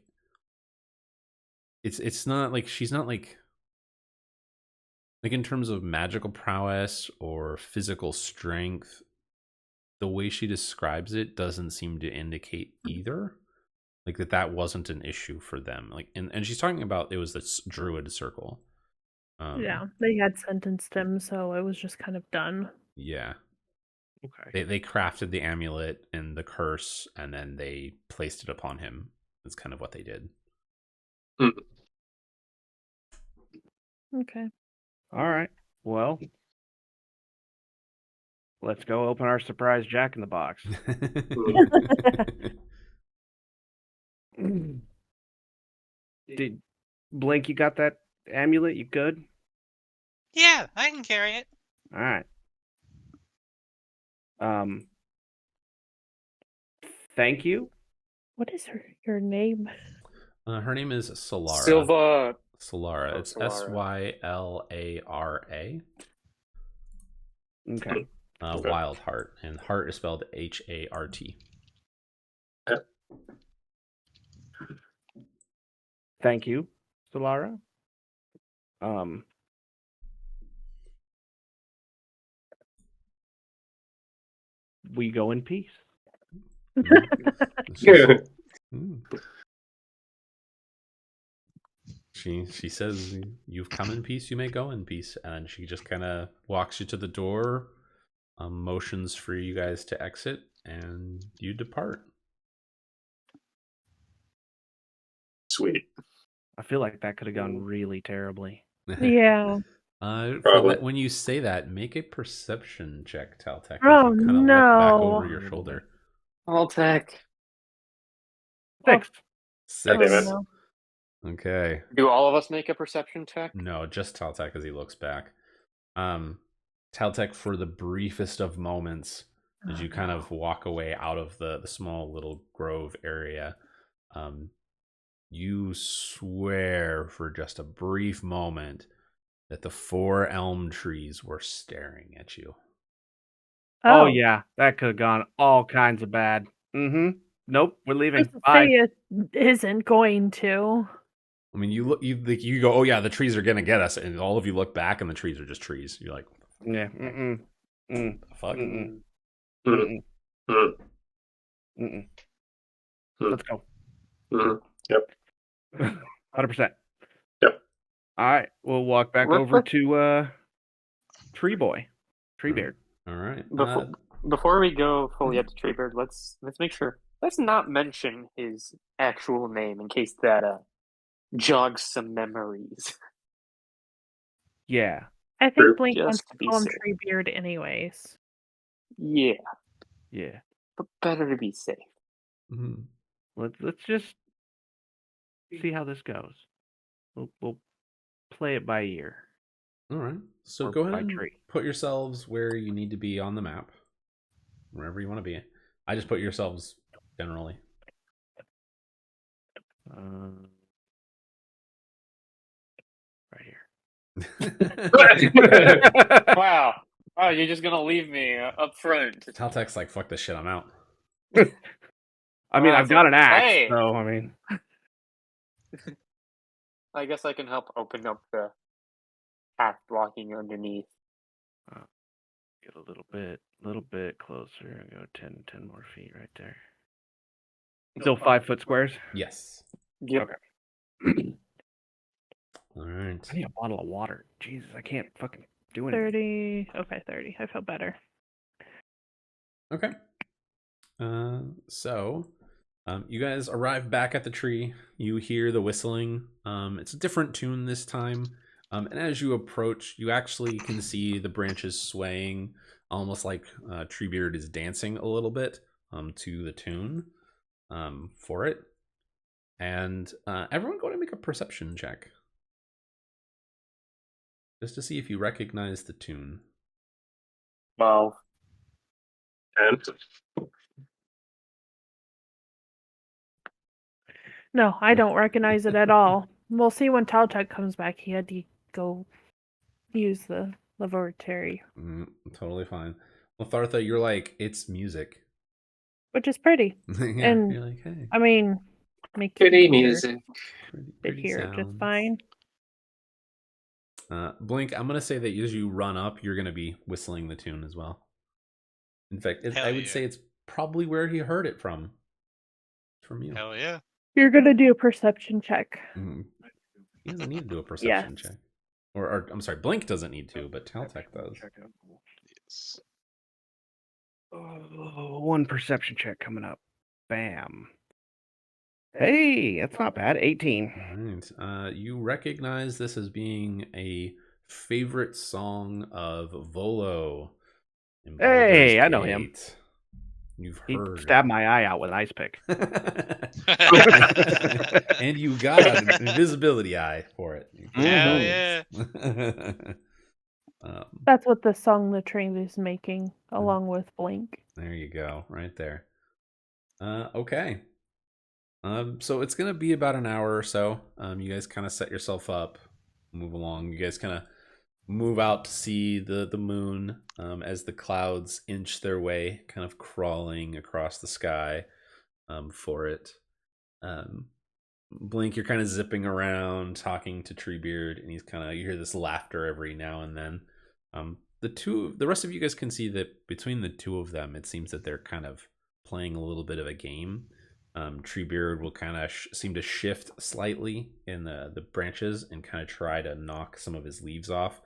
it's not like she's not like in terms of magical prowess or physical strength. The way she describes it doesn't seem to indicate either. Like that wasn't an issue for them. Like, and she's talking about it was this druid circle. Yeah, they had sentenced him, so it was just kind of done. Yeah. Okay. They crafted the amulet and the curse, and then they placed it upon him. That's kind of what they did. Okay. All right. Well, let's go open our surprise Jack in the Box. Did Blink, you got that amulet? You good? Yeah, I can carry it. All right. Thank you. What is your name? Her name is Solara. Silva. Solara. Oh, It's Solara. Sylara. Okay. Wild Heart, and Heart is spelled Hart. Thank you, Solara. We go in peace. She says, "You've come in peace. You may go in peace." And she just kind of walks you to the door, motions for you guys to exit, and you depart. Sweet. I feel like that could have gone really terribly. Yeah. Probably. When you say that, make a perception check, Taltech. Oh, As you kind of look back no. over your shoulder. I'll take. 6. 6. Okay, man. no. Okay. Do all of us make a perception check? No, just Taltech as he looks back. Taltech, for the briefest of moments, as you kind of walk away out of the small little grove area, you swear for just a brief moment that the 4 elm trees were staring at you. Oh yeah, that could have gone all kinds of bad. Nope, we're I leaving. was to Bye. say it isn't going to. I mean, you look, you go, oh yeah, the trees are gonna get us, and all of you look back, and the trees are just trees. You're like, Yeah. the fuck? Let's go. Yep. 100%. Yep. All right, we'll walk back over to Tree Boy, Treebeard. All right. Before we go fully up to Treebeard, let's make sure. Let's not mention his actual name in case that jogs some memories. Yeah. I think Blink Just wants to to be call him safe. Treebeard anyways. Yeah, Yeah. but better to be safe. Mhm. Let's just see how this goes. We'll play it by ear. All right. So Or go ahead by and tree. put yourselves where you need to be on the map, wherever you want to be. I just put yourselves generally. Right here. Wow. Oh, you're just gonna leave me up front. Taltech's like, fuck this shit, I'm out. I mean, I've got an axe, Hey! so I mean, I guess I can help open up the path blocking underneath. get a little bit closer. Go 10 more feet right there. Still 5 foot squares. Yes. Yep. Okay. All right. I need a bottle of water. Jesus, I can't fucking do anything. 30. Okay, 30. I feel better. Okay. So, you guys arrive back at the tree. You hear the whistling. It's a different tune this time. And as you approach, you actually can see the branches swaying, almost like Treebeard is dancing a little bit to the tune for it. And everyone go to make a perception check. Just to see if you recognize the tune. Wow. And No, I don't recognize it at all. We'll see when Taltek comes back. He had to go use the laboratory, Totally fine. Well, Thartha, you're like, it's music. which is pretty. Yeah, And you're like, hey, I mean, make Pretty you hear, music. pretty hear it just sounds. fine. Blink, I'm gonna say that as you run up, you're gonna be whistling the tune as well. In fact, Hell I would yeah. say it's probably where he heard it from. It's from you. Hell yeah. You're gonna do a perception check. He doesn't need to do a perception Yes. check. Or I'm sorry, Blink doesn't need to, but Taltek does. Yes. Oh, one perception check coming up. Bam. Hey, that's not bad. 18. All right. You recognize this as being a favorite song of Volo. in Hey, Baldur's I know him. Gate. You've He heard. stabbed my eye out with an ice pick. And you got an invisibility eye for it. Hell yeah. That's what the song the train is making, along with Blink. There you go, right there. Okay. So it's gonna be about an hour or so. You guys kind of set yourself up, move along. You guys kind of move out to see the moon as the clouds inch their way, kind of crawling across the sky for it. Blink, you're kind of zipping around, talking to Treebeard, and he's kind of, you hear this laughter every now and then. The rest of you guys can see that between the two of them, it seems that they're kind of playing a little bit of a game. Treebeard will kind of seem to shift slightly in the branches and kind of try to knock some of his leaves off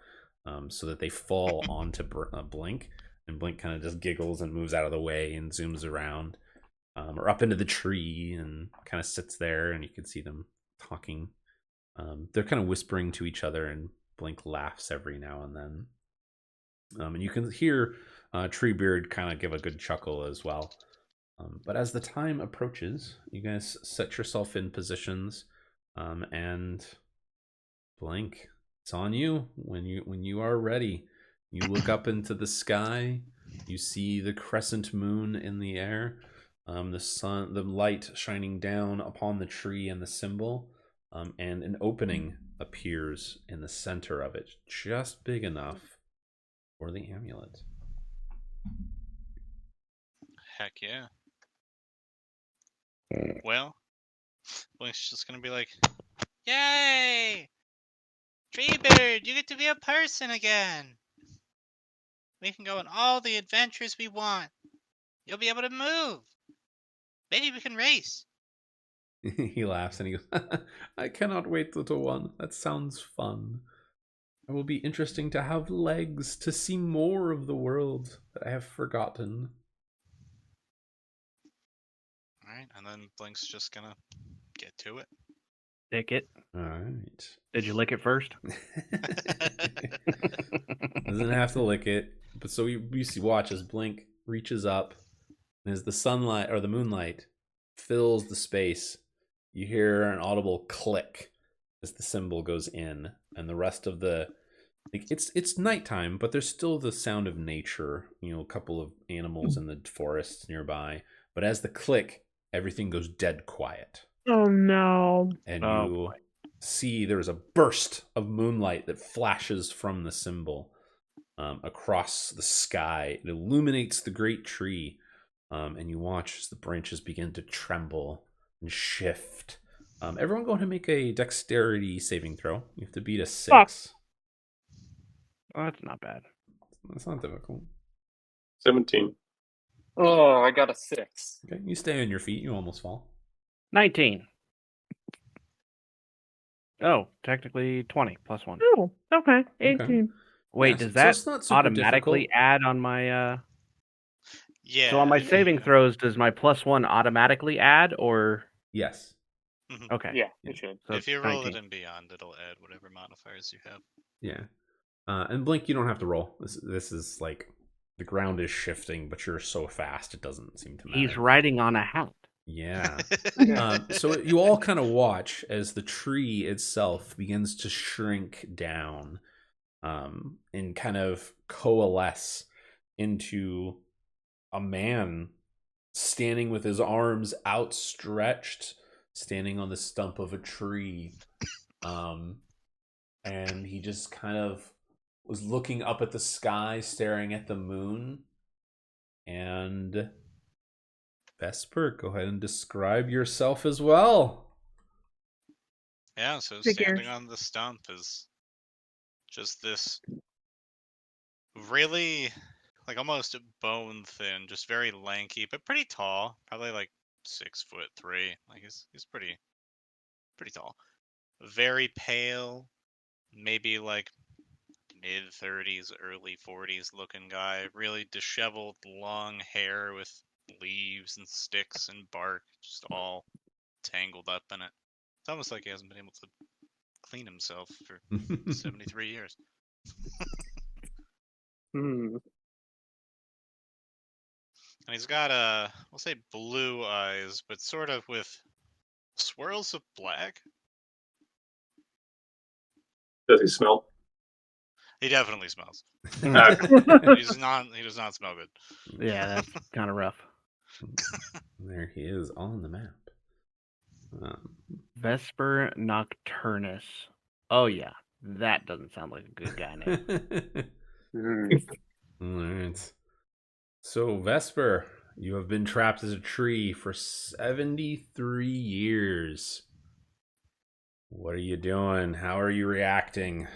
so that they fall onto Blink, and Blink kind of just giggles and moves out of the way and zooms around or up into the tree and kind of sits there, and you can see them talking. They're kind of whispering to each other, and Blink laughs every now and then. And you can hear Treebeard kind of give a good chuckle as well. But as the time approaches, you guys set yourself in positions, and Blink, it's on you. When you are ready, you look up into the sky. You see the crescent moon in the air, the sun, the light shining down upon the tree and the symbol, and an opening appears in the center of it, just big enough for the amulet. Heck yeah. Well, Blink's just gonna be like, yay! Treebird, you get to be a person again! We can go on all the adventures we want. You'll be able to move. Maybe we can race. He laughs and he goes, I cannot wait, little one. That sounds fun. It will be interesting to have legs, to see more of the world that I have forgotten. Alright, and then Blink's just gonna get to it. Lick it. All right. Did you lick it first? Doesn't have to lick it. But so you see, watch as Blink reaches up, and as the sunlight or the moonlight fills the space, you hear an audible click as the symbol goes in, and the rest of the, like, it's nighttime, but there's still the sound of nature. You know, a couple of animals in the forests nearby. But as the click, everything goes dead quiet. Oh no. And Oh, you boy. see there's a burst of moonlight that flashes from the symbol across the sky. It illuminates the great tree, and you watch as the branches begin to tremble and shift. Everyone go ahead and make a dexterity saving throw. You have to beat a 6. Fuck. Oh, that's not bad. That's not difficult. 17. Oh, I got a 6. Okay, you stay on your feet. You almost fall. 19. Oh, technically 20 plus 1. Oh, okay. 18. Wait, Yeah, does so that it's not super automatically difficult. add on my Yeah. So on my saving yeah. throws, does my +1 automatically add, or Yes. Mhm. okay? Yeah, it should. So If you roll 19. it in beyond, it'll add whatever modifiers you have. Yeah. And Blink, you don't have to roll. This is like the ground is shifting, but you're so fast it doesn't seem to matter. He's riding on a hat. Yeah. So you all kind of watch as the tree itself begins to shrink down and kind of coalesce into a man standing with his arms outstretched, standing on the stump of a tree. And he just kind of was looking up at the sky, staring at the moon. And Vesper, go ahead and describe yourself as well. Yeah, so Figures. standing on the stump is just this really, like, almost bone thin, just very lanky, but pretty tall. Probably like 6'3". Like he's pretty tall. Very pale, maybe like mid-30s, early 40s looking guy. Really disheveled, long hair with leaves and sticks and bark, just all tangled up in it. It's almost like he hasn't been able to clean himself for 73 years. Hmm. And he's got we'll say blue eyes, but sort of with swirls of black. Does he smell? He definitely smells. He does not smell good. Yeah, that's kind of rough. There he is on the map. Vesper Nocturnus. Oh yeah, that doesn't sound like a good guy name. Hmm. All right. So, Vesper, you have been trapped as a tree for 73 years. What are you doing? How are you reacting?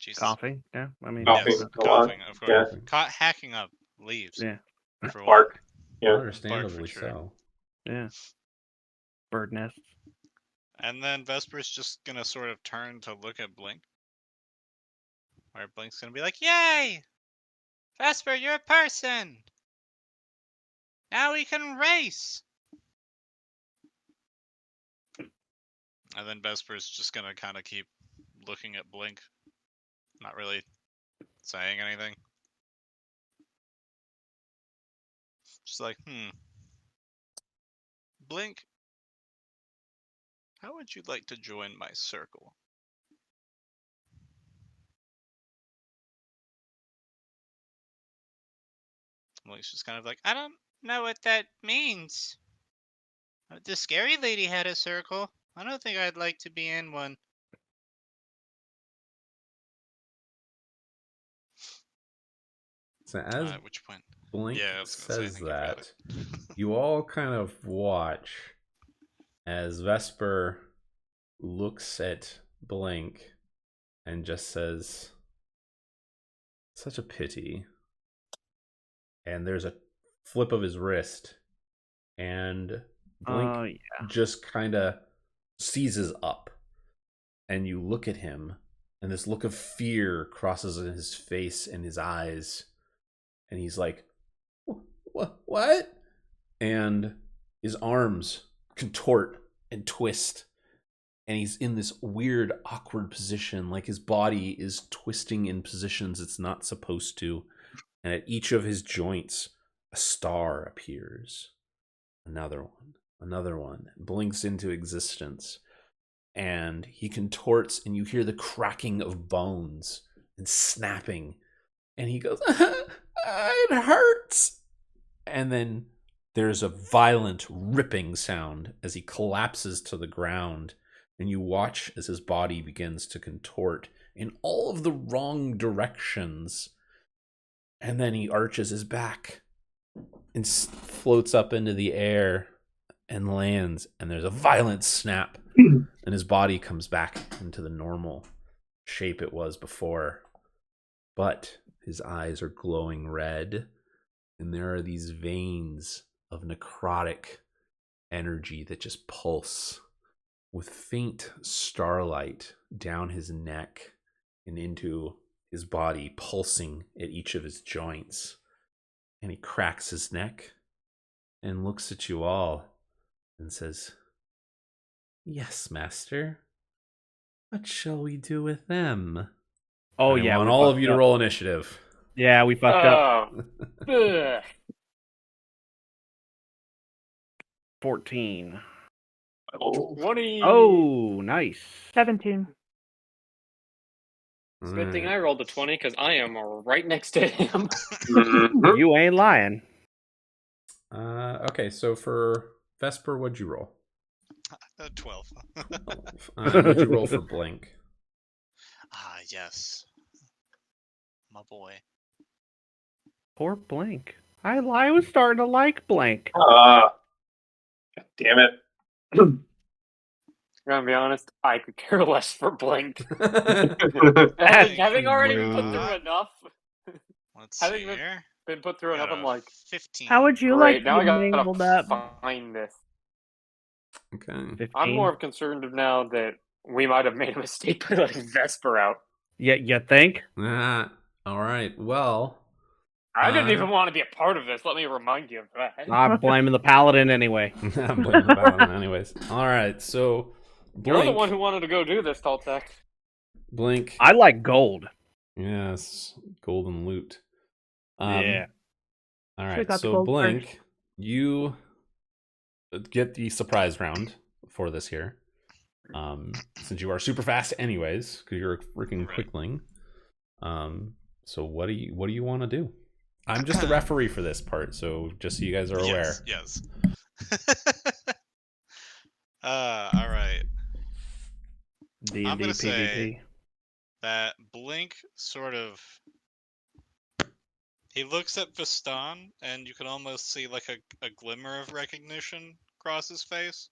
Jesus. Coughing? Yeah, I mean, Coughing. Yes, a lot. coughing, of course. Yeah. Hacking up leaves. yeah, For Bark. Well, Yeah. understandably sure. so. yeah. Bird nests. And then Vesper's just gonna sort of turn to look at Blink. Where Blink's gonna be like, "Yay! Vesper, you're a person! Now we can race!" And then Vesper's just gonna kind of keep looking at Blink. Not really saying anything. Just like, Blink, how would you like to join my circle? Blink's just kind of like, I don't know what that means. The scary lady had a circle. I don't think I'd like to be in one. So, as At which point, Blink yeah, I was gonna say, says think about that, you all kind of watch as Vesper looks at Blink and just says, "Such a pity." And there's a flip of his wrist, and Blink Oh yeah. just kind of seizes up, and you look at him, and this look of fear crosses in his face and his eyes, and he's like, "What?" And his arms contort and twist, and he's in this weird, awkward position, like his body is twisting in positions it's not supposed to, and at each of his joints, a star appears. Another one, blinks into existence, and he contorts, and you hear the cracking of bones and snapping, and he goes, "It hurts." And then there's a violent ripping sound as he collapses to the ground, and you watch as his body begins to contort in all of the wrong directions, and then he arches his back and floats up into the air and lands, and there's a violent snap, and his body comes back into the normal shape it was before. But his eyes are glowing red, and there are these veins of necrotic energy that just pulse with faint starlight down his neck and into his body, pulsing at each of his joints. And he cracks his neck and looks at you all and says, "Yes, master. What shall we do with them?" Oh I yeah. want we all of fucked you to up. roll initiative. Yeah, we fucked up. Ugh. 14. 20. Oh, nice. 17. It's a good thing I rolled a 20 because I am right next to him. Mhm. You ain't lying. Okay, so for Vesper, what'd you roll? 12. What'd you roll for Blink? Ah, yes. My boy. Poor Blink. I was starting to like Blink. God damn it. I'm gonna be honest, I could care less for Blink. Having already been put through rude. enough. Let's Having see been- here. Been put through enough, Got I'm a like, 15. How would you great, like now to I be mangled gotta up? find this. Okay. 15. I'm more concerned now that we might have made a mistake by letting Vesper out. Yeah, you think? All right. Well, I didn't even want to be a part of this. Let me remind you of that. I'm blaming the Paladin anyway. I'm blaming the Paladin anyways. All right. So, You're Blink. the one who wanted to go do this, Toltec. Blink. I like gold. Yes, golden loot. Yeah. All Should've right. got the So gold Blink, first. you get the surprise round for this here. Since you are super fast anyways, because you're a freaking Right. quickling. So what do you want to do? I'm just the referee for this part, so just so you guys are aware. Yes. All right. D&D I'm gonna PvP. say that Blink sort of. He looks at Vistan, and you can almost see like a glimmer of recognition cross his face.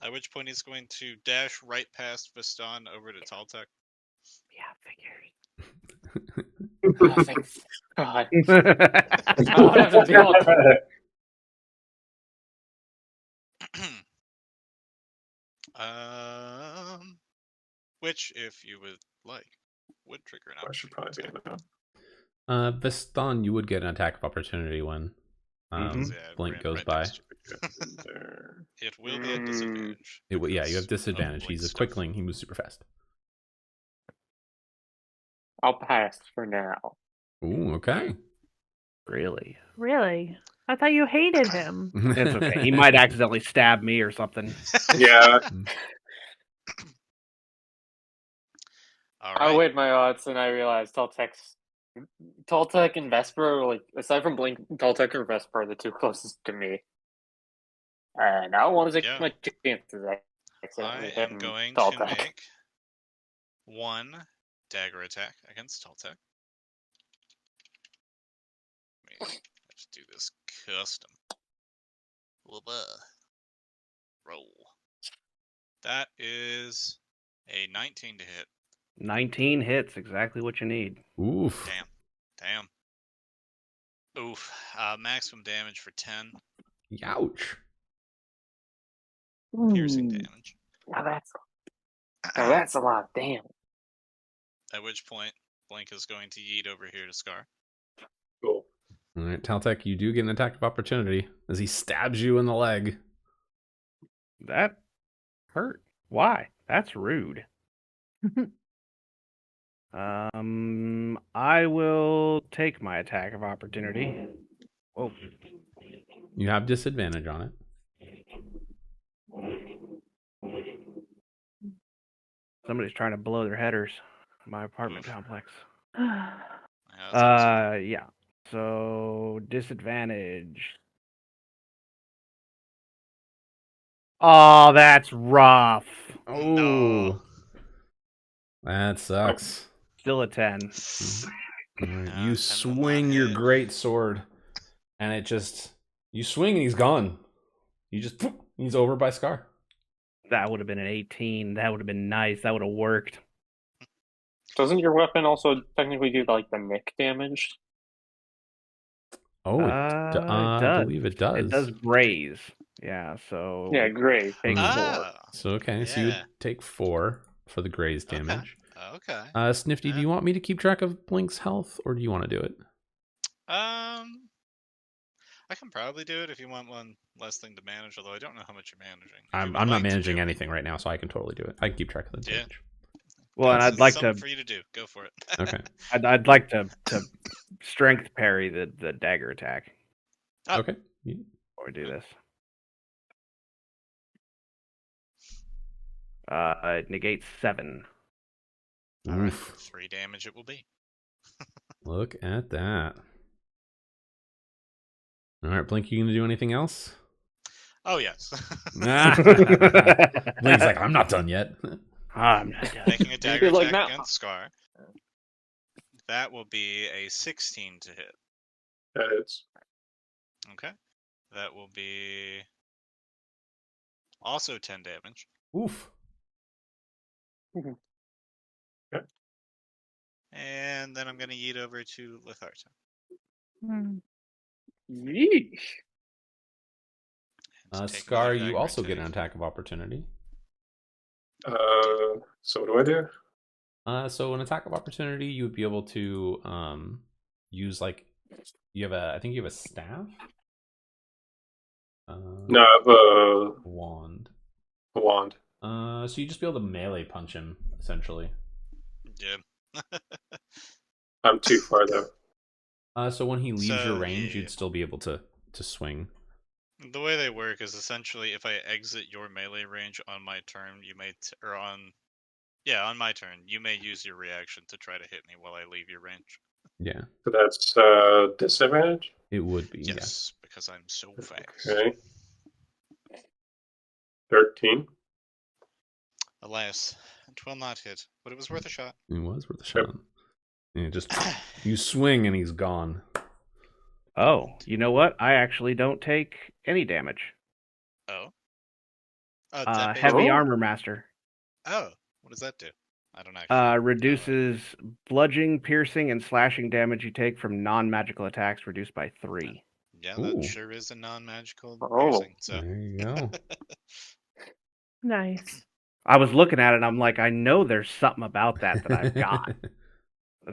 At which point he's going to dash right past Vistan over to Taltek. Yeah, figures. Oh, thank God. I don't have to deal with that. Which, if you would like, would trigger an I should probably be opportunity. enough. Vistan, you would get an attack of opportunity when Mhm. Yeah, it Blink ran goes right by. next to There. It will be a disadvantage. Yeah, you because have of disadvantage. He's a Blink's stuff. quickling. He moves super fast. I'll pass for now. Ooh, okay. Really? Really? I thought you hated him. It's okay. He might accidentally stab me or something. Yeah. All I right. weighed my odds and I realized Toltec and Vesper are like, aside from Blink, Toltec and Vesper are the two closest to me. And I don't want to take Yeah. my chances. I accidentally am hitting going Toltec. to make one dagger attack against Taltek. Let's do this custom. Roll. That is a 19 to hit. 19 hits, exactly what you need. Oof. Damn. Oof. Maximum damage for 10 Ouch. piercing damage. Now that's a lot. Damn. At which point, Blink is going to yeet over here to Scar. Cool. All right, Taltek, you do get an attack of opportunity as he stabs you in the leg. That hurt. Why? That's rude. I will take my attack of opportunity. Whoa. You have disadvantage on it. Somebody's trying to blow their headers in my apartment Oof. complex. Yeah, that's awesome. Yeah. So disadvantage. Oh, that's rough. No. That sucks. Still a 10. All right, No, 10 you will swing not your hit. great sword, and you swing and he's gone. He's over by Scar. That would have been an 18. That would have been nice. That would have worked. Doesn't your weapon also technically do like the nick damage? Oh, it does. I believe it does. It does graze. Yeah, so Yeah, great. take 4. So okay, so you would Yeah. take 4 for the graze damage. Okay. Snifty, do you want me to keep track of Blink's health, or do you want to do it? I can probably do it if you want one less thing to manage, although I don't know how much you're managing. If I'm you would not like to managing do it, anything right now, so I can totally do it. I can keep track of the Yeah. damage. Well, and this I'd is like something to for you to do. Go for it. Okay. I'd like to strength parry the dagger attack Oh. Okay. before we do this. It negates 7. All right, Oof. 3 damage it will be. Look at that. All right, Blink, you gonna do anything else? Oh yes. Blink's like, I'm not done yet. I'm not done. Making a dagger You're like, attack "No." against Scar. That will be a 16 to hit. That is. Okay. That will be also 10 damage. Oof. And then I'm going to yeet over to Litharta. Yeesh. And take Scar, another you dagger also get an attack. attack of opportunity. So what do I do? So an attack of opportunity, you would be able to use like I think you have a staff. No, I have a Wand. wand. So you just be able to melee punch him essentially. Yeah. I'm too far though. So when he leaves your So, range, yeah. you'd still be able to swing. The way they work is essentially if I exit your melee range on my turn, you may on my turn, you may use your reaction to try to hit me while I leave your range. Yeah, So that's disadvantage. it would be. Yes, because I'm so fast. Okay. 13. Alas, it will not hit, but it was worth a shot. It was worth a shot. And just you swing and he's gone. Oh, you know what? I actually don't take any damage. Oh. Heavy Armor Master. Oh, what does that do? I don't actually. Reduces bludgeoning, piercing, and slashing damage you take from non-magical attacks reduced by 3. Yeah, that Ooh. sure is a non-magical Oh. piercing. So. There you go. Nice. I was looking at it and I'm like, I know there's something about that I've got.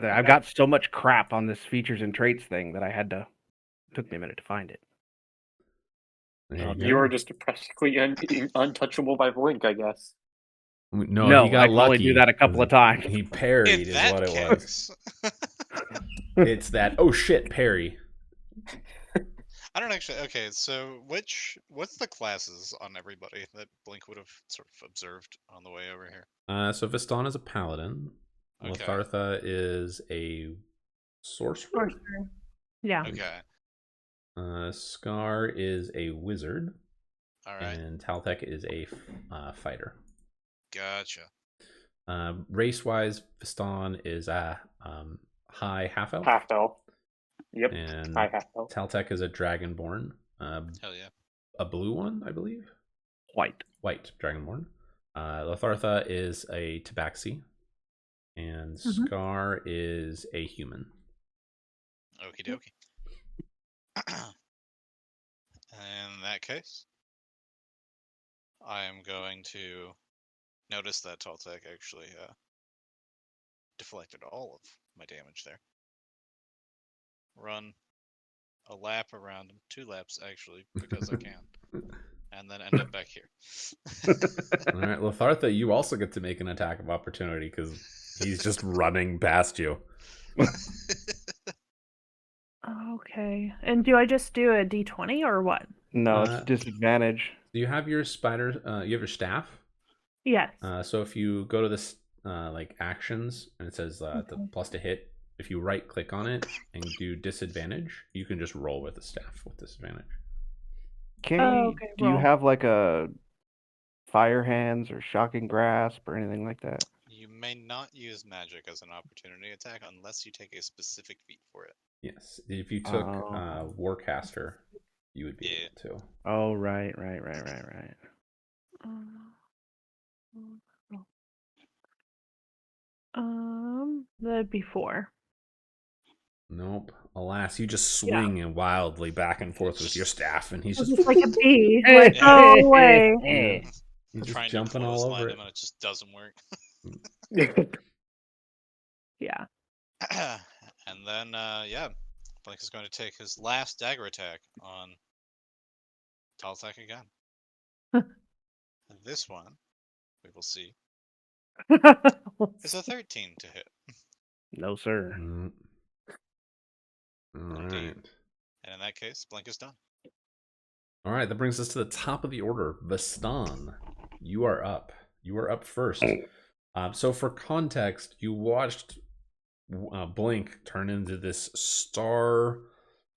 I've got so much crap on this features and traits thing that took me a minute to find it. There you You go. are just practically untouchable by Blink, I guess. No, he got I can lucky. only do that a couple of times. He parried In is that what it case, was. It's that parry. I don't actually. Okay, so what's the classes on everybody that Blink would have sort of observed on the way over here? So Viston is a paladin. Okay. Lathartha is a sorcerer. Sorcerer. Yeah. Okay. Scar is a wizard. All right. And Talthek is a fighter. Gotcha. Race-wise, Viston is a high half-elf. Half-elf. Yep. And High half-elf. Talthek is a dragonborn. Hell yeah. A blue one, I believe. White dragonborn. Lathartha is a tabaxi. And Scar is a human. Okie dokie. In that case, I am going to notice that Taltek actually deflected all of my damage there. Run a lap around him, 2 laps actually, because I can, and then end up back here. All right, Lathartha, you also get to make an attack of opportunity because he's just running past you. Okay. And do I just do a d20 or what? No, it's disadvantage. Do you have your spider? You have your staff? Yes. So if you go to this like actions and it says the plus to hit, if you right click on it and do disadvantage, you can just roll with the staff with disadvantage. Do roll. you have like a fire hands or shocking grasp or anything like that? You may not use magic as an opportunity attack unless you take a specific feat for it. Yes, if you took Warcaster, you would be able to. Oh, right. That'd be 4. Nope. Alas, you just swing wildly back and forth with your staff, and he's just like a bee. Like, go away. He's just Trying jumping to all over clothesline it. him and it just doesn't work. Yeah. And then, Blink is going to take his last dagger attack on Talthek again. And this one, we will see, is a 13 to hit. No, sir. All right. And in that case, Blink is done. All right, that brings us to the top of the order. Viston, you are up. You are up first. So for context, you watched Blink turn into this star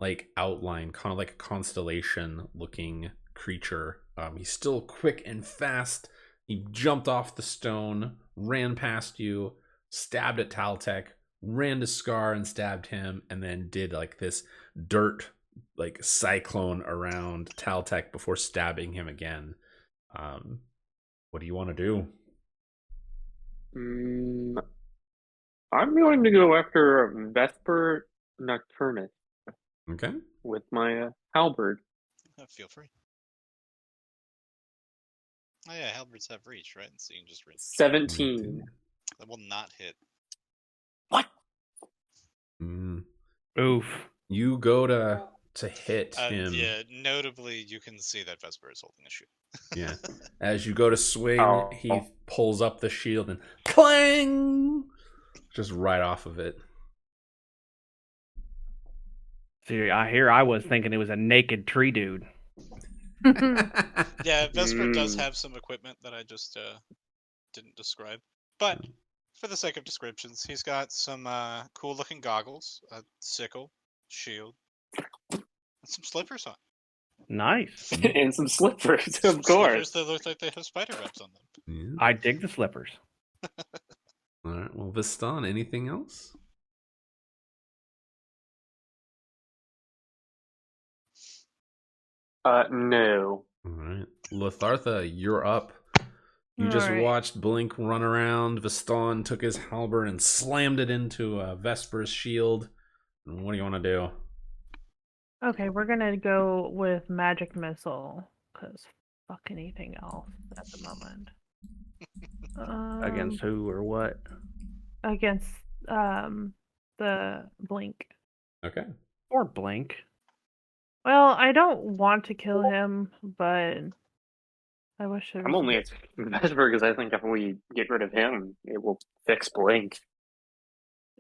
like outline, kind of like a constellation looking creature. He's still quick and fast. He jumped off the stone, ran past you, stabbed at Taltek, ran to Scar and stabbed him, and then did like this dirt like cyclone around Taltek before stabbing him again. What do you want to do? I'm going to go after Vesper Nocturnus Okay. with my halberd. Feel free. Oh yeah, halberds have reach, right? So you can just reach. 17. That will not hit. What? Oof. You go to hit him. Yeah, notably, you can see that Vesper is holding a shield. Yeah. As you go to swing, Oh. he pulls up the shield and clang! Just right off of it. See, I was thinking it was a naked tree dude. Yeah, Vesper does have some equipment that I just didn't describe. But for the sake of descriptions, he's got some cool-looking goggles, a sickle, shield, and some slippers on. Nice. And some slippers, Some of course. Slippers that look like they have spider webs on them. Yeah. I dig the slippers. All right. Well, Vistan, anything else? No. All right. Lathartha, you're up. You just Alright. watched Blink run around. Vistan took his halberd and slammed it into Vesper's shield. And what do you want to do? Okay, we're gonna go with magic missile because fuck anything else at the moment. Against who or what? Against the blink. Okay. Or Blink. Well, I don't want to kill him, but I wish there was I'm only at Vesper because I think if we get rid of him, it will fix Blink.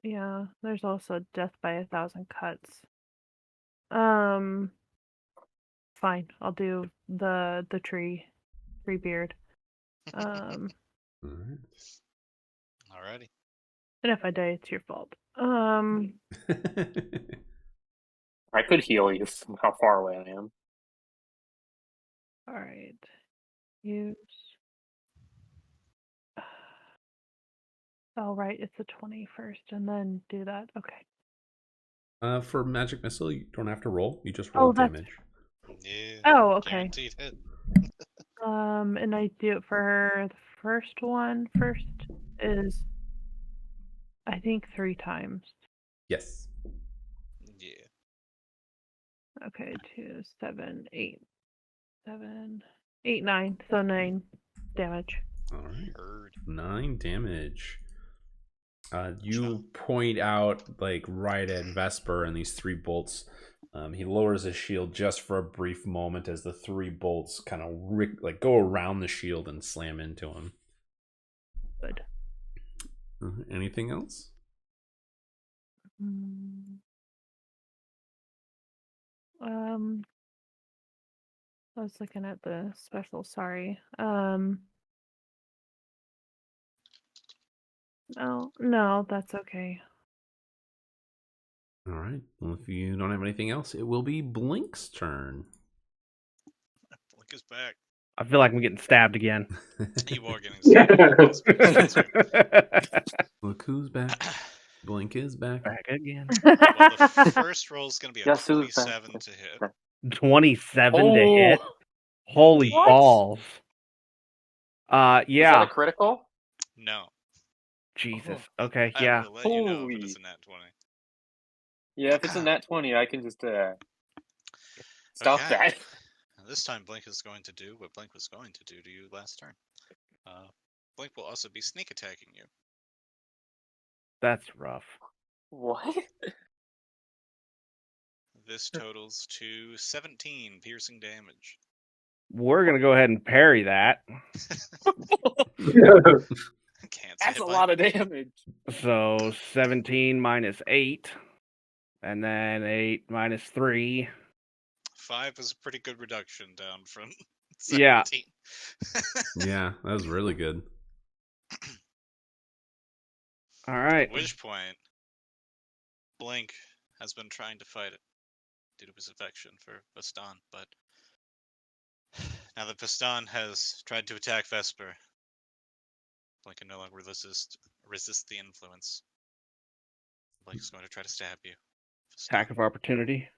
Yeah, there's also death by 1,000 cuts. Fine, I'll do the tree beard. All right. Alrighty. And if I die, it's your fault. I could heal you from how far away I am. All right. Use. Oh, right. It's the 21st, and then do that. Okay. For magic missile, you don't have to roll. You just roll that's- damage. Yeah. Oh, okay. Guaranteed hit. And I do it for the first one. First is, I think, 3 times. Yes. Yeah. Okay, 2, 7, 8, 7, 8, 9. So 9 damage. All right. Heard. 9 damage. You point out like right at Vesper and these 3 bolts. He lowers his shield just for a brief moment as the 3 bolts kind of go around the shield and slam into him. Good. Anything else? I was looking at the special. Sorry. No, that's okay. All right. Well, if you don't have anything else, it will be Blink's turn. Blink is back. I feel like I'm getting stabbed again. You are getting stabbed. Look who's back. Blink is back. Back again. Well, the first roll is going to be a Guess who's back? 27 to hit. 27 to Oh. hit. Holy What? balls. Is Yeah. that a critical? No. Jesus. Okay, I yeah. will let you know if it Holy. is a nat 20. Yeah, if it's a nat 20, I can just stop Okay. that. And this time, Blink is going to do what Blink was going to do to you last turn. Blink will also be sneak attacking you. That's rough. What? This totals to 17 piercing damage. We're going to go ahead and parry that. Can't say That's a Blink. lot of damage. So 17 minus 8. And then 8 minus 3. 5 is a pretty good reduction down from Yeah. 17. Yeah, that was really good. All right. At which point, Blink has been trying to fight it. due to his affection for Vastan, but now that Vastan has tried to attack Vesper, Blink can no longer resist the influence. Blink is going to try to stab you. Vastan, Attack of opportunity.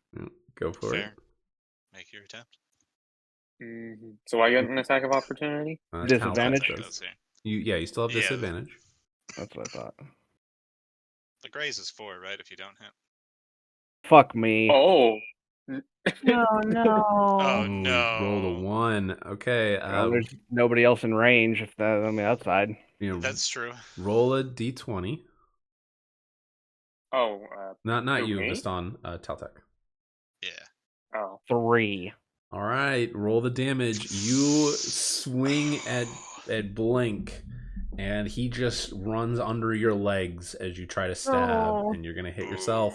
Go for fair. Make your attempt. So I get an attack of opportunity? it. Disadvantage? Taltek That does. does here. You still have Yeah. disadvantage. That's what I thought. The Graze is 4, right? If you don't hit. Fuck me. Oh. Oh no. Oh, Ooh, no. Rolled a 1. Okay. Well, there's nobody else in range if that on the outside. That's true. roll a d20. Oh, Not who, you, me? Viston. Taltek. Yeah. oh. 3. All right, roll the damage. You swing at Blink, and he just runs under your legs as you try to stab, Oh. and you're gonna hit yourself.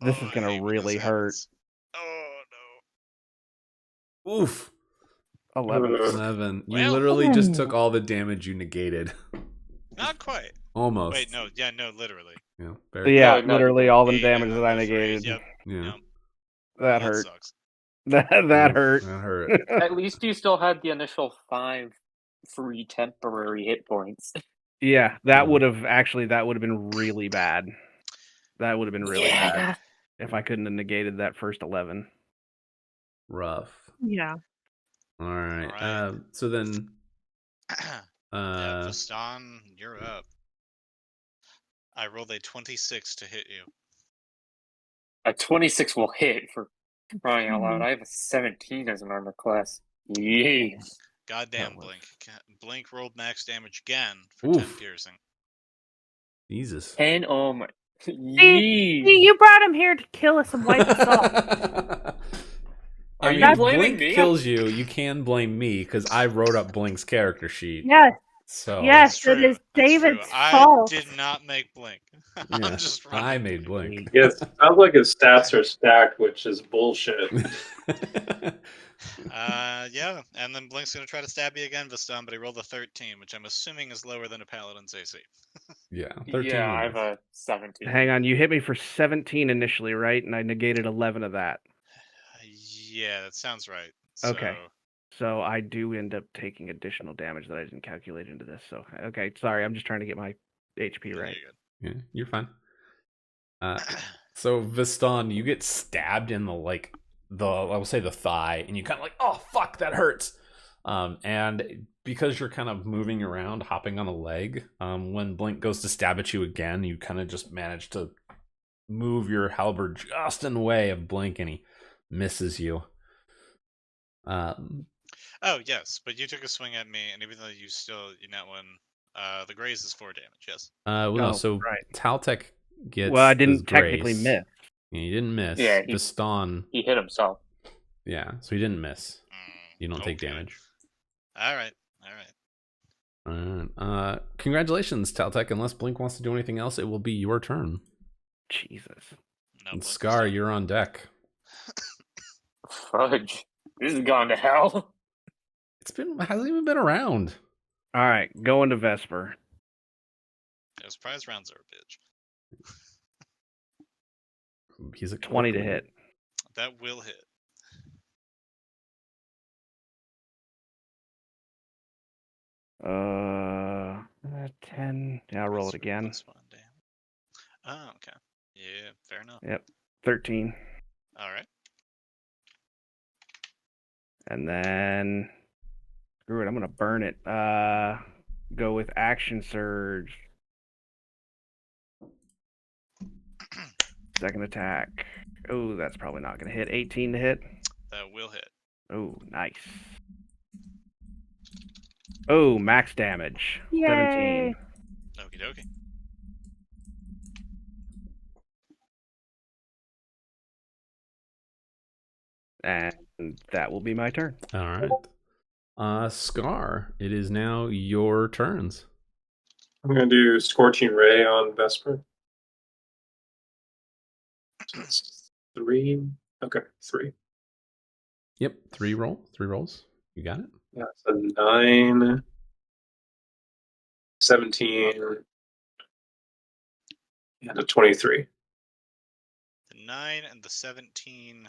This Oh, is I gonna hate when this really hurt. happens. Oh, no. Oof. 11. 11. You Well- literally just took all the damage you negated. Not quite. Almost. Wait, no. Yeah, no, literally. Yeah. So Very yeah, No, literally you all the Yeah, damage yeah, that I those rays, negated. Yep. Yeah. Yep. That hurt. Sucks. That hurt. That hurt. At least you still had the initial 5 free temporary hit points. Yeah, that Mhm. would have been really bad. That would have been really bad if I couldn't have negated that first 11. Rough. Yeah. All right. All right. So then, Yeah, Vastan, you're up. I rolled a 26 to hit you. A 26 will hit for crying out loud. I have a 17 as an armor class. Yay. Goddamn, That was- Blink. Blink rolled max damage again for Oof. 10 piercing. Jesus. 10, oh my. See, Yee. you brought him here to kill us and wipe us off. I Are mean, you if blaming Blink me? kills you, you can blame me because I wrote up Blink's character sheet. Yes, So yes, It's true. it is It's true. David's I fault. did not make Blink. yeah, I'm just running. I made Blink. Yes, sounds like his stats are stacked, which is bullshit. Yeah, and then Blink's gonna try to stab you again, Vastan, but he rolled a 13, which I'm assuming is lower than a Paladin's AC. yeah, 13 Yeah, I have wounds. a 17. Hang on, you hit me for 17 initially, right? And I negated 11 of that. Yeah, that sounds right. Okay. So, So I do end up taking additional damage that I didn't calculate into this. So okay, sorry, I'm just trying to get my HP yeah, right. you're Yeah, you're fine. good. So Viston, you get stabbed in I will say the thigh, and you kind of like, oh fuck, that hurts. And because you're kind of moving around, hopping on a leg, when Blink goes to stab at you again, you kind of just manage to move your halberd just in the way of Blink, and he misses you. Oh, yes, but you took a swing at me, and even though you that one, the graze is 4 damage, yes. Well, no, Oh, so right. Taltek gets. Well, I his didn't technically grace. miss. Yeah, you didn't miss. Yeah, Viston, He hit himself. yeah, so you didn't miss. You don't take Okay. damage. Alright. Congratulations, Taltek. Unless Blink wants to do anything else, it will be your turn. Jesus. No, And Blink Scar, was you're on deck. Fudge. This has gone to hell. Hasn't even been around. All right, going to Vesper. Those prize rounds are a bitch. He's a 20 to Corkman. hit. That will hit. Uh, 10. Yeah, I'll roll it That's again. +1 damage. Oh, okay. Yeah, fair enough. Yep, 13. Alright. And then, screw it, I'm gonna burn it. Go with action surge. Second attack. Oh, that's probably not gonna hit. 18 to hit. That will hit. Oh, nice. Oh, max damage. Yay. 17. Okie dokie. And that will be my turn. All right. Scar, it is now your turns. I'm going to do Scorching Ray on Vesper. So that's 3. Okay, 3. Yep, 3 rolls. You got it. That's a 9, 17, and a 23. The 9 and the 17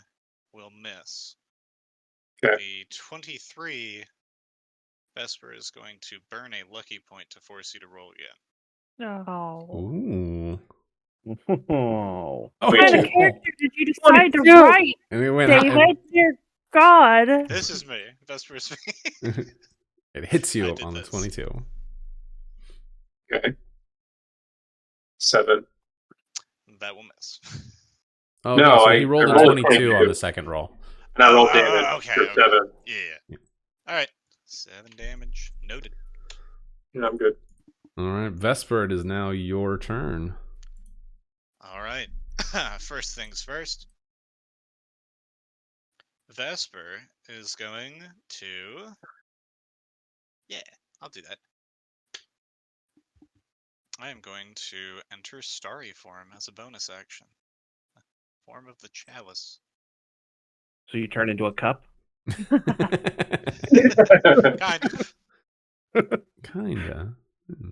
will miss. Okay. The 23, Vesper is going to burn a lucky point to force you to roll again. Oh. Ooh. Oh. What Wait, kind of two. character did you decide to 22. write, And we went. David? Dear God. This is me. Vesper is me. It hits I you did on the this. 22. Okay. 7. That will miss. Oh, No, okay, so I he rolled a rolled a 22 on 22. the second roll. And I rolled damage. Okay, for okay. 7. Yeah. Alright. 7 damage. Noted. Yeah, I'm good. All right, Vesper, it is now your turn. Alright. First things first. Vesper is going to... Yeah, I'll do that. I am going to enter Starry form as a bonus action. Form of the Chalice. So you turn into a cup? Kind of. Kinda.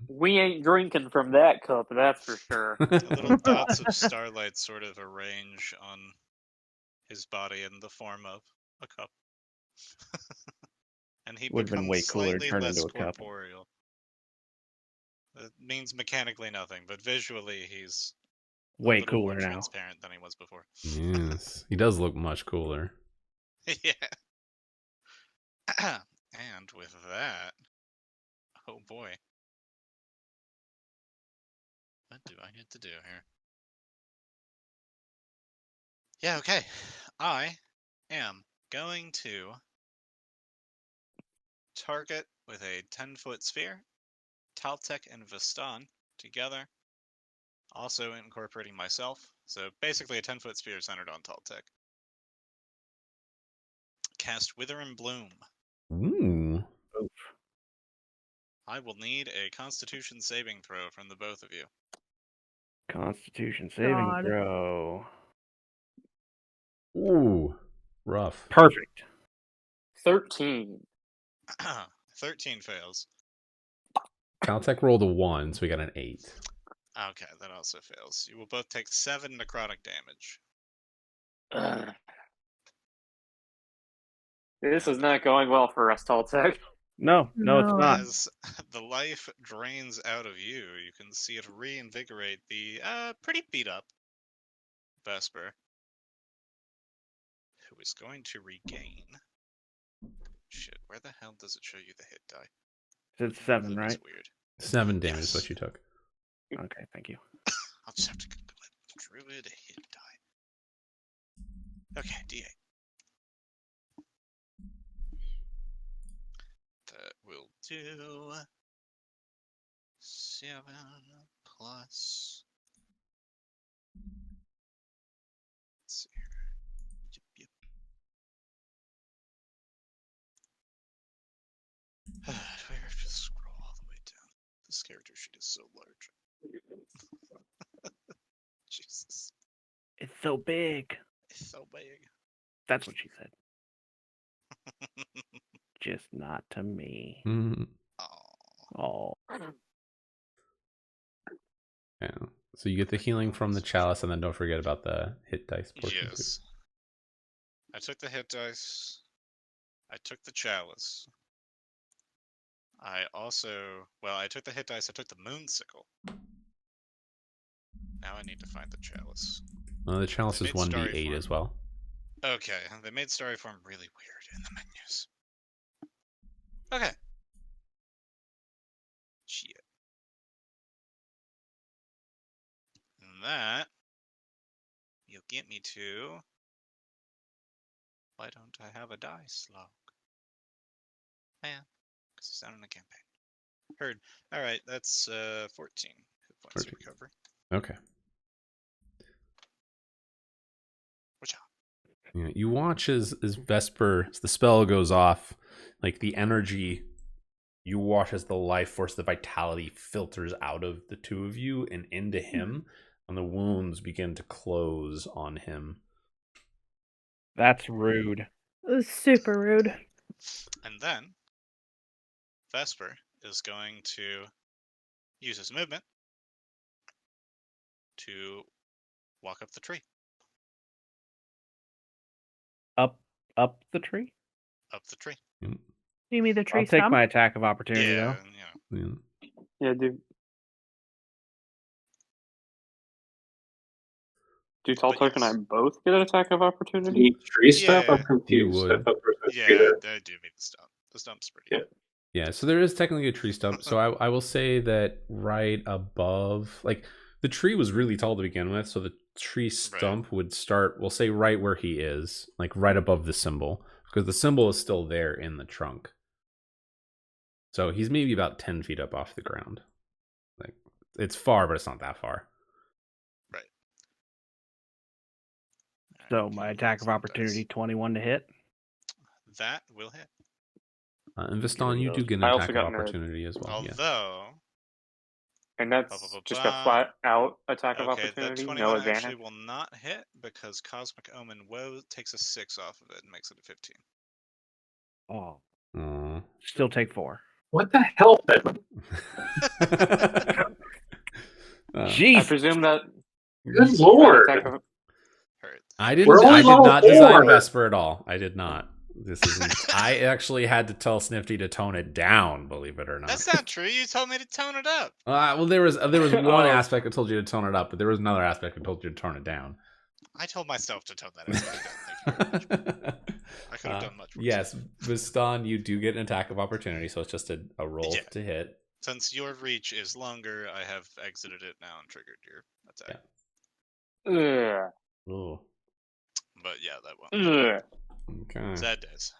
We ain't drinking from that cup, that's for sure. Little dots of starlight sort of arrange on his body in the form of a cup. And he Would've been becomes way cooler to slightly turn less into a cup. corporeal. It means mechanically nothing, but visually he's a Way little more cooler now. transparent than he was before. Yes, he does look much cooler. Yeah. And with that, oh boy. What do I get to do here? Yeah, okay. I am going to target with a 10-foot sphere, Taltek and Vistan together, also incorporating myself. So basically a 10-foot sphere centered on Taltek. Cast Wither and Bloom. Ooh. Oof. I will need a Constitution saving throw from the both of you. Constitution saving God. throw. Ooh. Rough. Perfect. 13. 13 fails. Caltech rolled a 1, so we got an 8. Okay, that also fails. You will both take 7 necrotic damage. Ugh. This is not going well for us, Taltek. No, it's No. not. As the life drains out of you, you can see it reinvigorate the pretty beat up Vesper, who is going to regain. Shit, where the hell does it show you the hit die? It's 7, That right? is weird. 7 damage is Yes. what you took. Okay, thank you. I'll just have to Google it. Druid hit die. Okay, D8. That will do 7 plus. Let's see here. Yep. Do I have to scroll all the way down? This character sheet is so large. Jesus. It's so big. It's so big. That's what she said. Just not to me. Mm, Oh. Oh. yeah. So you get the healing from the chalice, and then don't forget about the hit dice portion. Yes. I took the hit dice. I took the chalice. I took the hit dice, I took the moonsicle. Now I need to find the chalice. The chalice They is made starry 1d8 form. as well. Okay, they made starry form really weird in the menus. Okay. Shit. And that you'll get me to. Why don't I have a dice log? Man, because it's not in the campaign. Heard. Alright, that's 14 hit points of 14. recovery. Okay. Watch out. Yeah, you watch as Vesper, as the spell goes off, like the energy, you watch as the life force, the vitality filters out of the two of you and into him, and the wounds begin to close on him. That's rude. It was super rude. And then Vesper is going to use his movement to walk up the tree. Up the tree? Up the tree. You mean the tree I'll take stump? my attack of opportunity, Yeah, though. you know. Yeah, do Tall But Tark and I yes. both get an attack of opportunity? Need tree stuff? I'm Yeah. confused. You I would. thought there was supposed to Yeah, be there. I do mean the stump. The stump's pretty Yeah. good. Yeah, so there is technically a tree stump. So I will say that right above, like, the tree was really tall to begin with, so the tree stump would start, we'll say right where he is, like right above the symbol, because the symbol is still there in the trunk. So he's maybe about 10 feet up off the ground. Like, it's far, but it's not that far. Right. So my attack of opportunity, 21 to hit. That will hit. And Viston, you do get an I attack also of got an opportunity as well. Yeah. Although, And that's just a flat out attack of okay, that opportunity, 21 no actually advantage. will not hit because Cosmic Omen Woe takes a 6 off of it and makes it a 15. Oh. Aw. Still take 4. What the hell? Jeez. I presume that. Good lord. Hurt. I We're did only level not design 4. Vesper at all. I did not. This isn't. I actually had to tell Snifty to tone it down. Believe it or not. That's not true. You told me to tone it up. Well, there was one aspect that told you to tone it up, but there was another aspect that told you to tone it down. I told myself to tone that aspect down. Thank you very much. I could have done much worse. Yes, Viston, you do get an attack of opportunity, so it's just a roll to hit. Since your reach is longer, I have exited it now and triggered your attack. Ugh. Ooh. But yeah, that won't. Okay. Sad days.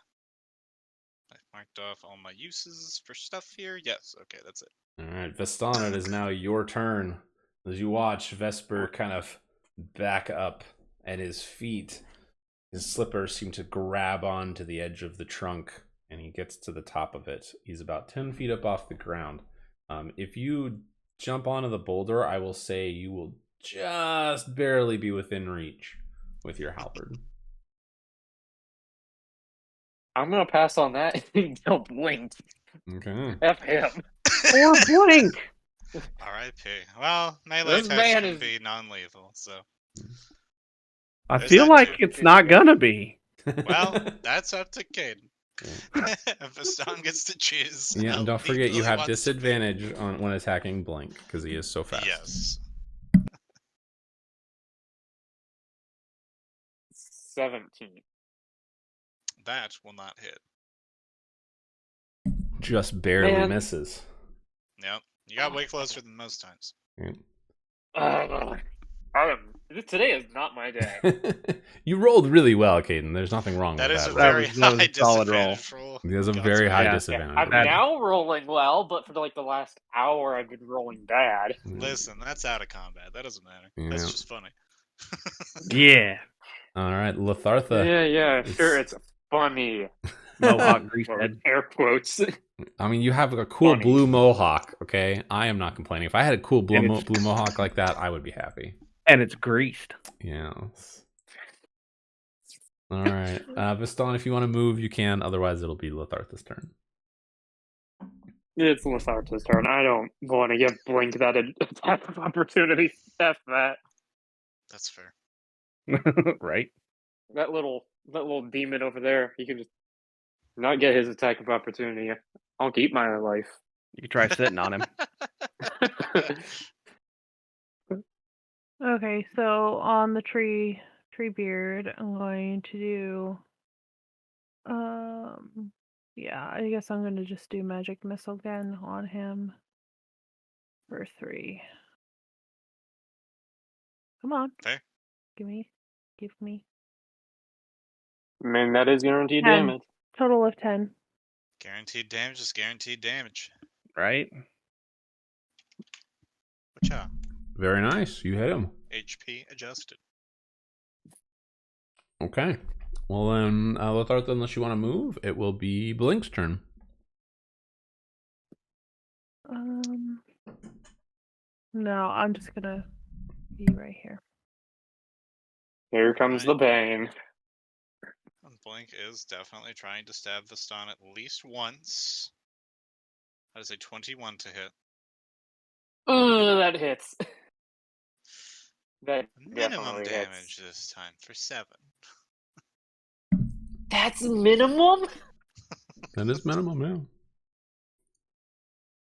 I marked off all my uses for stuff here. Yes, okay, that's it. All right, Viston, it is now your turn. As you watch Vesper kind of back up at his feet, his slippers seem to grab onto the edge of the trunk, and he gets to the top of it. He's about 10 feet up off the ground. If you jump onto the boulder, I will say you will just barely be within reach with your halberd. I'm gonna pass on that. Don't blink. Okay. F him. Or blink. R.I.P. Well, melee This attacks man can is- be non-lethal, so. I There's feel that like too. it's not gonna be. Well, that's up to Caden. If Viston gets to choose. Yeah, how and don't forget lethal you he have wants to be. disadvantage on when attacking Blink because he is so fast. Yes. 17. That will not hit. Just barely Man. misses. Yep. You got way closer than most times. Today is not my day. You rolled really well, Caden. There's nothing wrong That with is that. a roll. very that was high a solid roll. disadvantage roll. He has a God's very high Yeah. disadvantage. I'm That- now rolling well, but for the last hour, I've been rolling bad. Listen, that's out of combat. That doesn't matter. Yeah. That's just funny. Yeah. All right, Lathartha. Yeah, sure, it's funny. Mohawk grease Or head. air quotes. I mean, you have a cool Funny. blue mohawk, okay? I am not complaining. If I had a cool blue, And it's- blue mohawk like that, I would be happy. And it's greased. Yes. All right. Viston, if you want to move, you can. Otherwise, it'll be Lathartha's turn. It's Latharta's turn. I don't want to give Blink that attack of opportunity. F that. That's fair. Right? That little demon over there, he can just not get his attack of opportunity. I'll keep my life. You try sitting on him. Okay, so on the tree beard, I'm going to do yeah, I guess I'm gonna just do magic missile again on him for 3. Come on. Fair. Give me. I mean, that is guaranteed 10. damage. Total of 10. Guaranteed damage is guaranteed damage. Right? Watch out. Very nice. You hit him. HP adjusted. Okay. Well, then, Lathartha, unless you want to move, it will be Blink's turn. No, I'm just gonna be right here. Here comes the pain. Blink is definitely trying to stab Viston at least once. That is a 21 to hit. That hits. That Minimum definitely damage hits. this time for 7. That's minimum? That is minimum,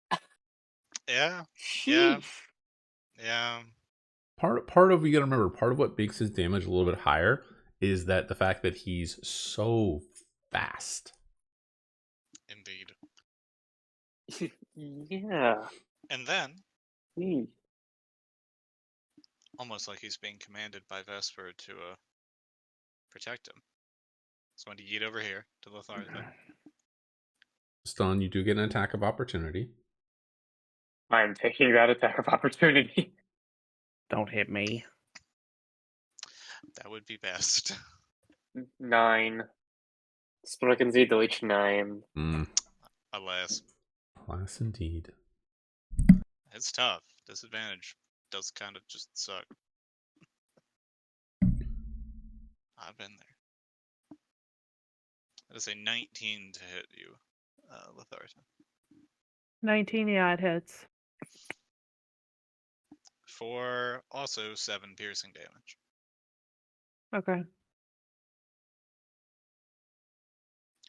yeah. Yeah. Sheesh. Yeah. Part of you gotta remember, part of what makes his damage a little bit higher is that the fact that he's so fast. Indeed. Yeah. And then, Sheesh. almost like he's being commanded by Vesper to protect him, he's going to yeet over here to Lethartha. Stun, you do get an attack of opportunity. I'm taking that attack of opportunity. Don't hit me. That would be best. 9. Sprechen Sie Deutsch 9. Alas, Alas, indeed. it's tough. Disadvantage does kind of just suck. I've been there. That is a 19 to hit you, Lethartha. 19, yeah, it hits. For also 7 piercing damage. Okay.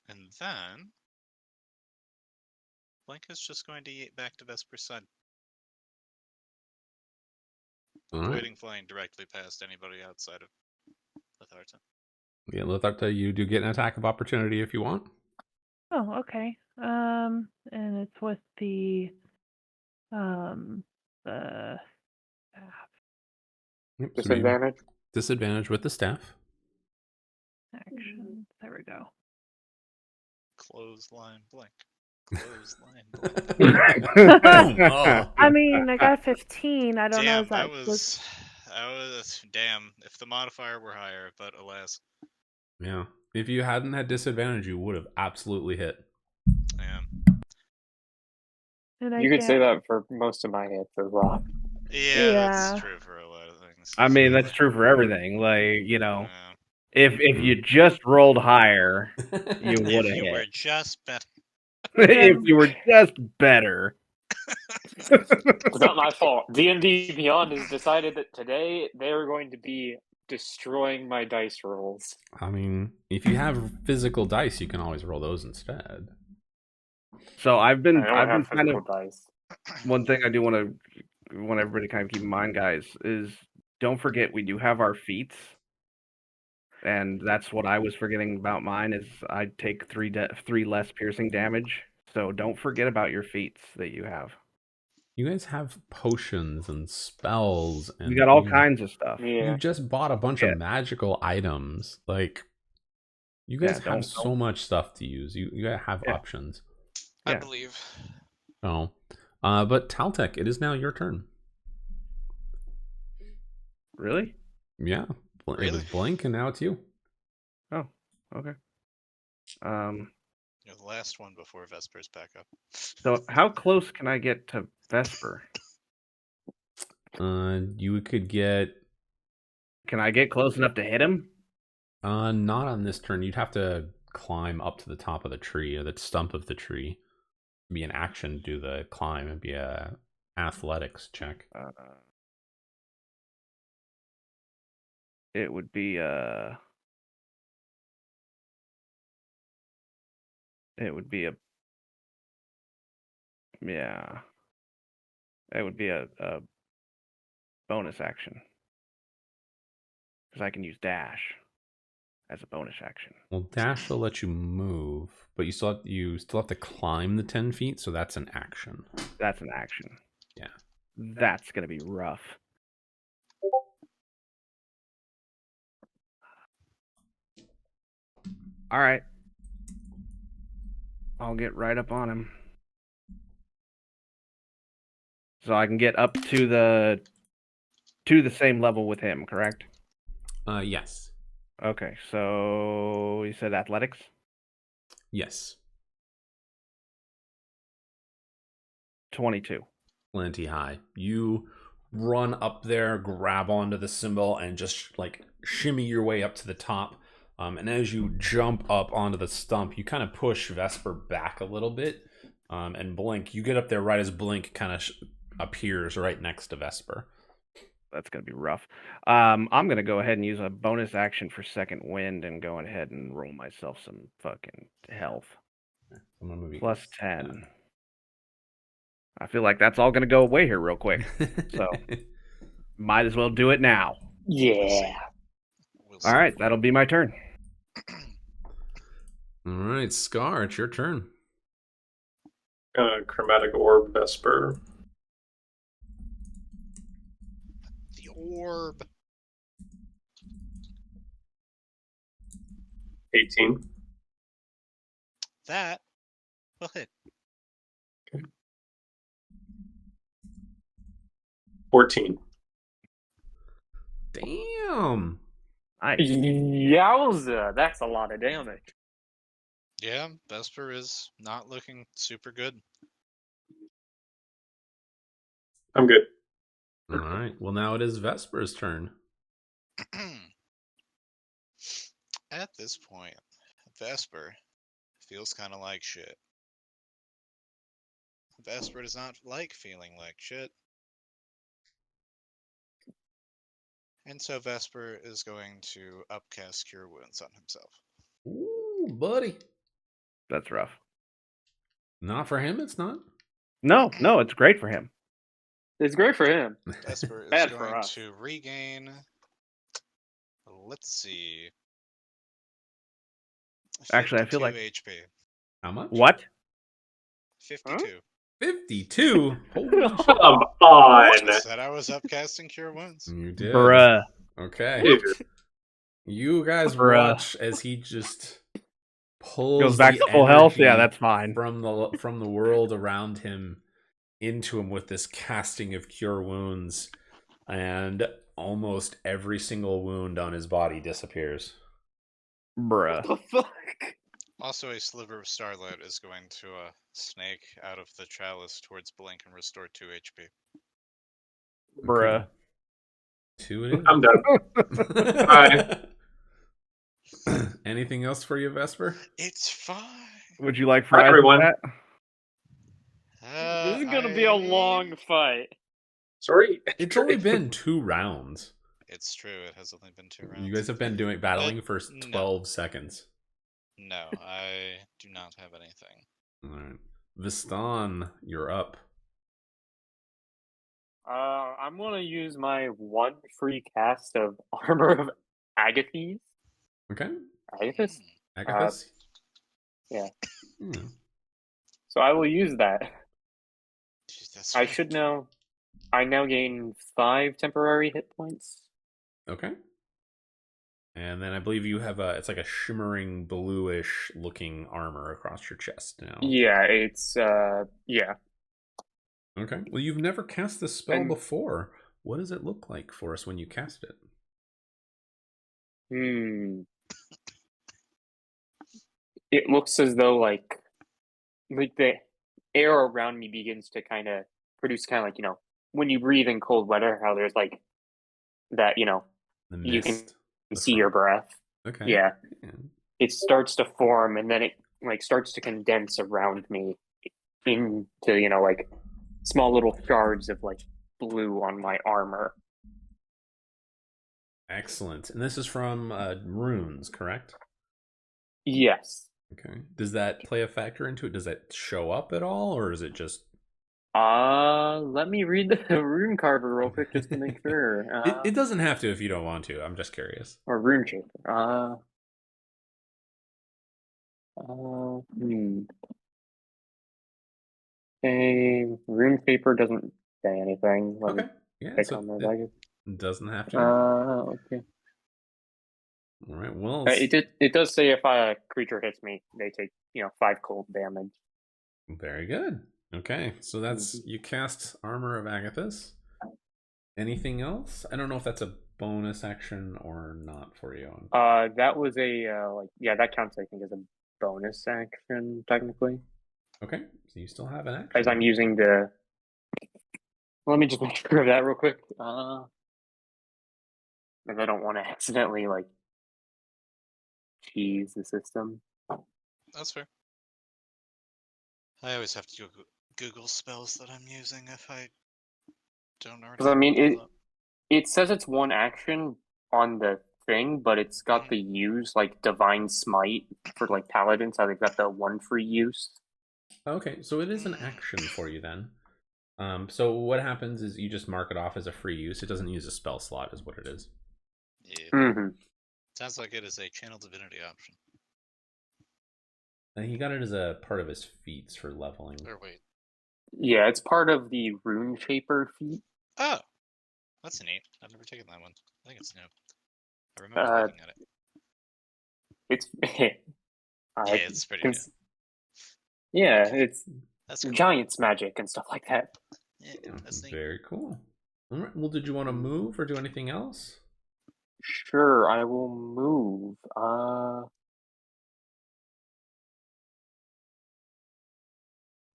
And then Blink is just going to yeet back to Vesper's side. All right. Avoiding flying directly past anybody outside of Lethartha. Yeah, Lethartha, you do get an attack of opportunity if you want. Oh, okay. And it's with the Yep, so you- Disadvantage? disadvantage with the staff. action. There we go. Clothesline Blink. Clothesline Blink. Boom. Oh. I mean, I got 15. I don't know Damn, if that was damn. If the modifier were higher, but alas. Yeah. If you hadn't had disadvantage, you would have absolutely hit. Yeah. And I You could say can't- that for most of my hits as well. Yeah, that's Yeah. true for a lot of things. I mean, that's true for everything. Like, you know, Yeah. if you just rolled higher, you If would have you were hit. just better. If you were just better. It's not my fault. D&D Beyond has decided that today they're going to be destroying my dice rolls. I mean, if you have physical dice, you can always roll those instead. So I've been I don't kind have physical of dice. one thing I do want everybody to kind of keep in mind, guys, is don't forget we do have our feats. And that's what I was forgetting about mine is I take 3 less piercing damage. So don't forget about your feats that you have. You guys have potions and spells, and We got all you- kinds of stuff. Yeah. You just bought a bunch Yeah. of magical items. Like, you guys Yeah, have so much stuff to use. You gotta have Yeah. options. I Yeah. believe. Oh, but Taltech, it is now your turn. Really? Yeah, It Really? was Blink, and now it's you. Oh, okay. You're the last one before Vesper's back up. So how close can I get to Vesper? You could get Can I get close enough to hit him? not on this turn. You'd have to climb up to the top of the tree or the stump of the tree. It'd be an action to do the climb. It'd be a athletics check. It would be a yeah. It would be a bonus action. Because I can use dash as a bonus action. Well, dash will let you move, but you still have to climb the 10 feet, so that's an action. That's an action. Yeah. That's gonna be rough. All right. I'll get right up on him. So I can get up to the same level with him, correct? Yes. Okay, so you said athletics? Yes. 22. Plenty high. You run up there, grab onto the symbol, and just like shimmy your way up to the top. And as you jump up onto the stump, you kind of push Vesper back a little bit. And Blink, you get up there right as Blink kind of appears right next to Vesper. That's gonna be rough. I'm gonna go ahead and use a bonus action for second wind and go ahead and roll myself some fucking health. I'm gonna move you Plus guys 10. I feel like that's all gonna go away here real quick. So might as well do it now. Yeah. We'll All right, that'll be my turn. All right, Scar, it's your turn. Chromatic Orb Vesper. The orb. 18. That will hit. 14. Damn. Nice. Yowza, that's a lot of damage. Yeah, Vesper is not looking super good. I'm good. All right. Well, now it is Vesper's turn. At this point, Vesper feels kind of like shit. Vesper does not like feeling like shit. And so Vesper is going to upcast Cure Wounds on himself. Ooh, buddy. That's rough. Not for him, it's not. No, it's great for him. It's great for him. Vesper is Bad for going us. to regain. Let's see. Actually, I feel like 52 HP. How much? What? 52. 52. Holy shit. Come on. I said I was upcasting Cure Wounds. You did. Bruh. Okay. Dude. You guys Bruh. watch as he just pulls Goes back the to full health? energy Yeah, that's fine. from the world around him into him with this casting of Cure Wounds, and almost every single wound on his body disappears. Bruh. What the fuck? Also, a sliver of starlight is going to snake out of the chalice towards Blink and restore 2 HP. Bruh. 2 it is. I'm done. Bye. Anything else for you, Vesper? It's fine. Would you like Bye, fries everyone. with This is gonna be a long fight. Sorry. It's only been 2 rounds. It's true. It has only been 2 rounds. You guys have been battling for 12 seconds. No, I do not have anything. All right. Vistan, you're up. I'm gonna use my 1 free cast of Armor of Agathis. Okay. Agathis? Agathis? Yeah. Hmm. So I will use that. Jeez, that's I right. should know. I now gain 5 temporary hit points. Okay. And then I believe you have it's like a shimmering bluish looking armor across your chest now. Yeah, it's yeah. Okay. Well, you've never cast this spell And- before. What does it look like for us when you cast it? It looks as though like the air around me begins to kind of produce kind of like, when you breathe in cold weather, how there's like that, The you can mist. the see your front. breath. Okay. Yeah. Yeah. It starts to form and then it like starts to condense around me into, like small little shards of like blue on my armor. Excellent. And this is from runes, correct? Yes. Okay. Does that play a factor into it? Does that show up at all, or is it just? Let me read the rune carver real quick just to make sure. It doesn't have to if you don't want to. I'm just curious. Or rune shaper. Okay, rune paper doesn't say anything. Let me Okay. Yeah. click So on those, I guess. it doesn't have to. Okay. All right. Well, It does say if a creature hits me, they take 5 cold damage. very good. Okay, so that's you cast Armor of Agathis. Anything else? I don't know if that's a bonus action or not for you. That was that counts, I think, as a bonus action technically, Okay, so you still have an action. as I'm using the. Let me just make sure of that real quick. Because I don't want to accidentally cheese the system. That's fair. I always have to Google spells that I'm using if I don't already. Because I mean, pull up. It says it's one action on the thing, but it's got the use like Divine Smite for like Paladins. How they've got the one free use. Okay, so it is an action for you then. So what happens is you just mark it off as a free use. It doesn't use a spell slot, is what it is. Yeah. Mm-hmm. Sounds like it is a channel divinity option. And he got it as a part of his feats for leveling. Or wait. Yeah, it's part of the Rune Shaper feat. Oh, that's neat. I've never taken that one. I think it's new. I remember looking at it. It's Yeah, it's pretty good. Yeah, it's That's cool. giants magic and stuff like that. Yeah, that's neat. Very cool. All right. Well, did you want to move or do anything else? Sure, I will move.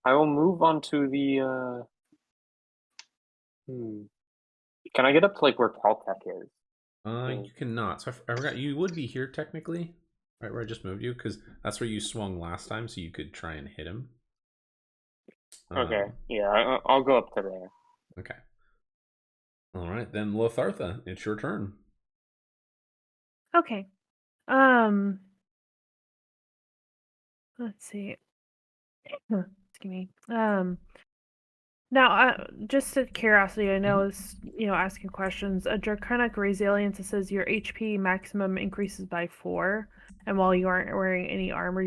I will move on to the Can I get up to like where Paltech is? You cannot. So I forgot you would be here technically, right where I just moved you, because that's where you swung last time, so you could try and hit him. Okay, yeah, I'll go up to there. Okay. All right, then Lothartha, it's your turn. Okay. Let's see. Excuse me. Now, just out of curiosity, I know it's, asking questions. A Draconic Resilience, it says your HP maximum increases by 4, and while you aren't wearing any armor,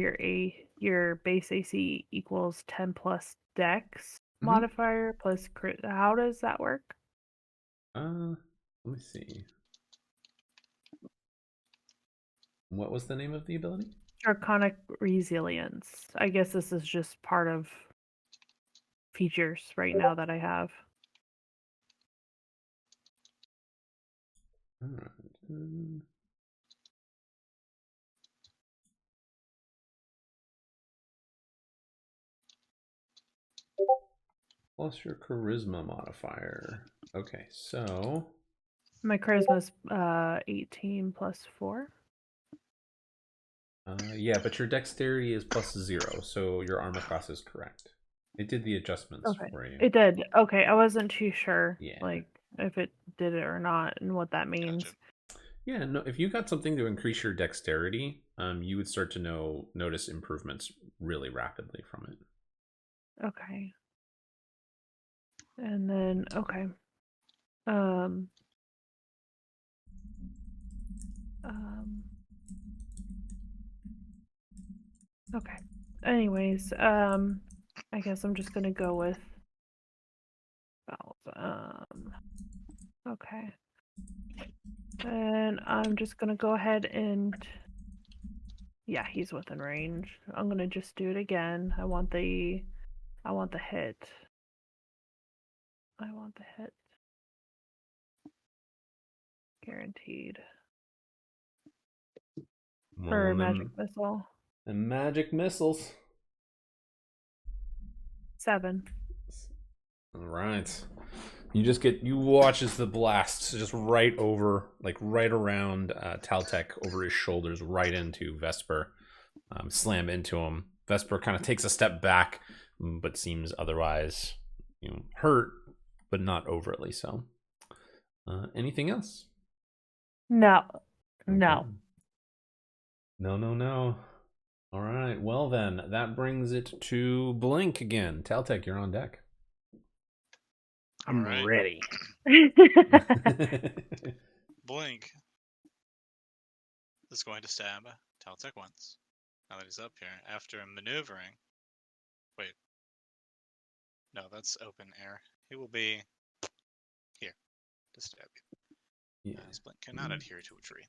your base AC equals 10 plus Dex modifier plus crit. How does that work? Let me see. What was the name of the ability? Draconic Resilience. I guess this is just part of features right now that I have. All right. Plus your charisma modifier. Okay, so My charisma's 18 plus 4. Yeah, but your dexterity is plus 0, so your armor class is correct. It did the adjustments for you. It did. Okay, I wasn't too sure, Yeah. like if it did it or not, and what that means. Gotcha. Yeah, no. If you got something to increase your dexterity, you would start to notice improvements really rapidly from it. Okay. And then okay. Anyways, I guess I'm just gonna go with okay. And I'm just gonna go ahead and he's within range. I'm gonna just do it again. I want the hit. I want the hit. Guaranteed. For magic missile. And magic missiles. 7. All right. You watch as the blast just right over, like right around Taltek, over his shoulders, right into Vesper, slam into him. Vesper kind of takes a step back, but seems otherwise, hurt, but not overtly so. Anything else? No. Okay. No. No. All right. Well, then, that brings it to Blink again. Taltek, you're on deck. I'm Alright. ready. Blink is going to stab Taltek once. Now that he's up here, after maneuvering. Wait. No, that's open air. He will be here to stab you. Yeah. His Blink cannot adhere to a tree.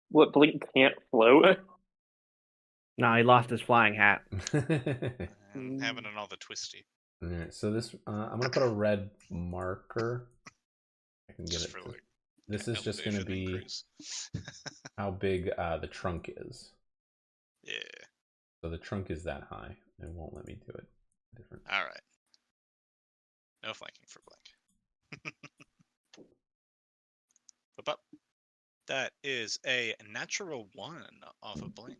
What, Blink can't float? No, he lost his flying hat. Having it all the twisty. All right, so this I'm gonna put a red marker. I can get Just it. for, like, This is just gonna be increase. how big the trunk is. Yeah. So the trunk is that high. It won't let me do it different. All right. No flanking for Blink. Up. That is a natural 1 off of Blink.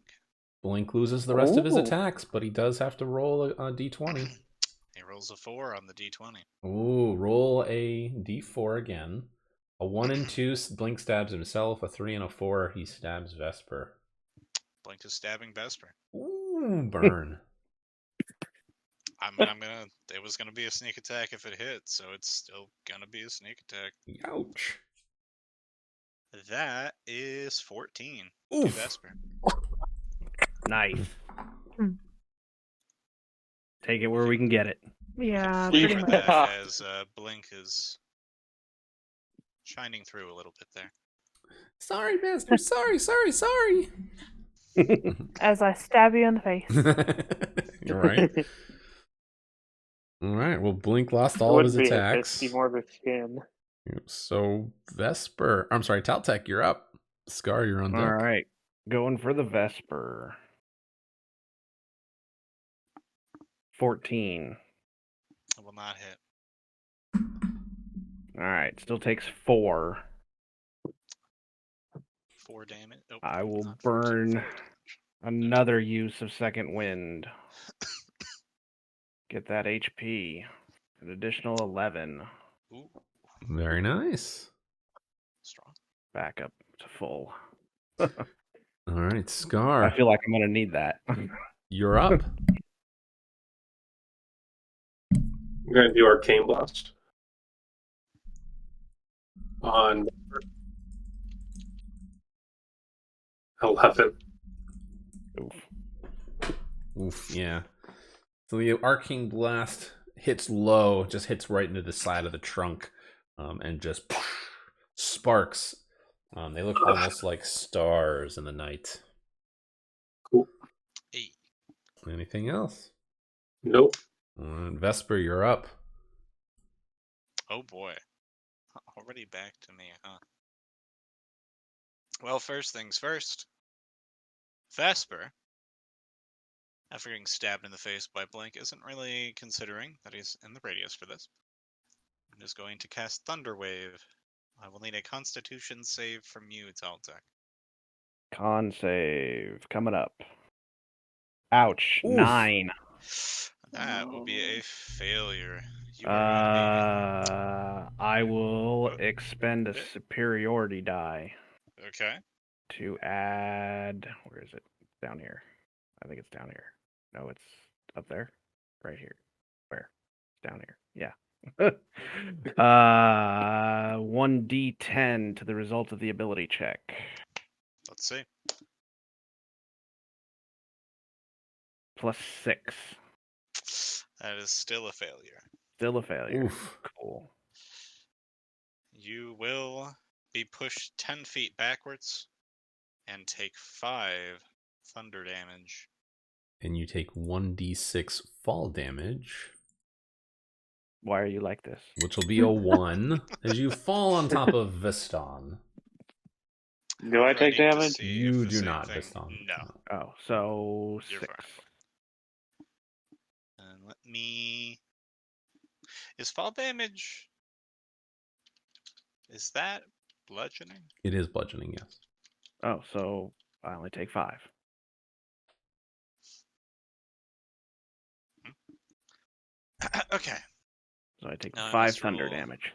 Blink loses the rest of his attacks, but he does have to roll a d20. He rolls a 4 on the d20. Ooh, roll a d4 again. A 1 and 2, Blink stabs himself. A 3 and a 4, he stabs Vesper. Blink is stabbing Vesper. Ooh, burn. I mean, it was gonna be a sneak attack if it hit, so it's still gonna be a sneak attack. Ouch. That is 14 to Oof. Vesper. Nice. Take it where we can get it. Yeah, Flavor pretty much. that as Blink is shining through a little bit there. Sorry, master. Sorry. As I stab you in the face. You're right. All right. Well, Blink lost It all of his wouldn't be a attacks. fist, be more of a skin. So Vesper, I'm sorry, Taltek, you're up. Scar, you're on deck. All right. Going for the Vesper. 14. It will not hit. All right. Still takes 4. 4 damage. Oh, I will not 14, burn 4 damage. another use of Second Wind. Get that HP. An additional 11. Ooh, Very nice. strong. Back up to full. All right, Scar, I feel like I'm going to need that. you're up. I'm going to do Arcane Blast. On 11. Oof. Oof, yeah. So the Arcane Blast hits low, just hits right into the side of the trunk, and just sparks. They look almost like stars in the night. Cool. 8. Anything else? Nope. Vesper, you're up. Oh boy. Already back to me, huh? Well, first things first. Vesper, after getting stabbed in the face by Blink, isn't really considering that he's in the radius for this. I'm just going to cast Thunder Wave. I will need a Constitution save from you, Taltek. Con save. Coming up. Ouch. Oof. 9. That will be a failure. You are I will What? expend a superiority die okay. to add. Where is it? Down here. I think it's down here. No, it's up there. Right here. Where? Down here. Yeah. 1d10 to the result of the ability check. Let's see. Plus 6. That is still a failure. Still a failure. Oof. Cool. You will be pushed 10 feet backwards and take 5 thunder damage. And you take 1d6 fall damage, Why are you like this? which will be a 1 as you fall on top of Veston. Do I take need to damage? see You if the do same not, thing- Veston. No. Oh, so You're 6. fine. And let me. Is fall damage. Is that bludgeoning? It is bludgeoning, yes. Oh, so I only take 5. Okay. So I take Now I 5 must thunder roll. damage.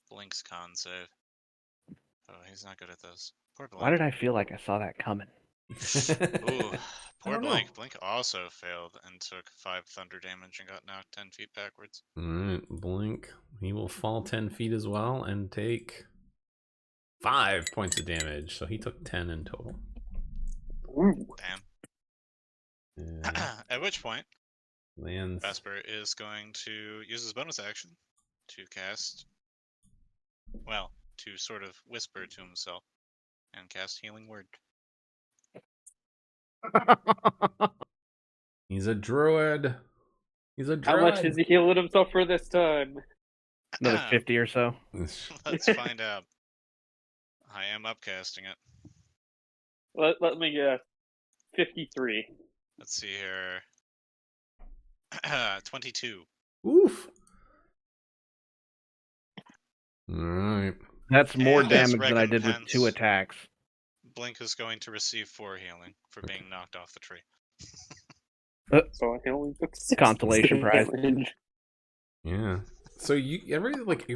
Blink's con save. Oh, he's not good at those. Poor Blink. Why did I feel like I saw that coming? Ooh, poor don't know. Blink. Blink also failed and took 5 thunder damage and got knocked 10 feet backwards. Alright, Blink. He will fall 10 feet as well and take 5 points of damage. So he took 10 in total. Damn. And At which point, lands. Vesper is going to use his bonus action to cast. Well, to sort of whisper to himself and cast Healing Word. He's a druid. He's a druid. How much is he healing himself for this time? Another 50 or so. Let's find out. I am upcasting it. Let me guess. 53. Let's see here. 22. Oof. Alright. That's more And as damage than I did with 2 recompense- attacks. Blink is going to receive 4 healing for being knocked off the tree. So I only took 6 Consolation prize. damage. Yeah. So you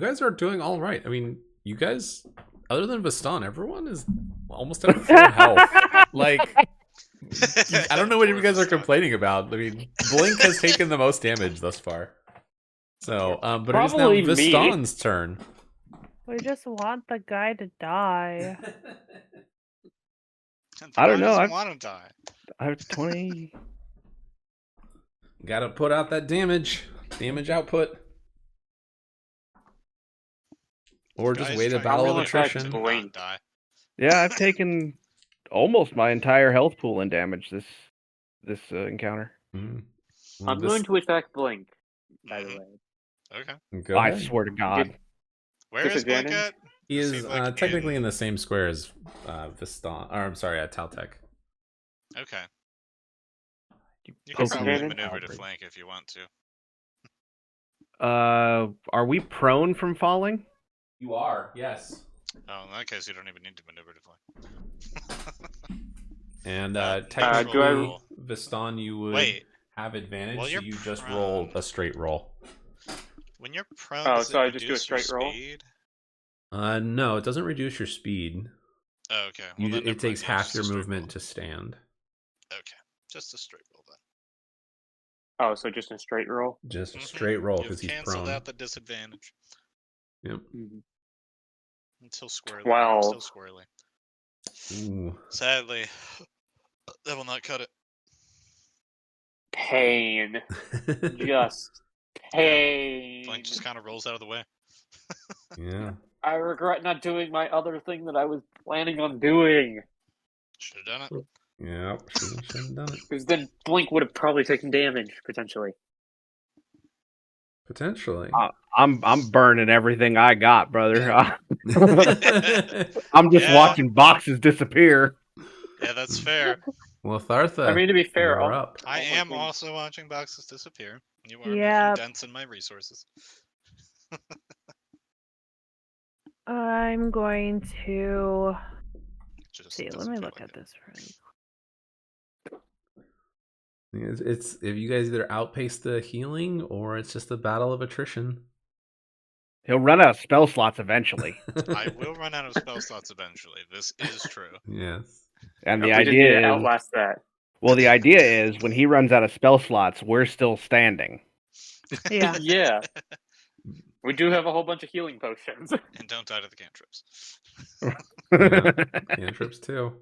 guys are doing all right. I mean, you guys, other than Vastan, everyone is almost at full health. Like, I don't know what you guys are complaining about. I mean, Blink has taken the most damage thus far. So, but it is now Probably me. Vastan's turn. We just want the guy to die. I don't know, I I've- want to die. I have 20. Gotta put out that damage output. Or just Guy's wait a trying battle of really try to attrition. not Blink. die. Yeah, I've taken almost my entire health pool in damage this encounter. Mm. I'm going to attack Blink, by the Mhm. way. Okay. Go I ahead. swear to God. Where is Blink Disadvantage? at? He Is is he, like, technically in in- the same square as Vastan. Or I'm sorry, Taltech. Okay. You can poke probably Disadvantage? maneuver to flank if you want to. Are we prone from falling? You are, yes. Oh, in that case, you don't even need to maneuver to flank. And Natural technically, roll. Vastan, you would Wait, have advantage, Well, so you're you just roll prone. a straight roll. when you're prone, Oh, does so it I just do a reduce your straight roll? speed? No, it doesn't reduce your speed. Oh, okay. Well, then It never takes mind. Yeah, half just a your straight movement roll. to stand. Okay, just a straight roll then. Oh, so just a straight roll? Just a Mhm. straight roll You've because he's canceled prone. out the disadvantage. Yep. Until squirrely. 12. Still squirrely. Ooh. Sadly, that will not cut it. Pain. Just pain. Blink just kind of rolls out of the way. Yeah. I regret not doing my other thing that I was planning on doing. Should have done it. Yeah. Should have done it. Because then Blink would have probably taken damage, potentially. Potentially. I'm burning everything I got, brother. I'm just Yeah. watching boxes disappear. Yeah, that's fair. Well, Thartha, I mean, to be fair, you're I'll- up. I Oh, am I think- also watching boxes disappear. You are Yep. making dents in my resources. I'm going to Just see. Let doesn't me feel look like at it. this for you. It's if you guys either outpace the healing or it's just a battle of attrition. He'll run out of spell slots eventually. I will run out of spell slots eventually. This is true. Yes. And the we just need idea to is, outlast that. well, the idea is when he runs out of spell slots, we're still standing. Yeah. Yeah. We do have a whole bunch of healing potions. And don't die to the cantrips. Yeah. Cantrips too.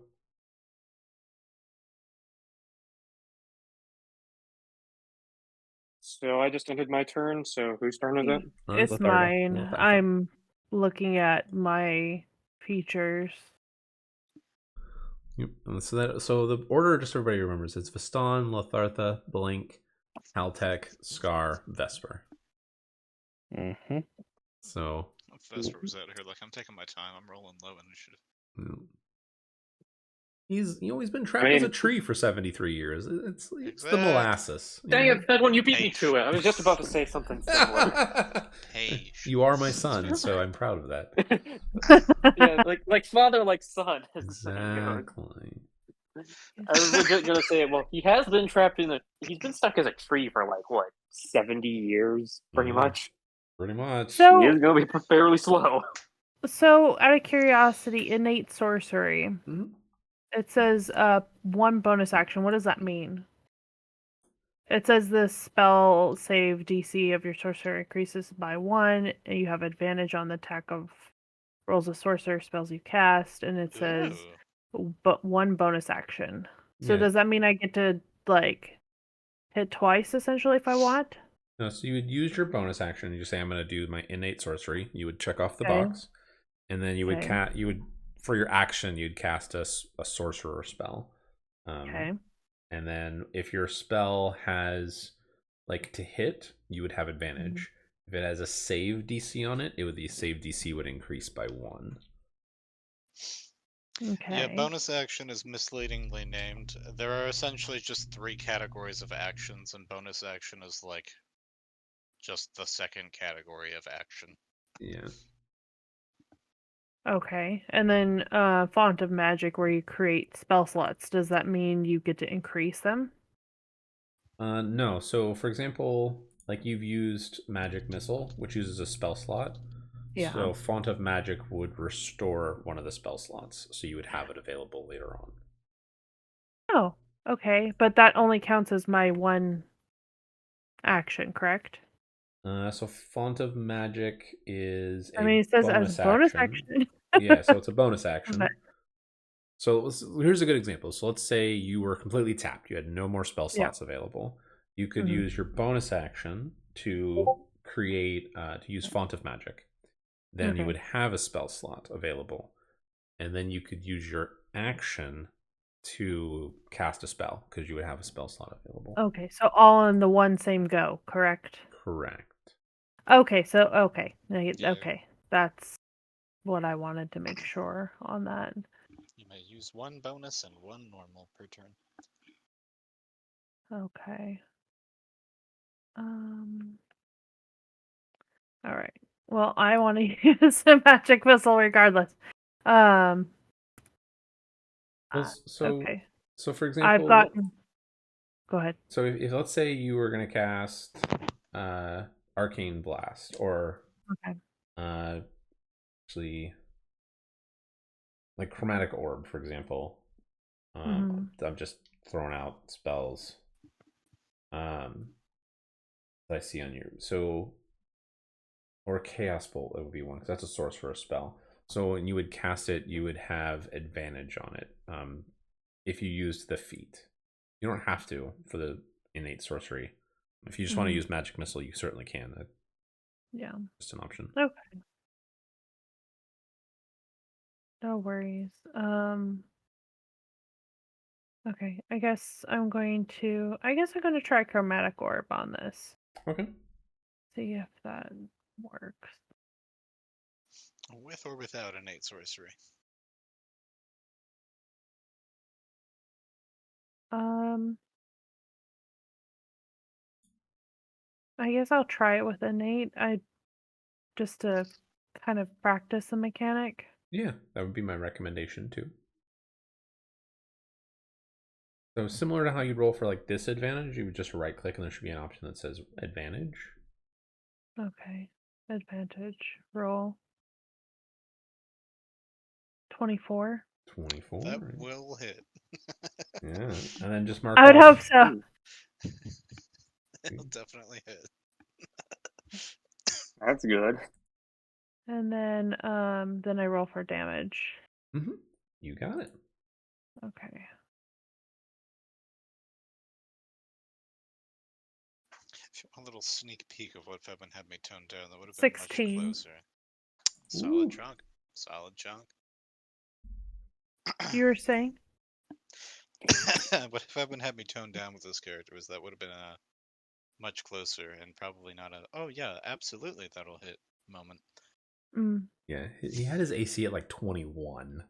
So I just ended my turn, so whose turn is it? It's Letharta. mine. Letharta. I'm looking at my features. Yep. And so the order, just so everybody remembers, it's Vastan, Lathartha, Blink, Haltech, Scar, Vesper. Mm-hmm. So Vesper was out here like, I'm taking my time. I'm rolling low initiative. he's been trapped as a tree for 73 years. It's the Exactly. molasses. you Dang know? it, Fed, when you beat me to it. I was just about to say something similar. Hey. You are my son, so I'm proud of that. Yeah, like father, like son. as the saying goes. Exactly. I was legit gonna say, well, he has been trapped in he's been stuck as a tree for like, what, 70 years, pretty Yeah. much? Pretty much. So- He is gonna be fairly slow. So, out of curiosity, innate sorcery. Mhm. It says one bonus action. What does that mean? It says the spell save DC of your sorcerer increases by 1, and you have advantage on the attack of rolls of sorcerer spells you cast, and it says Ooh. but one bonus action. So Yeah. does that mean I get to like hit twice essentially if I want? No, so you would use your bonus action. You say, "I'm going to do my innate sorcery." You would check off the Okay. box, and then you would Okay. for your action you'd cast a sorcerer spell. Okay. And then if your spell has like to hit, you would have advantage. If it has a save DC on it, the save DC would increase by 1. Okay. Yeah, bonus action is misleadingly named. There are essentially just 3 categories of actions, and bonus action is like just the second category of action. Yeah. Okay. And then Font of Magic where you create spell slots, does that mean you get to increase them? No. So for example, like you've used Magic Missile, which uses a spell slot. Yeah. So Font of Magic would restore one of the spell slots, so you would have it available later on. Oh, okay. But that only counts as my one action, correct? So Font of Magic is I mean, it says as bonus action. Yeah, so it's a bonus action. Okay. So here's a good example. So let's say you were completely tapped. You had no more spell slots available. You could use your bonus action to create, to use Font of Magic. Then you would have a spell slot available. And then you could use your action to cast a spell because you would have a spell slot available. Okay, so all in the one same go, correct? Correct. Okay, so okay. Yeah. Okay. That's what I wanted to make sure on that. You may use one bonus and one normal per turn. Okay. All right. Well, I want to use a magic missile regardless. So Okay. So for example, I've gotten. Go ahead. So if let's say you were going to cast Arcane Blast or actually like Chromatic Orb, for example. I'm just throwing out spells that I see on you. So, or Chaos Bolt, it would be one because that's a source for a spell. So when you would cast it, you would have advantage on it if you used the feat. You don't have to for the innate sorcery. If you just want to use Magic Missile, you certainly can. Yeah. Just an option. Okay. No worries. Okay, I guess I'm going to try Chromatic Orb on this. Okay. See if that works. With or without innate sorcery? I guess I'll try it with innate. Just to kind of practice the mechanic. Yeah, that would be my recommendation too. So similar to how you'd roll for like disadvantage, you would just right click and there should be an option that says advantage. Okay. Advantage. Roll. 24. 24. That will hit. Yeah, and then just mark I would hope so. It'll definitely hit. That's good. And then I roll for damage. You got it. Okay. A little sneak peek of what Febin had me toned down, that would have been 16. much closer. Solid chunk. Solid chunk. You were saying? What if Febin had me toned down with those characters? That would have been a much closer and probably not a, oh yeah, absolutely that'll hit moment. Yeah, he had his AC at like 21.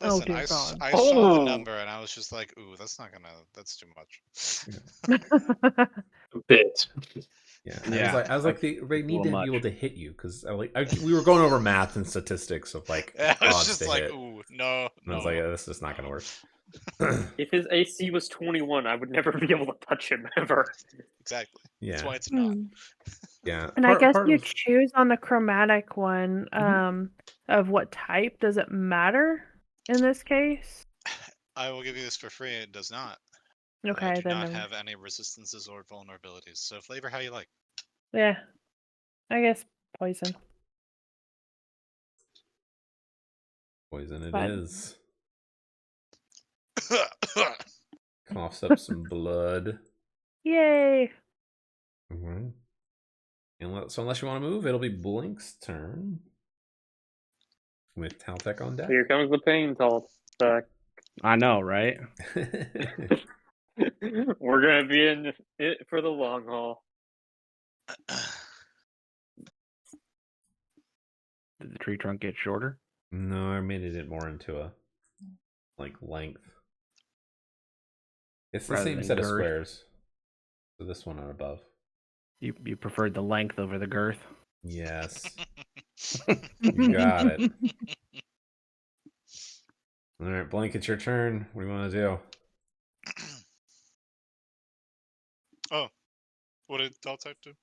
Listen, dear God. I saw the number and I was just like, ooh, that's too much. A bit. Yeah, I was like, they need to be able to hit you because we were going over math and statistics of like I was odds just to like, hit. ooh, no. And I was like, this is not going to work. If his AC was 21, I would never be able to touch him ever. Exactly. Yeah. That's why it's not. Yeah. And I guess you choose on the chromatic one of what type. Does it matter in this case? I will give you this for free. It does not. Okay, I do then. not have any resistances or vulnerabilities. So flavor how you like. Yeah. I guess poison. Poison it But- is. Coughs up some blood. Yay! And so unless you want to move, it'll be Blink's turn. With Taltech on deck. Here comes the pain talk. I know, right? We're gonna be in it for the long haul. Did the tree trunk get shorter? No, I made it more into a length. It's the Rather same than set of girth. squares. So this one on above. You preferred the length over the girth? Yes. You got it. All right, Blink, it's your turn. What do you want to do? Oh, what did Daltech do?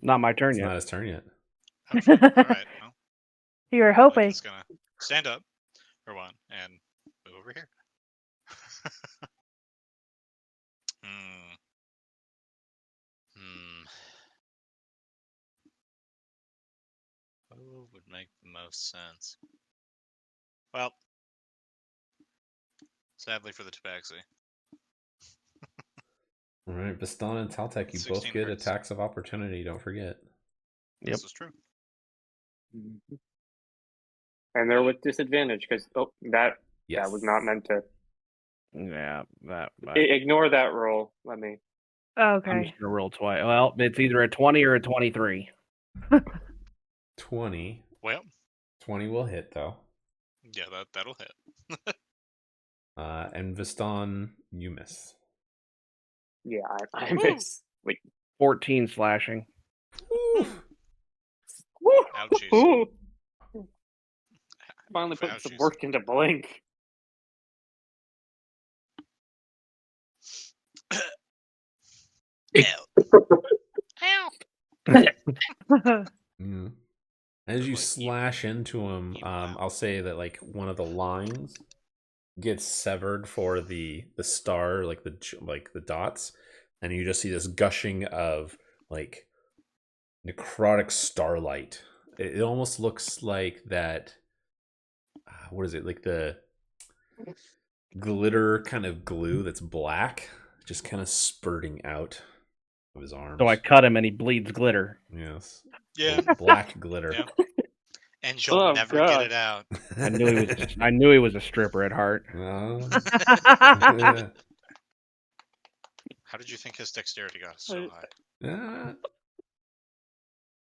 Not my turn It's yet. not his turn yet. Okay. All right. Well, You were I'm hoping. just gonna stand up for one and move over here. Hmm. Who would make the most sense? Well, sadly for the tabaxi. All right, Viston and Taltek, you 16 both get hurts. attacks of opportunity. Don't forget. Yep. This is true. And they're with disadvantage because that was not meant to. Yeah, that. Ignore that roll. Let me. I'm Okay. just gonna roll twice. Well, it's either a 20 or a 23. 20. Well, 20 will hit though. yeah, that'll hit. And Viston, you miss. Yeah, I miss. Wait. 14 slashing. Woo! Ouchies. Ooh. Finally putting some Ouchies. work into Blink. Ow. As you Like, slash into him, evil out. I'll say that like one of the lines gets severed for the star, like the dots, and you just see this gushing of like necrotic starlight. It almost looks like that. What is it? Like the glitter kind of glue that's black, just kind of spurting out of his arms. So I cut him and he bleeds glitter. Yes. Yeah. Black glitter. Yeah. And you'll Oh, never God. get it out. I knew he was a stripper at heart. Yeah. How did you think his dexterity got so high? Yeah.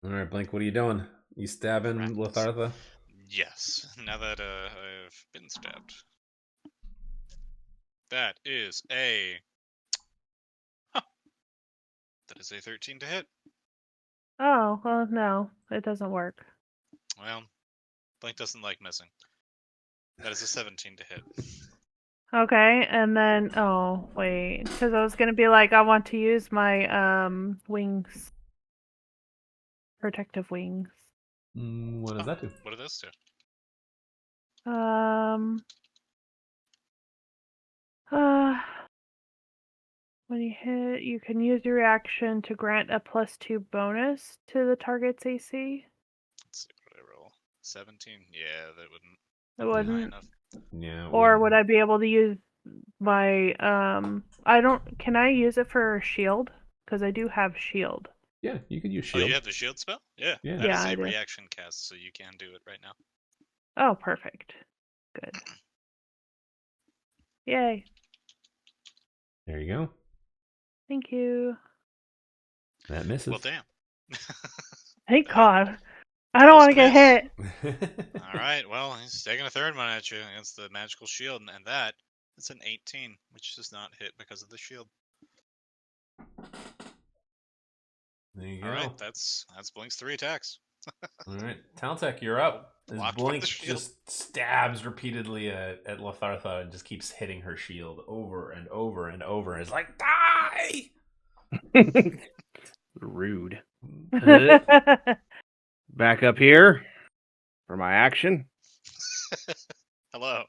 All right, Blink, what are you doing? You stabbing Right. Lathartha? Yes. Now that I've been stabbed. That is a... Huh. That is a 13 to hit. Oh, well, no, it doesn't work. Well, Blink doesn't like missing. That is a 17 to hit. Okay, and then oh wait, because I was gonna be like, I want to use my wings, protective wings. What does that do? What do those do? When you hit, you can use your reaction to grant a +2 bonus to the target's AC. Let's see, what did I roll? 17? Yeah, that wouldn't It be high wouldn't. enough. Yeah. Or would I be able to use my I don't. Can I use it for shield? Because I do have shield. Yeah, you could use Oh, shield. you have the shield spell? Yeah. Yeah. That is Yeah, I a do. reaction cast, so you can do it right now. Oh, perfect. Good. Yay. There you go. Thank you. That misses. Well, damn. Thank God. I don't want to get hit. All right, well, he's taking a third one at you against the magical shield, and that's an 18, which does not hit because of the shield. There you All go. right, that's Blink's 3 attacks. All right, Taltek, you're up. As Blocked by Blink the shield. just stabs repeatedly at Lathartha and just keeps hitting her shield over and over and over. And it's like, die! Rude. Back up here for my action. Hello.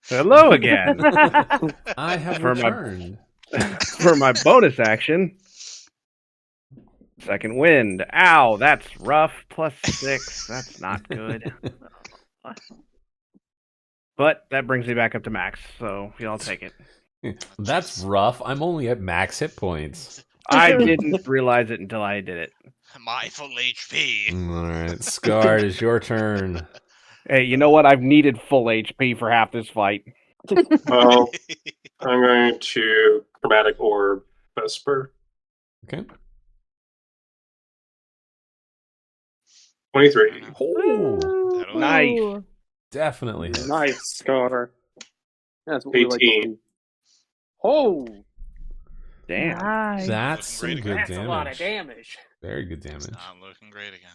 Hello again. I have For my- returned. For my bonus action. Second wind. Ow, that's rough. +6. That's not good. But that brings me back up to max, so y'all take it. That's rough. I'm only at max hit points. I didn't realize it until I did it. My full HP. All right, Scarred, it's your turn. Hey, you know what? I've needed full HP for half this fight. Well, I'm going to Chromatic Orb Vesper. Okay. 23. Oh, That'll Nice. Ooh. definitely hits. Nice, Scar. That's what we like to 18. see. Oh, Damn. Nice. That's Looking some great good that's a lot of damage. damage. Very good It's damage. not looking great again.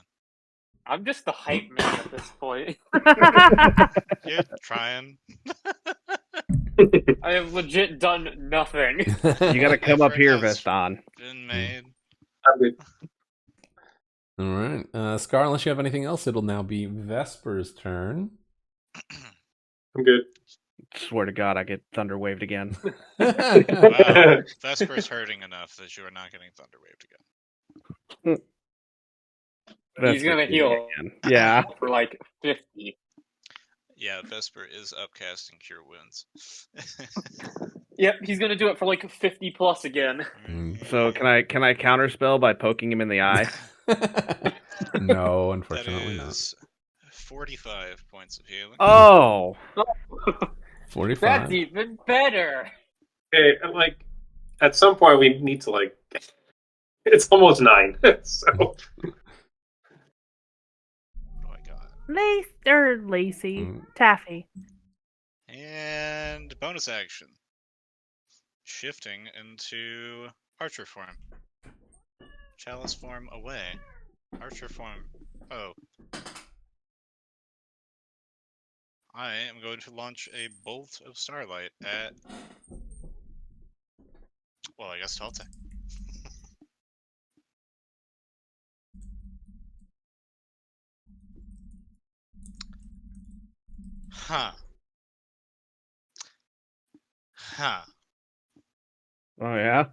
I'm just the hype man at this point. You're trying. I have legit done nothing. You gotta come up Effort here, has Veston. Been made. All right. Scar, unless you have anything else, it'll now be Vesper's turn. I'm good. Swear to God, I get thunder waved again. Well, Vesper's hurting enough that you are not getting thunder waved again. He's gonna Vesper heal again. Yeah. for like 50. Yeah, Vesper is upcasting Cure Wounds. Yep, he's gonna do it for like 50 plus again. So can I counterspell by poking him in the eye? No, That unfortunately is 45 points of healing. Oh. not. 45. That's even better. Hey, like, at some point we need to, like, it's almost 9. So What do I got? Lacey. Taffy. And bonus action. Shifting into Archer form. Chalice form away. Archer form. Oh. I am going to launch a bolt of starlight at. Well, I guess Taltek. Huh. Huh. Oh yeah.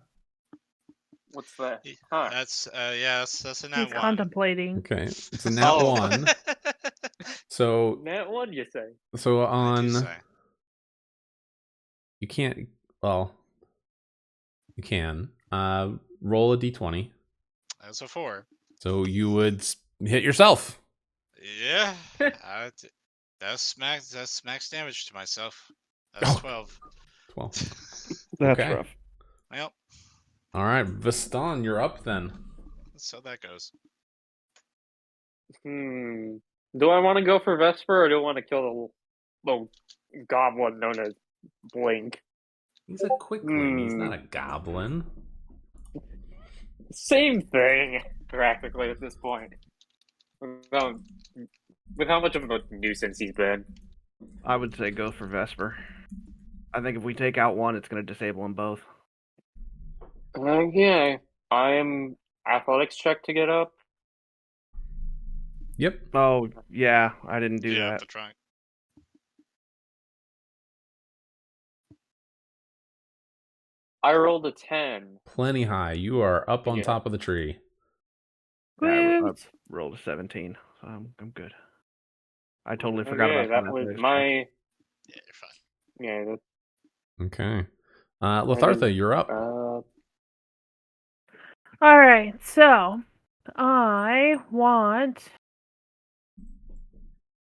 What's that? Huh. That's that's a nat He's one. contemplating. Okay, it's a nat Oh. 1. So, Nat 1, you say? so I do on. say. You can't. Well, you can. Roll a d20. That's a 4. So you would hit yourself. Yeah. That's max damage to myself. That's Oh. 12. 12. That's Okay. rough. Well, All right, Vistan, you're up then. so that goes. Do I want to go for Vesper or do I want to kill the little goblin known as Blink? He's a quickling. He's not a goblin. Same thing, practically, at this point. With how much of a nuisance he's been. I would say go for Vesper. I think if we take out one, it's going to disable them both. Okay. I am athletics check to get up. Yep. Oh yeah, I didn't do Yeah, that. to try. I rolled a 10. Plenty high. You are up on Yeah. top of the tree. Yeah, I Woot. rolled a 17, so I'm good. I totally forgot Okay, about that was athletics check. my. Yeah, you're fine. Yeah, that, Okay. Lathartha, you're up. All right, so I want.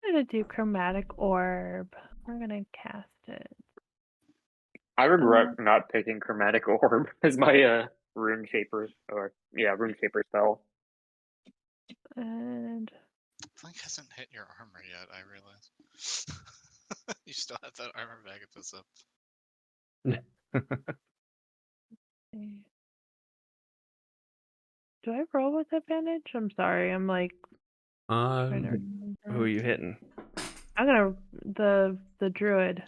I'm gonna do chromatic orb. We're gonna cast it. I regret not picking chromatic orb as my rune shaper rune shaper spell. And Blink hasn't hit your armor yet, I realize. You still have that armor back at this up. do I roll with advantage? I'm sorry. I'm like trying to Who are you hitting? I'm gonna the druid,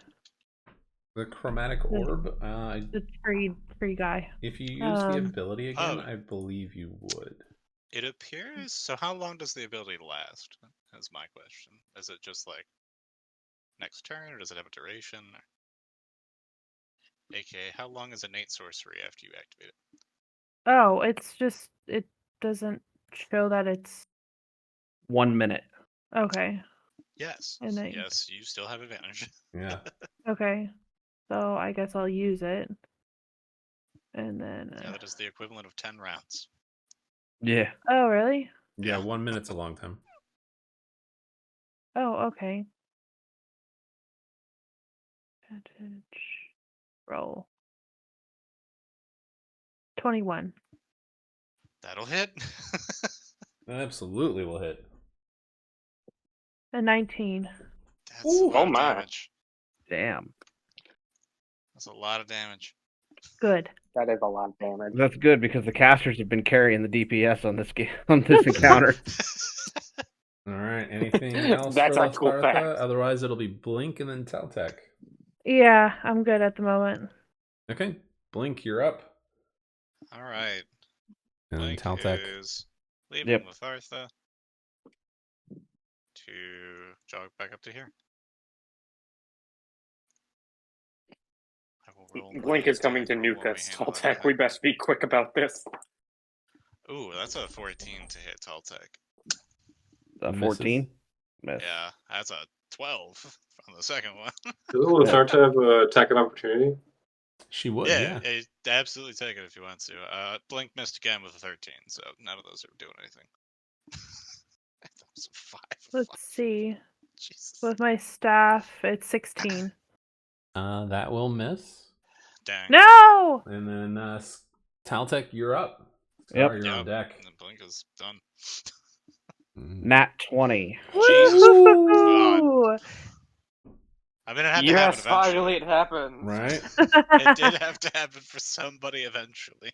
The chromatic orb. the tree guy. If you use the Um, ability again, Oh. I believe you would. It appears. So, how long does the ability last? Is my question. Is it just like next turn, or does it have a duration? Or... AKA, how long is innate sorcery after you activate it? Oh, it's just it doesn't show that it's 1 minute. okay. Yes. And then- Yes, you still have advantage. Yeah. Okay, so I guess I'll use it, and then. Yeah, that is the equivalent of 10 rounds. Yeah. Oh really? Yeah, 1 minute's a long time. Oh okay. Advantage. Roll. 21. That'll hit. That absolutely will hit. A 19. That's Ooh. a lot Oh of my. damage. Damn. That's a lot of damage. Good. That is a lot of damage. That's good because the casters have been carrying the DPS on this on this encounter. All right. Anything else That's for actual Lathartha? fact. Otherwise, it'll be Blink and then Taltek. Yeah, I'm good at the moment. Okay. Blink, you're up. All right. And then Blink Taltek. is leaving Yep. Lathartha to jog back up to here. I will roll my Blink is coming to attack roll nuke while us, handle that Toltec. attack. We best be quick about this. Ooh, that's a 14 to hit Toltec. 14. Miss. Yeah, that's a 12 on the second one. Doesn't Latharta have an attack of opportunity? She would, yeah, yeah. absolutely take it if you want to. Blink missed again with a 13, so none of those are doing anything. That was a 5. Let's see. Jesus. With my staff, it's 16. That will miss. Dang. No! And then Taltec, you're up. Yep. Scar, you're on deck. And the blink is done. Nat 20. Jesus. Woo! I mean, it had to happen Yes, eventually. finally it happened. Right? It did have to happen for somebody eventually.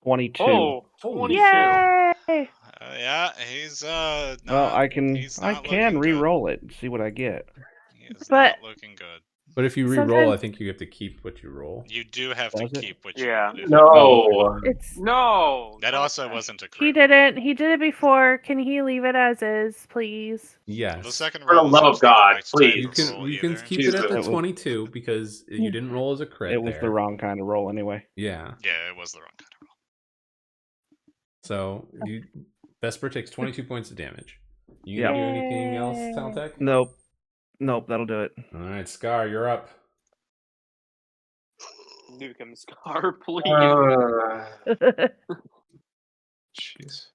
22. Oh, 22. Yay! Yeah, he's not. Well, I can He's not looking good. re-roll it and see what I get. He is But- not looking good. But if you re-roll, Sometimes- I think you have to keep what you roll. You do have to Does it? keep what you Yeah. rolled. No. It's No! That not also that. wasn't a he crit. didn't. He did it before. Can he leave it as is, please? Yes. The second For the roll is love of actually God, quite please. tight You to can roll you can either. keep it at the Jesus. 22 because you didn't roll as a crit. It was there. the wrong kind of roll anyway. Yeah. Yeah, it was the wrong kind of roll. So Vesper takes 22 points of damage. You Yep. do anything else, Yay. Taltec? Nope, that'll do it. All right, Scar, you're up. Nuke him, Scar, please. Jeez.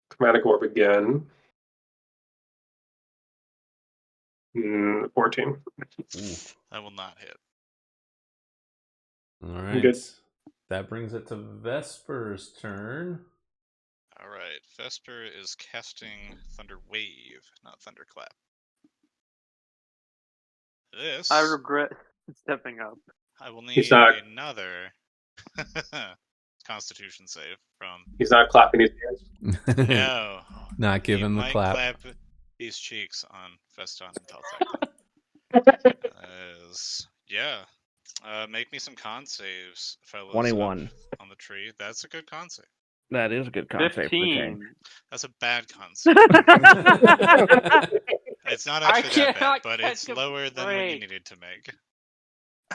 Chromatic Orb again. 14. Ooh. That will not hit. All right. Good. That brings it to Vesper's turn. All right, Vesper is casting Thunder Wave, not Thunderclap. This I regret stepping up. I will need He's not- another Constitution save from. He's not clapping his hands. No, Not you giving the might clap. these cheeks on Veston and Taltec. Yeah. Make me some con saves, fellows. 21. On the tree. That's a good con save. That is a good con save for the game. 15. That's a bad con save. It's not actually that bad, cannot but it's catch a lower than what you break. needed to make.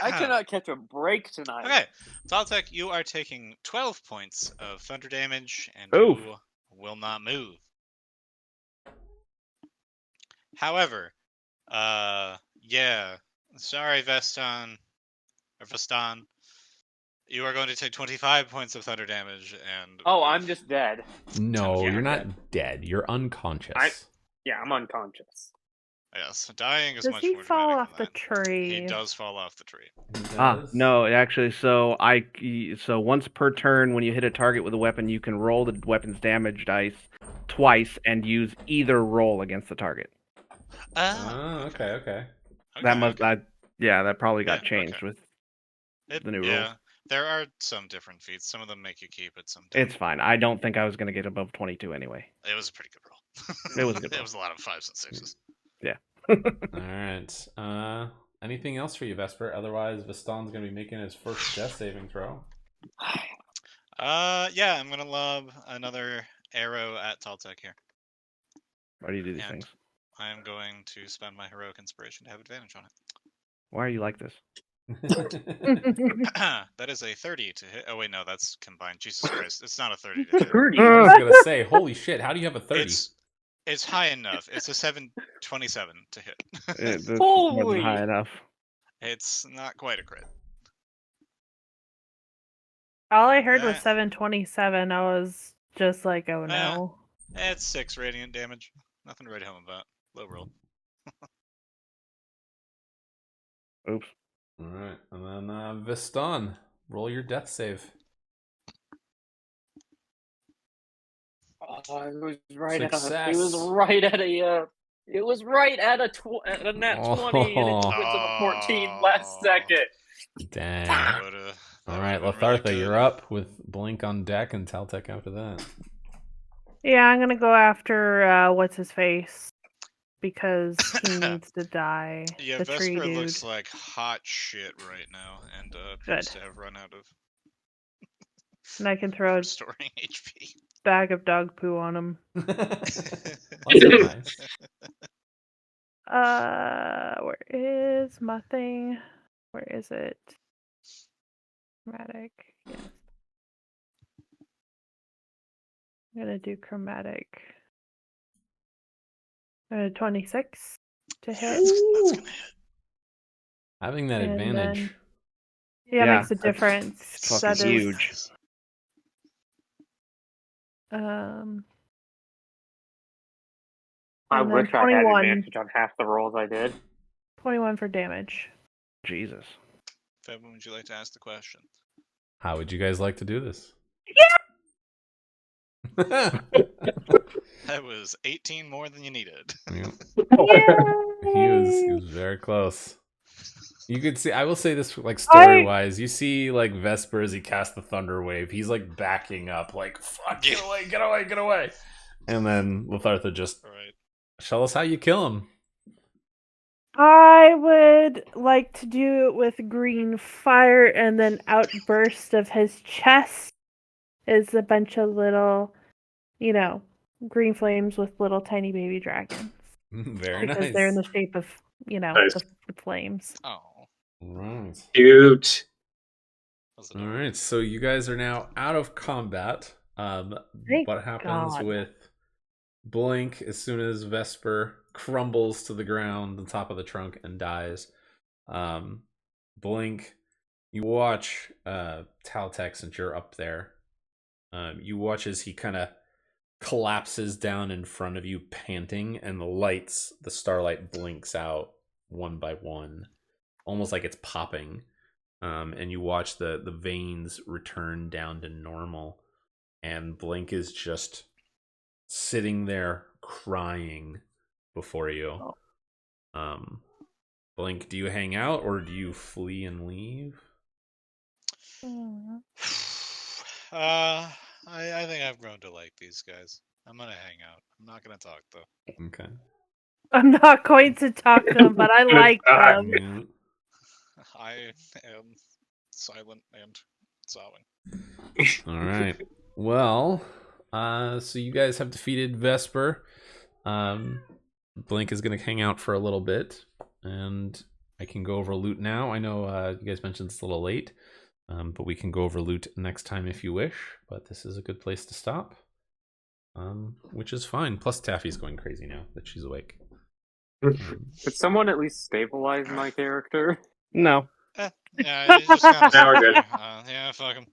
I cannot catch a break tonight. Okay, Taltec, you are taking 12 points of thunder damage, and Oof. you will not move. However, yeah, sorry, Veston. You are going to take 25 points of thunder damage, and Oh, I'm just dead. No, Yeah, you're not okay. dead. You're unconscious. Yeah, I'm unconscious. yes, dying is Does much he more fall dramatic off than the that. tree? He does fall off the tree. He Ah, does. no, actually, so once per turn, when you hit a target with a weapon, you can roll the weapon's damage dice twice and use either roll against the target. Oh, okay. That must, okay. that probably got Yeah, changed okay. with. It, the new yeah, rules. there are some different feats. Some of them make you keep it, some don't. It's fine. I don't think I was going to get above 22 anyway. It was a pretty good roll. It was a good It roll. was a lot of 5s and 6s. All right. Anything else for you, Vesper? Otherwise, Veston's going to be making his first death saving throw. Yeah, I'm gonna lob another arrow at Taltec here. Why do you do these And things? I am going to spend my heroic inspiration to have advantage on Why are you like this? it. That is a 30 to hit. Oh wait, no, that's combined. Jesus Christ, it's not a 30 to hit. 30. I was going to say, holy shit, how do you have a 30? It's high enough. It's a 727 to hit. This Holy! wasn't high enough. It's not quite a crit. All I heard was That- 727. I was just like, oh no. It's 6 radiant damage. Nothing to write home about. Low roll. Oops. All right. And then Veston, roll your death save. Oh, it was right Success. at a. It was right at a. It was right at a nat 20, and it just went to the 14 last second. Dang. Would've- All that right, would've been really Lathartha, good. you're up with Blink on deck and Taltec after that. Yeah, I'm gonna go after what's his face because he needs to die. Yeah, the tree Vesper dude. looks like hot shit right now, and appears Good. to have run out of And I can throw a Restoring HP. bag of dog poo on him. That's nice. Where is my thing? Where is it? Chromatic. Yes. I'm gonna do chromatic. 26 to hit. That's gonna hit. Having that And advantage. then- Yeah, it makes a difference. It's That fucking is, huge. I and then wish I had 21. advantage on half the rolls I did. 21 for damage. Jesus. Febin, would you like to ask the question? How would you guys like to do this? That was 18 more than you needed. Yeah. Yay! He was very close. You could see. I will say this, like story wise, you see like Vesper as he casts the Thunder Wave. He's like backing up, like "Fuck, get away, get away, get away!" And then Lethartha just show us how you kill him. I would like to do it with green fire, and then outburst of his chest is a bunch of little, green flames with little tiny baby dragons. Very because nice. they're in the shape of, Nice. the flames. Oh, Right. Cute. All right. So you guys are now out of combat. Thank What happens God. with Blink as soon as Vesper crumbles to the ground on top of the trunk and dies? Blink, you watch Taltech, since you're up there. You watch as he kind of collapses down in front of you, panting, and the starlight blinks out one by one, almost like it's popping. And you watch the veins return down to normal, and Blink is just sitting there crying before you. Blink, do you hang out or do you flee and leave? I think I've grown to like these guys. I'm gonna hang out. I'm not gonna talk though. Okay. I'm not going to talk to them, but I like them. Yeah. I am silent and sobbing. All right. Well, so you guys have defeated Vesper. Blink is going to hang out for a little bit, and I can go over loot now. I know you guys mentioned it's a little late, but we can go over loot next time if you wish. But this is a good place to stop, which is fine. Plus, Taffy's going crazy now that she's awake. Could someone at least stabilize my character? No. Yeah, it's just kind of Now we're good. yeah, fuck him.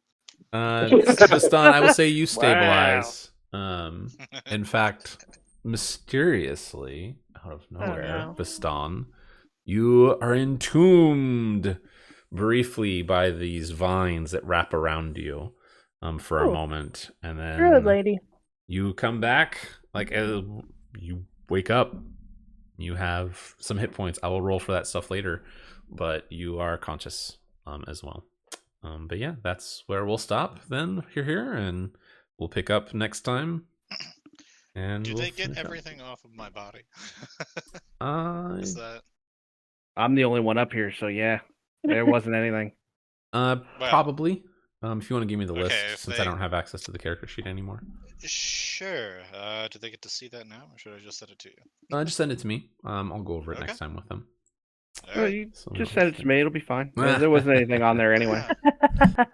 Baston, I will say you stabilize. In fact, mysteriously, out of nowhere, no. Baston, you are entombed briefly by these vines that wrap around you for a moment, and then Good lady. you come back. Like you wake up, you have some hit points. I will roll for that stuff later, but you are conscious as well. But yeah, that's where we'll stop then here, and we'll pick up next time. And Do we'll they get finish up. everything off of my body? Uh, Is that I'm the only one up here, so yeah. There wasn't anything. probably. If you want to give me the list, Okay, if since they- I don't have access to the character sheet anymore. sure? Do they get to see that now, or should I just send it to you? Just send it to me. I'll go over it Okay. next time with them. All Well, right. you So just no send it to me. It'll be fine. There wasn't anything on there anyway. Yeah.